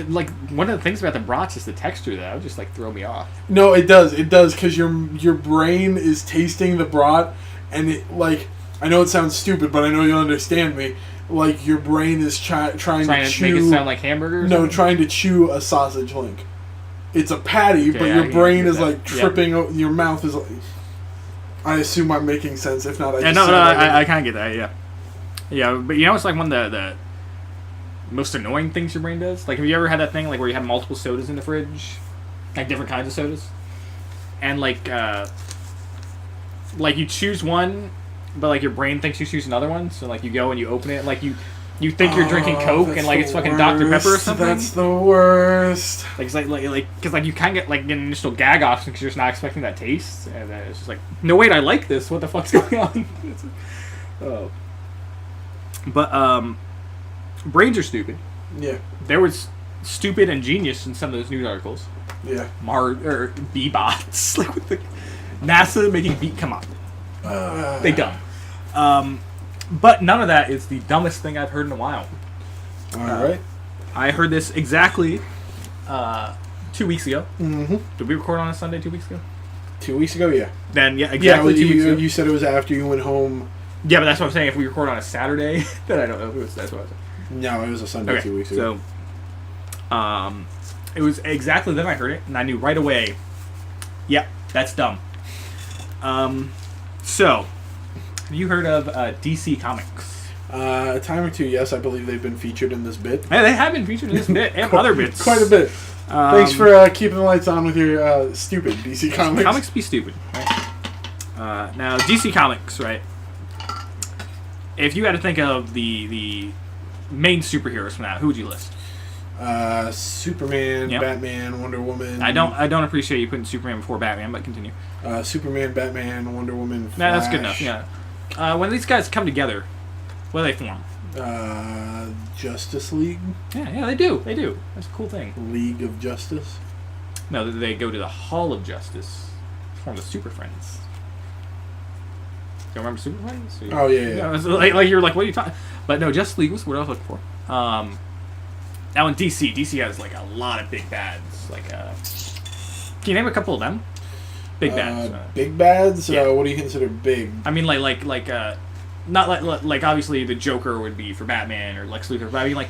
like one of the things about the brats is the texture that would just like throw me off. No, it does because your brain is tasting the brat and it like I know it sounds stupid, but I know you'll understand me. Like your brain is trying to chew, make it sound like hamburgers. No, trying to chew a sausage link. It's a patty, okay, but your brain is like tripping. Yep. Your mouth is like. I assume I'm making sense. If not, I kind of get that. Yeah, but you know it's like one of the most annoying things your brain does. Like, have you ever had that thing like where you have multiple sodas in the fridge, like different kinds of sodas, and like you choose one, but like your brain thinks you choose another one. So like you go and you open it, and like you think you're drinking Coke and like it's fucking Dr. Pepper or something. That's the worst. Like it's like because like you kind of get like an initial gag off because you're just not expecting that taste, and then it's just like, no wait, I like this. What the fuck's going on? Oh. But brains are stupid. Yeah. There was stupid and genius in some of those news articles. Yeah. Or B-bots. Like with the NASA making beat come on. They dumb. But none of that is the dumbest thing I've heard in a while. All right. I heard this exactly 2 weeks ago. Mm-hmm. Did we record on a Sunday 2 weeks ago? 2 weeks ago, yeah. Then, yeah, exactly 2 weeks ago. You said it was after you went home. Yeah, but that's what I'm saying. If we record on a Saturday, then I don't know if it was. That's what I was saying. No, it was a Sunday 2 weeks ago. So, it was exactly then I heard it, and I knew right away, yep, that's dumb. So, have you heard of DC Comics? A time or two, yes. I believe they've been featured in this bit. Yeah, they have been featured in this bit and other bits. Quite a bit. Thanks for keeping the lights on with your stupid DC Comics. Comics be stupid, right? Now, DC Comics, right? If you had to think of the main superheroes from that, who would you list? Superman, yep. Batman, Wonder Woman. I don't appreciate you putting Superman before Batman, but continue. Superman, Batman, Wonder Woman, Flash. Nah, that's good enough. Yeah. When these guys come together, what do they form? Justice League. Yeah, they do. They do. That's a cool thing. League of Justice. No, they go to the Hall of Justice, form the Super Friends. You remember Super Friends? Oh yeah. Like you're like, what are you talking? But no, Justice League was what I was looking for. Now in DC has like a lot of big bads. Like, can you name a couple of them? Big bads. Big bads. Yeah. What do you consider big? I mean, not like obviously the Joker would be for Batman or Lex Luthor, but I mean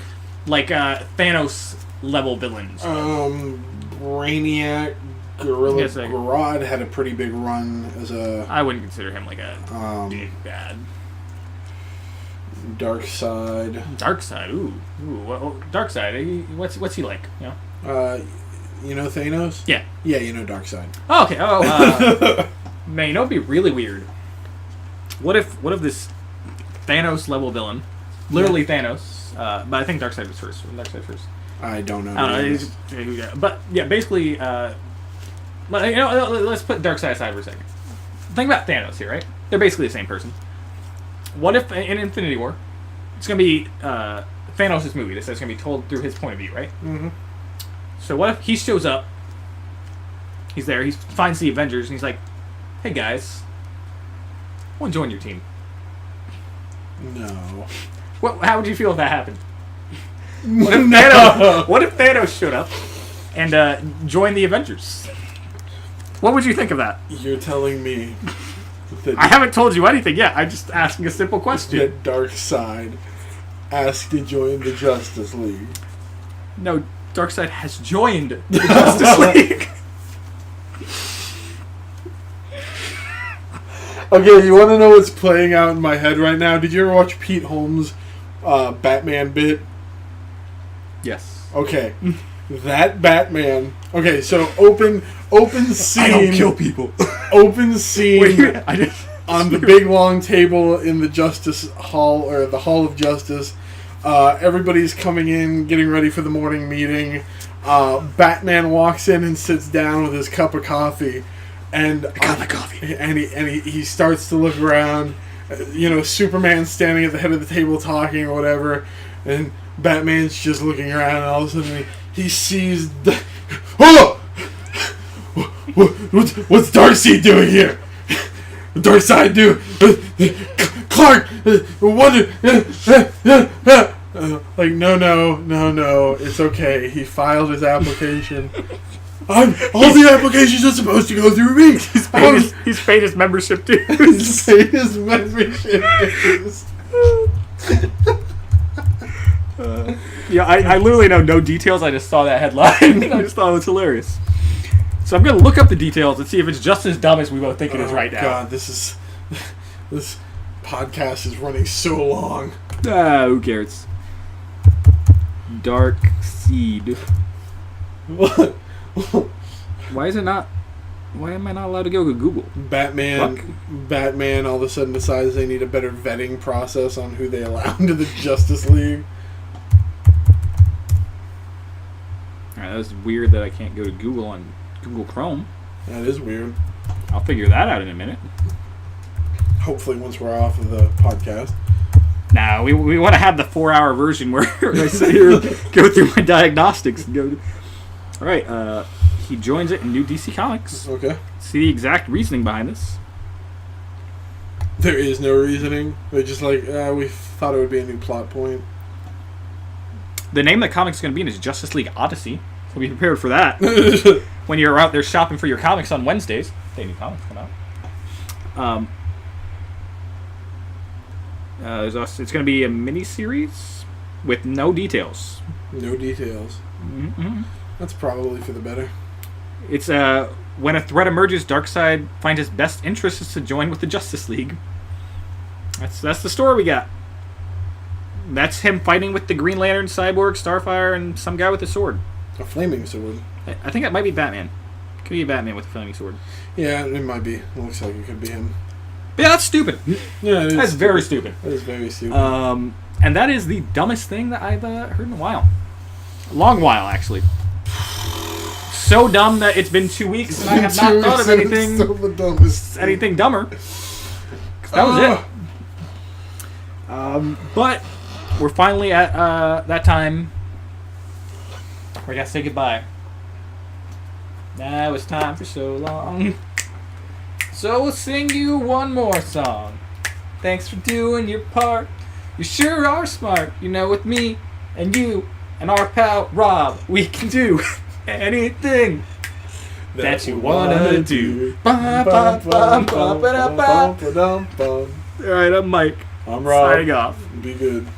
like Thanos level villains. Brainiac, Gorilla Grodd had a pretty big run as a. I wouldn't consider him like a big bad. Darkseid. Ooh. Darkseid. What's he like? You know. You know Thanos? Yeah. Yeah, you know Darkseid. Oh, okay. Man, you know, it'd be really weird. What if this Thanos level villain, literally Thanos, but I think Darkseid was first. I don't know. But yeah, basically, let's put Darkseid aside for a second. Think about Thanos here, right? They're basically the same person. What if in Infinity War, it's gonna be Thanos' movie? This is gonna be told through his point of view, right? Mm-hmm. So what if he shows up? He's there. He finds the Avengers, and he's like, "Hey guys, I want to join your team." No. How would you feel if that happened? What if Thanos showed up and joined the Avengers? What would you think of that? You're telling me that I haven't told you anything yet. I'm just asking a simple question. That Darkseid asked to join the Justice League. No, Darkseid has joined the Justice League. Okay, you want to know what's playing out in my head right now? Did you ever watch Pete Holmes' Batman bit? Yes. Okay. That Batman. Okay, so open scene. I don't kill people. Open scene. Wait, on the big long table in the Justice Hall, or the Hall of Justice. Everybody's coming in, getting ready for the morning meeting. Batman walks in and sits down with his cup of coffee, and he starts to look around. Superman's standing at the head of the table talking or whatever, and Batman's just looking around, and all of a sudden he sees what's Darkseid doing here? Darkseid do Clark wonder like no, it's okay. He filed his application. All the applications are supposed to go through me. He's paid his membership dues. He's paid his membership dues. I literally know no details. I just saw that headline. I just thought it was hilarious. So I'm going to look up the details and see if it's just as dumb as we both think it is right now. God, this podcast is running so long. Who cares? Darkseid. What? Why am I not allowed to go to Google? Batman all of a sudden decides they need a better vetting process on who they allow into the Justice League. Alright, that was weird that I can't go to Google on Google Chrome. That is weird. I'll figure that out in a minute. Hopefully once we're off of the podcast. Nah, we want to have the 4-hour version where I sit here, go through my diagnostics and go... Alright, he joins it in New DC Comics. Okay. See the exact reasoning behind this. There is no reasoning. They're just like, we thought it would be a new plot point. The name the comic's going to be in is Justice League Odyssey, so be prepared for that. When you're out there shopping for your comics on Wednesdays. They new comics come out. It's going to be a mini-series with no details. No details. Mm-hmm. That's probably for the better. It's when a threat emerges, Darkseid finds his best interest is to join with the Justice League. That's the story we got. That's him fighting with the Green Lantern, Cyborg, Starfire, and some guy with a sword. A flaming sword. I think that might be Batman. Could be Batman with a flaming sword. Yeah, it might be. It looks like it could be him. But yeah, that's stupid. Yeah, it is. That's very stupid. That is very stupid. And that is the dumbest thing that I've heard in a while. A long while, actually. So dumb that it's been 2 weeks and I have not thought of anything, the dumbest anything dumber. 'Cause that was it. But we're finally at that time where I gotta say goodbye. Now it's time for so long. So we'll sing you one more song. Thanks for doing your part. You sure are smart. You know, with me and you and our pal Rob, we can do anything that you wanna do. Alright, I'm Mike. I'm Rob. Signing off. Be good.